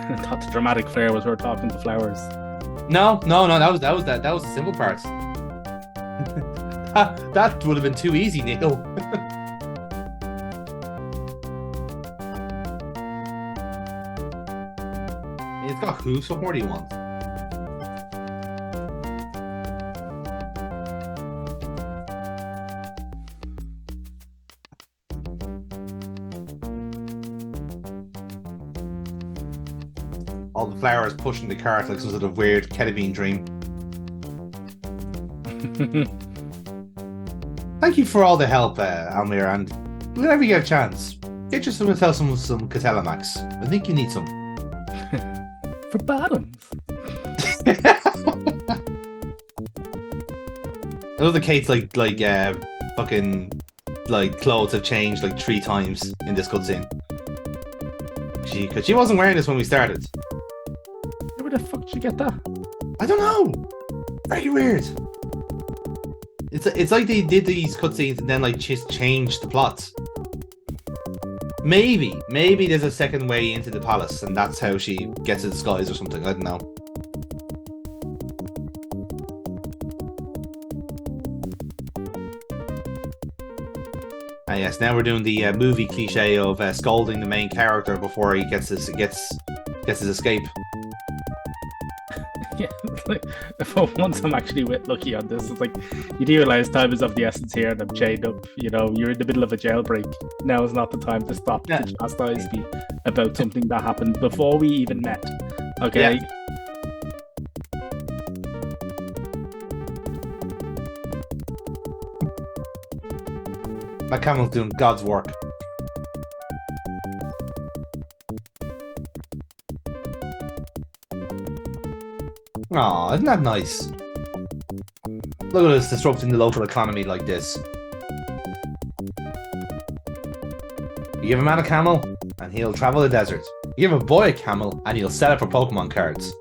I thought the dramatic flair was her talking to flowers. No, that was the simple part. That would have been too easy, Neil. It's got hooves. What more do you want? All the flowers pushing the cart like some sort of weird ketamine dream. Thank you for all the help, Almir, and whenever you get a chance, get yourself some Catalomax. I think you need some. For bottoms. I love the Kate's like fucking like clothes have changed like 3 times in this cutscene. Because she wasn't wearing this when we started. Where the fuck did you get that? I don't know. Very weird. It's like they did these cutscenes and then like just changed the plots. Maybe there's a second way into the palace, and that's how she gets to the skies or something. I don't know. Yes, now we're doing the movie cliche of scolding the main character before he gets his escape. Yeah, like, for once I'm actually a bit lucky on this. It's like you do realize time is of the essence here, and I'm chained up. You know, you're in the middle of a jailbreak. Now is not the time to stop to chastise me about something that happened before we even met. Okay. Yeah. My camel's doing God's work. Aw, isn't that nice? Look at us disrupting the local economy like this. You give a man a camel, and he'll travel the desert. You give a boy a camel, and he'll sell it for Pokemon cards.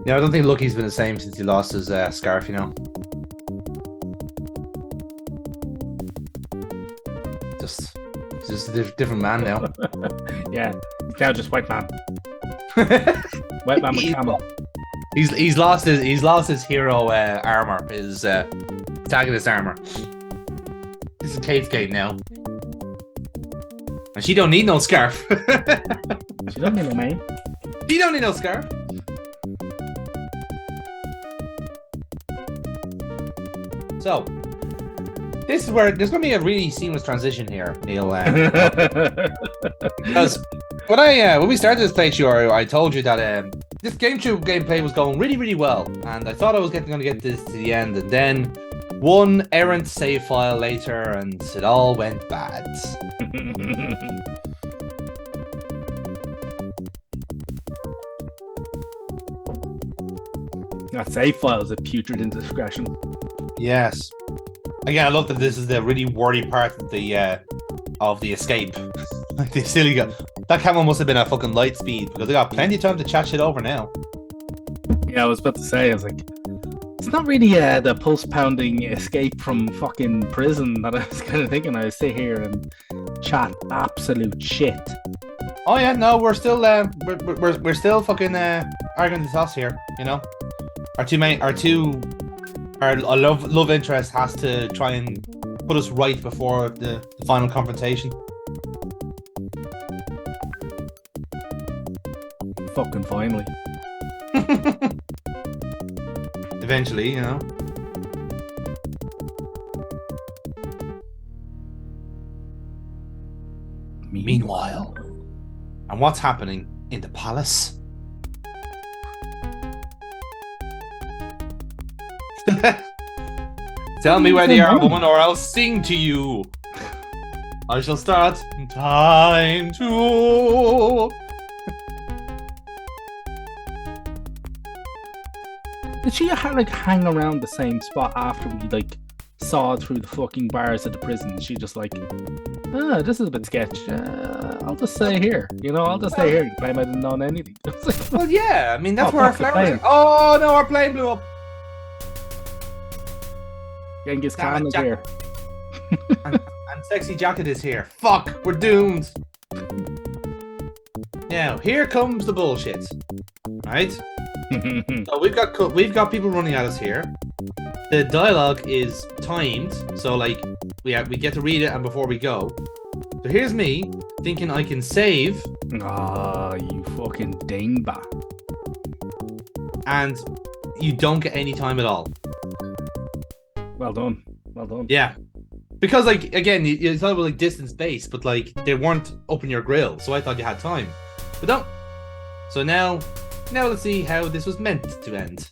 Yeah, I don't think Lucky's been the same since he lost his scarf, you know. He's just a different man now. Yeah, he's now just white man. White man with camel. He's lost his hero armor, his antagonist armor. This is Kate's Gate now, and she don't need no scarf. She don't need no mane. She don't need no scarf. So, this is where there's going to be a really seamless transition here, Neil. Because when we started this playthrough, I told you that this gameplay was going really, really well, and I thought I was going to get this to the end, and then one errant save file later, and it all went bad. That save file is a putrid indiscretion. Yes. Again, I love that this is the really wordy part of the escape. Like they silly guy. That camel must have been at fucking light speed because they got plenty of time to chat shit over now. Yeah, I was about to say, I was like, it's not really the pulse-pounding escape from fucking prison that I was kind of thinking. I sit here and chat absolute shit. Oh yeah, no, we're still we're still fucking arguing the toss here. You know, our love interest has to try and put us right before the final confrontation. Fucking finally. Eventually, you know. Meanwhile, and what's happening in the palace? Tell me where they are, woman, or I'll sing to you. I shall start time to. Did she hang around the same spot after we saw through the fucking bars of the prison? She just this is a bit sketch. I'll just stay here. You know, I'll just stay here and claim I didn't know anything. Well, yeah, I mean that's where our flowers. Oh no, our plane blew up. Genghis Khan is here. and Sexy Jacket is here. Fuck, we're doomed. Now, here comes the bullshit. Right? So we've got people running at us here. The dialogue is timed, so we get to read it and before we go. So here's me thinking I can save. Ah, you fucking dingbat. And you don't get any time at all. Well done. Well done. Yeah. Because again, you thought it was distance based, but they weren't up in your grill, so I thought you had time. But don't. So now let's see how this was meant to end.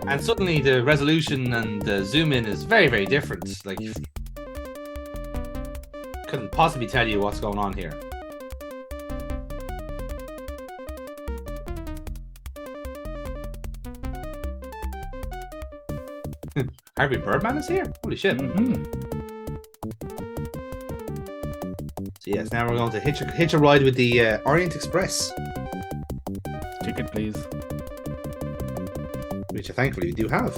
And suddenly the resolution and the zoom in is very, very different. Couldn't possibly tell you what's going on here. Harvey Birdman is here. Holy shit! So yes, now we're going to hitch a ride with the Orient Express, Ticket, please. which thankfully we do have.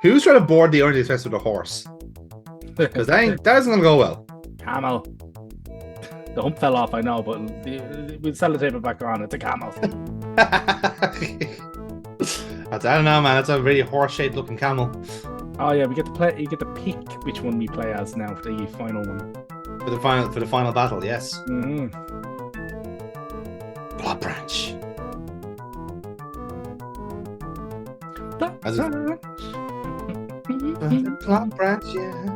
Who's trying to board the Orient Express with a horse? Because that isn't going to go well. Camel. The hump fell off, I know, but we'll sellotape it back on. It's a camel. I don't know, man. That's a really horse-shaped looking camel. Oh yeah, we get to play. You get to pick which one we play as now for the final one. For the final battle, yes. Mm-hmm. Blood branch. Blood branch, yeah.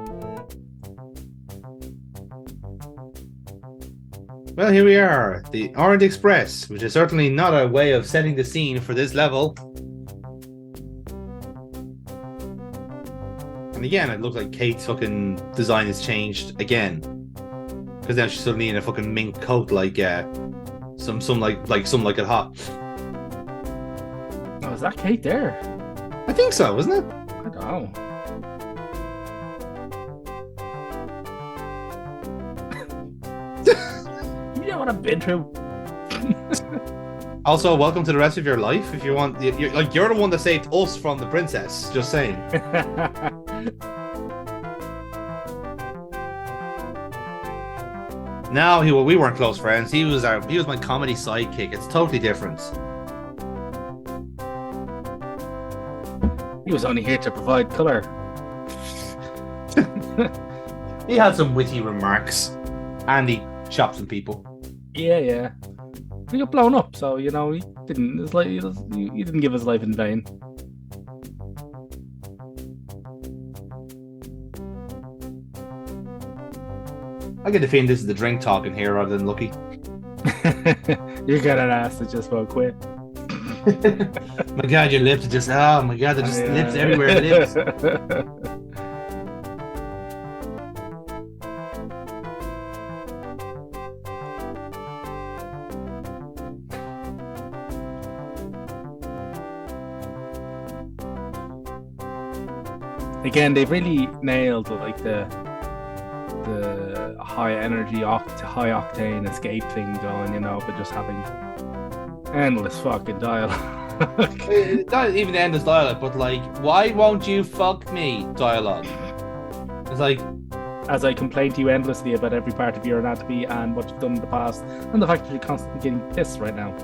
Well, here we are, the Orient Express, which is certainly not a way of setting the scene for this level. And again, it looks like Kate's fucking design has changed again, because now she's suddenly in a fucking mink coat, like some like it hot. Oh, is that Kate there? I think so, isn't it? I don't know. You know what I've been through. Also, welcome to the rest of your life. If you want, you're the one that saved us from the princess. Just saying. No, we weren't close friends. He was my comedy sidekick. It's totally different. He was only here to provide colour. He had some witty remarks, and he chopped some people. Yeah. He got blown up, so you know he didn't. It's like he didn't give his life in vain. I get the feeling this is the drink talking here rather than Lucky. You got an ass that just won't quit. My God, your lips are just, oh my God, they're just lips everywhere. Lips. Again, they've really nailed like the high energy, high octane escape thing going, you know, but just having endless fucking dialogue. Not even endless dialogue, but like, why won't you fuck me dialogue? It's like, as I complain to you endlessly about every part of your anatomy and what you've done in the past, and the fact that you're constantly getting pissed right now.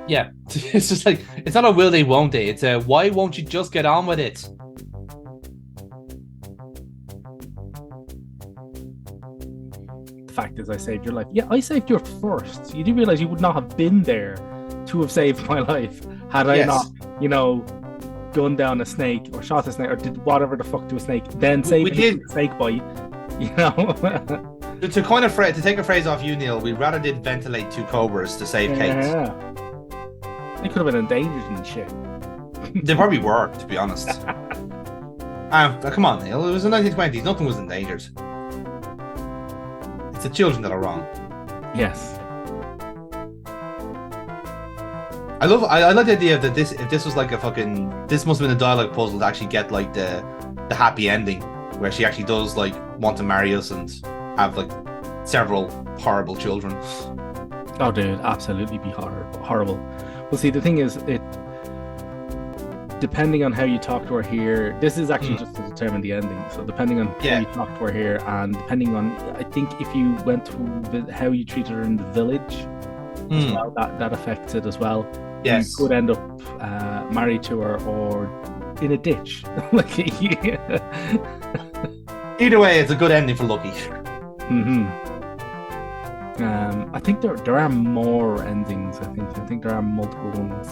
Yeah, it's just like, it's not a will they, won't they? It's a why won't you just get on with it? The fact is, I saved your life. Yeah, I saved your first. You do realize you would not have been there to have saved my life had I not, you know, gunned down a snake or shot a snake or did whatever the fuck to a snake, then saved a snake bite. You know. to take a phrase off you, Neil, we rather did ventilate two cobras to save Kate. Yeah. They could have been endangered and shit. They probably were, to be honest. Come on, Neil. It was the 1920s. Nothing was endangered. It's the children that are wrong. Yes. I like the idea that if this was like a fucking, this must have been a dialogue puzzle to actually get like the happy ending where she actually does like want to marry us and have like several horrible children. Oh, dude, absolutely be horrible. Well, see, the thing is, depending on how you talk to her here, this is actually just to determine the ending. So depending on how you talk to her here, and depending on, I think if you went through how you treated her in the village, as well, that affects it as well. Yes. You could end up married to her or in a ditch. Either way, it's a good ending for Lucky. I think there are more endings. I think there are multiple ones.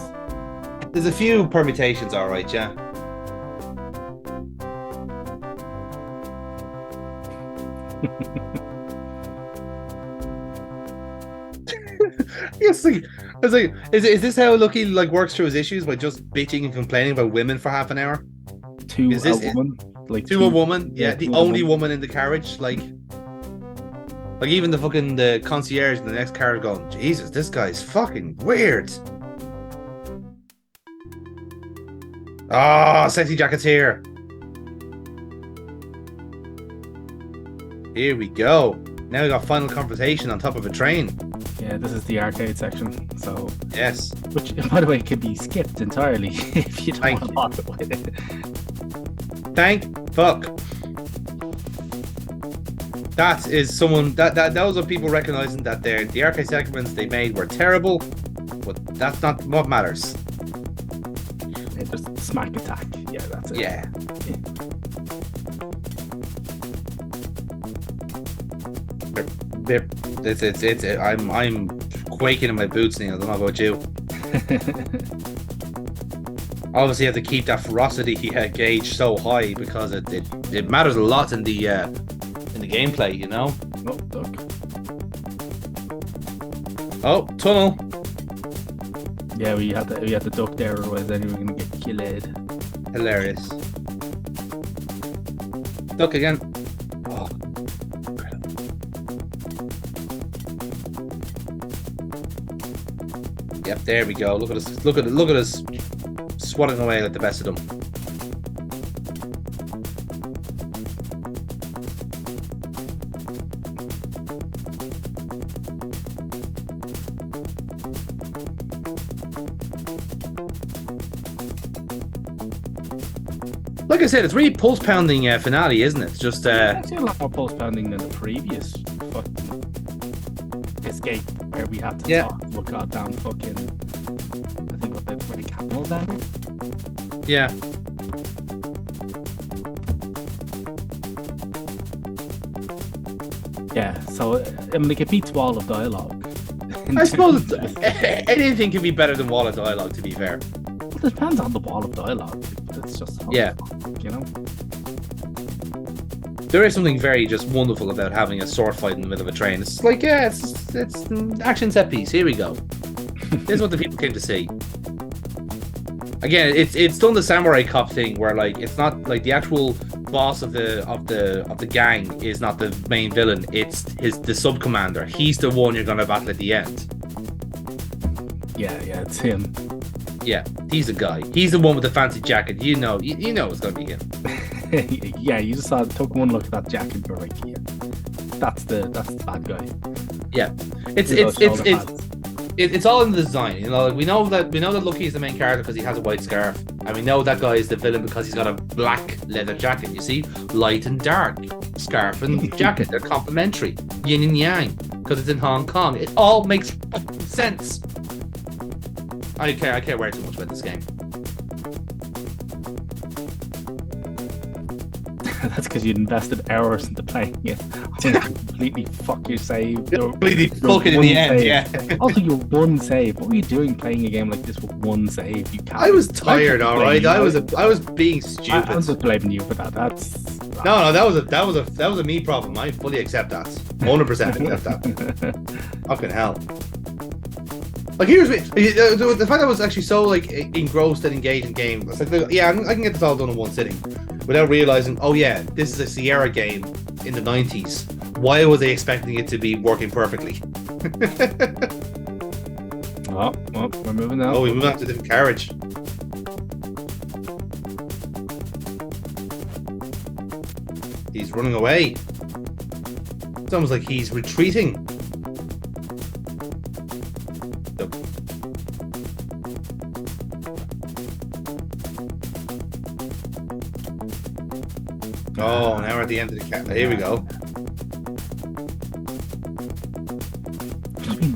There's a few permutations, all right, yeah. It's like, is this how Lucky like works through his issues, by just bitching and complaining about women for half an hour? To a woman, the only woman in the carriage, like. Like even the concierge in the next car is going, Jesus, this guy's fucking weird. Oh, sexy jackets here. Here we go. Now we got final confrontation on top of a train. Yeah, this is the arcade section. So yes, which by the way can be skipped entirely if you don't want to bother with it. Thank fuck. That is someone that those are people recognizing that the arcade segments they made were terrible, but that's not what matters. Yeah, just smack attack. Yeah, that's it. Yeah. It's I'm quaking in my boots now. I don't know about you. Obviously, you have to keep that ferocity gauge so high because it matters a lot in the gameplay, you know. Oh, duck. Oh, tunnel. Yeah, we had to duck there, otherwise then we were gonna get killed. Hilarious. Duck again. Oh. Yep, there we go. Look at us. Look at us swatting away like the best of them. Like I said, it's really pulse pounding finale, isn't it? It's just actually a lot more pulse pounding than the previous fucking escape where we had to talk to a goddamn fucking I think what the capital down there. Yeah. Yeah, so I mean, like, it beats Wall of Dialogue. I suppose anything can be better than Wall of Dialogue, to be fair. Well, it depends on the Wall of Dialogue. It's just you know. There is something very just wonderful about having a sword fight in the middle of a train. It's like, yeah, it's an action set piece. Here we go. This is what the people came to see. Again, it's done the samurai cop thing where like it's not like the actual boss of the gang is not the main villain. It's the sub commander. He's the one you're gonna battle at the end. Yeah, it's him. Yeah, he's the guy. He's the one with the fancy jacket. You know it's gonna be him. Yeah, you just took one look at that jacket and you're like, yeah, that's the bad guy. Yeah, it's all in the design. You know, like we know that Lucky is the main character because he has a white scarf, and we know that guy is the villain because he's got a black leather jacket. You see, light and dark scarf and jacket, they're complementary, yin and yang, because it's in Hong Kong. It all makes sense. I can't worry too much about this game. That's because you invested hours into playing it. Completely fuck your save. Completely fuck it in the end, yeah. Also, your one save. What were you doing playing a game like this with one save? You can't. I was tired, all right. I was being stupid. I'm just blaming you for that. No, that was a me problem. I fully accept that. 100% accept that. Fucking hell. Like here's me. The fact that I was actually so like engrossed and engaged in game. I was like, yeah, I can get this all done in one sitting, without realizing, oh yeah, this is a Sierra game in the 90s. Why was they expecting it to be working perfectly? Oh, we're moving now. Oh, we move on to a different carriage. He's running away. It's almost like he's retreating. Oh, now we're at the end of the cat. Here we go.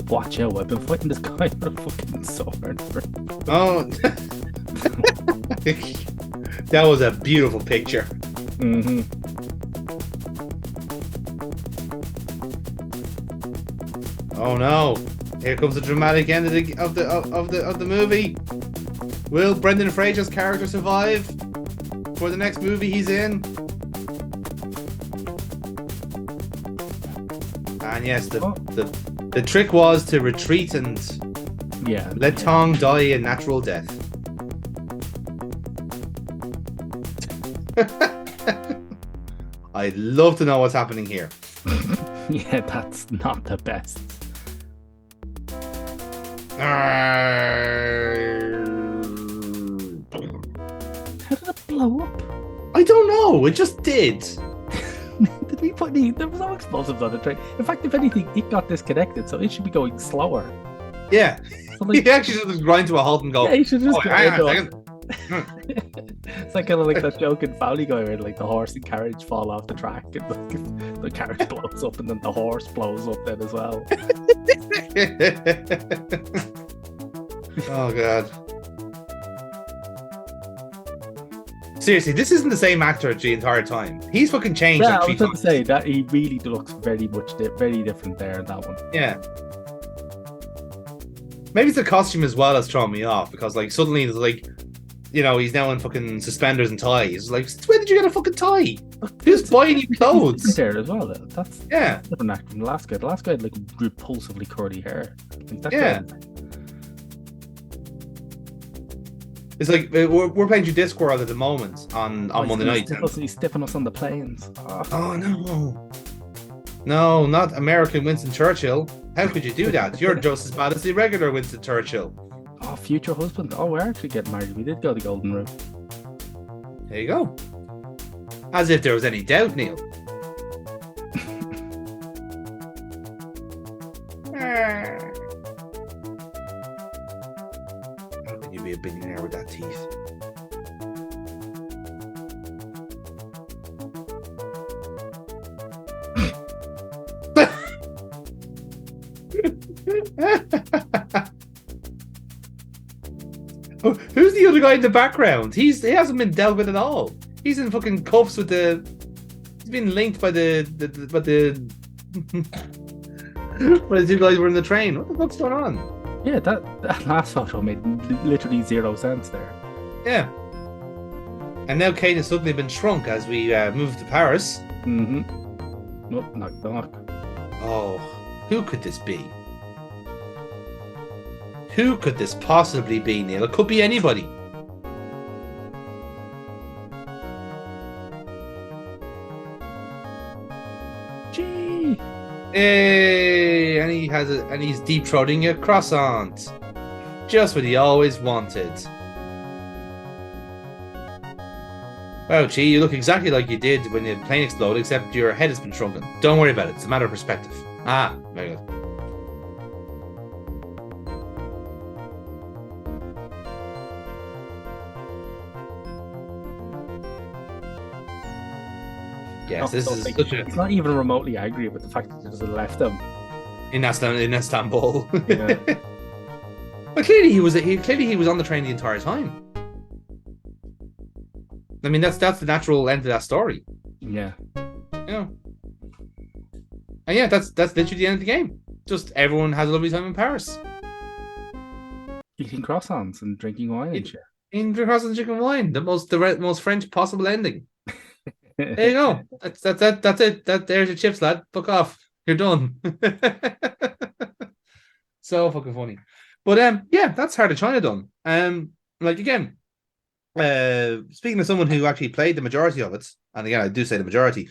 Watch out, I've been fighting this guy with a fucking sword. Oh. That was a beautiful picture. Mm-hmm. Oh no. Here comes the dramatic end of the movie. Will Brendan Fraser's character survive for the next movie he's in? And yes, the trick was to retreat and let Tong die a natural death. I'd love to know what's happening here. Yeah, that's not the best. How did it blow up? I don't know. It just did. Did we put any? There was no explosives on the train. In fact, if anything, it got disconnected, so it should be going slower. Yeah. So, like, He actually just grind to a halt and go. yeah, you should just Oh, go hang on a into second. It's like kind of like that joke in Family Guy where like the horse and carriage fall off the track and the carriage blows up and then the horse blows up then as well. Oh god. Seriously, this isn't the same actor the entire time. He's fucking changed Yeah, like I three was going to times. say that he really looks very different there in that one. Yeah. Maybe it's the costume as well that's throwing me off because like suddenly there's like, you know, he's now in fucking suspenders and ties. Like, when did you get a fucking tie? Who's buying you clothes? There as well. That's Yeah. a different actor from the last guy. The last guy had like repulsively curly hair. Like, that Yeah. guy- It's like we're playing through Discworld at the moment on he's Monday gonna night. He's stiffing us on the planes. Oh. Oh no. No, not American Winston Churchill. How could you do that? You're just as bad as the regular Winston Churchill. Oh, future husband. Oh, we're actually getting married. We did go the golden route. There you go. As if there was any doubt, Neil. How can you be a billionaire with that teeth? Who's the other guy in the background? He hasn't been dealt with at all. He's in fucking cuffs with the. He's been linked by the by the. But the two guys were in the train. What the fuck's going on? Yeah, that last photo made literally 0 sense there. Yeah. And now Kate has suddenly been shrunk as we move to Paris. Mm-hmm. Oh, knock, knock. Oh, who could this be? Who could this possibly be, Neil? It could be anybody. Gee. Hey, and he's deep throating a croissant. Just what he always wanted. Wow, gee, you look exactly like you did when the plane exploded, except your head has been shrunken. Don't worry about it. It's a matter of perspective. Ah, very good. Yes, this is like, such a he's not even remotely angry with the fact that he just left him. in Istanbul. Yeah. But clearly he was on the train the entire time. I mean, that's the natural end of that story. Yeah. Yeah. And yeah, that's literally the end of the game. Just everyone has a lovely time in Paris. Eating croissants and drinking wine and shit. In the croissant and chicken wine, the most French possible ending. There you go. That's it. There's your chips, lad. Fuck off. You're done. So fucking funny. But yeah, that's Heart of China done. Like again, speaking of someone who actually played the majority of it, and again I do say the majority,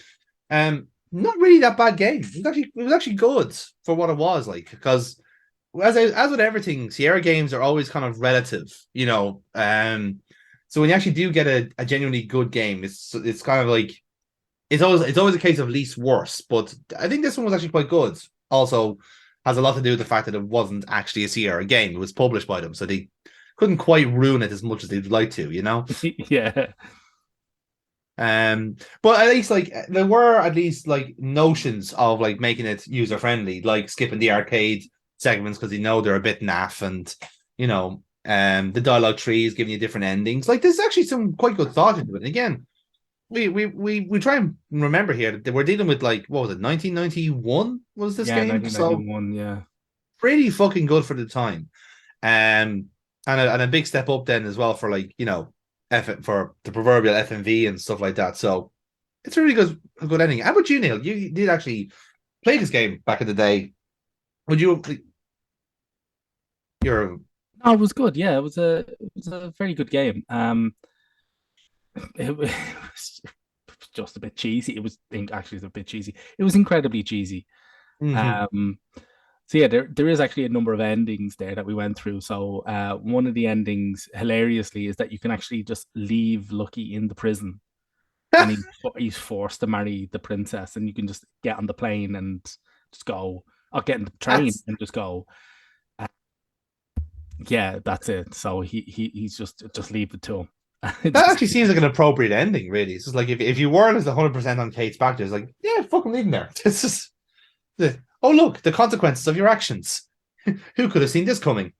not really that bad game. It was actually good for what it was, like, because as with everything, Sierra games are always kind of relative, you know. So when you actually do get a genuinely good game, it's kind of like it's always a case of least worse. But I think this one was actually quite good. Also, has a lot to do with the fact that it wasn't actually a Sierra game; it was published by them, so they couldn't quite ruin it as much as they'd like to, you know. Yeah. But at least like there were at least like notions of like making it user friendly, like skipping the arcade segments because you know they're a bit naff, and you know, the dialogue trees giving you different endings. Like there's actually some quite good thought into it. And again, we try and remember here that we're dealing with like what was it, 1991 was this game? 1991, yeah. Pretty fucking good for the time. And a big step up then as well for like, you know, for the proverbial FMV and stuff like that. So it's a really good ending. How about you, Neil? You did actually play this game back in the day. Would you? You're. No, it was good. Yeah, it was a very good game. It was just a bit cheesy. It was actually a bit cheesy. It was incredibly cheesy. So yeah, there is actually a number of endings there that we went through. So one of the endings, hilariously, is that you can actually just leave Lucky in the prison, and he's forced to marry the princess, and you can just get on the plane and just go, or get in the train and just go. Yeah, that's it. So he's just leave it to him. That actually seems like an appropriate ending, really. It's just like if you weren't as 100% on Kate's back, it's like, yeah, fucking leave him there. It's just oh look, the consequences of your actions. Who could have seen this coming?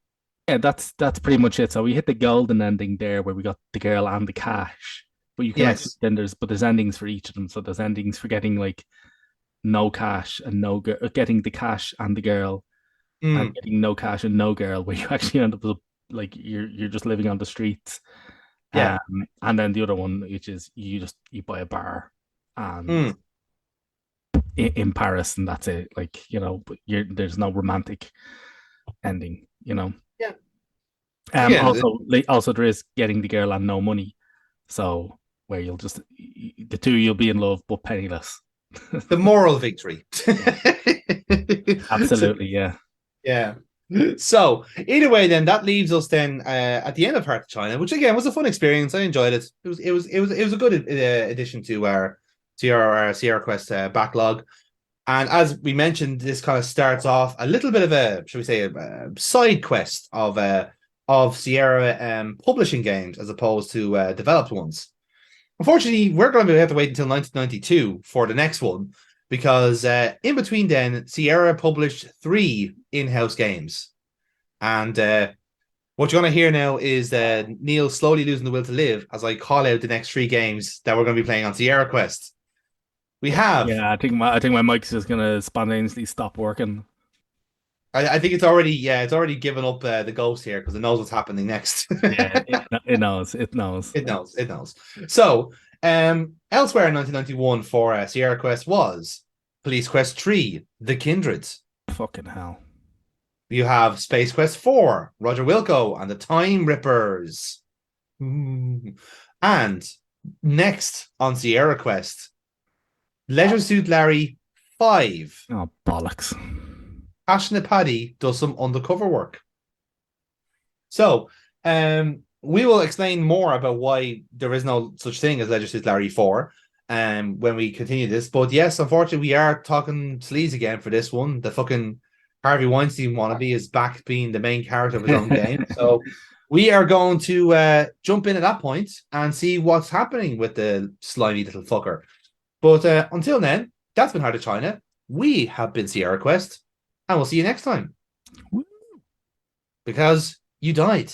Yeah, that's pretty much it. So we hit the golden ending there where we got the girl and the cash. But you can actually then there's endings for each of them. So there's endings for getting like no cash and no girl, getting the cash and the girl, and getting no cash and no girl, where you actually end up with like you're just living on the streets. Yeah. And then the other one, which is you buy a bar and in Paris, and that's it. Like, but there's no romantic ending, Yeah. Also there is getting the girl and no money. So where the two you'll be in love but penniless. The moral victory. Absolutely, yeah. Yeah. So either way, then that leaves us then at the end of Heart of China, which again was a fun experience. I enjoyed it. It was a good addition to our SierraQuest backlog. And as we mentioned, this kind of starts off a little bit of a, shall we say, a side quest of Sierra publishing games as opposed to developed ones. Unfortunately, we're going to have to wait until 1992 for the next one, because in between then, Sierra published 3 in-house games. And what you're going to hear now is Neil slowly losing the will to live as I call out the next 3 games that we're going to be playing on SierraQuest. We have... Yeah, I think my mic's just going to spontaneously stop working. I think it's already given up the ghost here because it knows what's happening next. Yeah, it knows. It knows. So, elsewhere in 1991 for SierraQuest was Police Quest 3, The Kindred. Fucking hell. You have Space Quest 4, Roger Wilco and the Time Rippers. And next on SierraQuest, Leisure Suit Larry 5. Oh, bollocks. Passionate Paddy does some undercover work. So, we will explain more about why there is no such thing as Leisure Suit Larry 4 when we continue this. But yes, unfortunately, we are talking sleaze again for this one. The fucking Harvey Weinstein wannabe is back being the main character of his own game. So we are going to jump in at that point and see what's happening with the slimy little fucker. But until then, that's been Heart of China. We have been SierraQuest. And we'll see you next time. Because you died.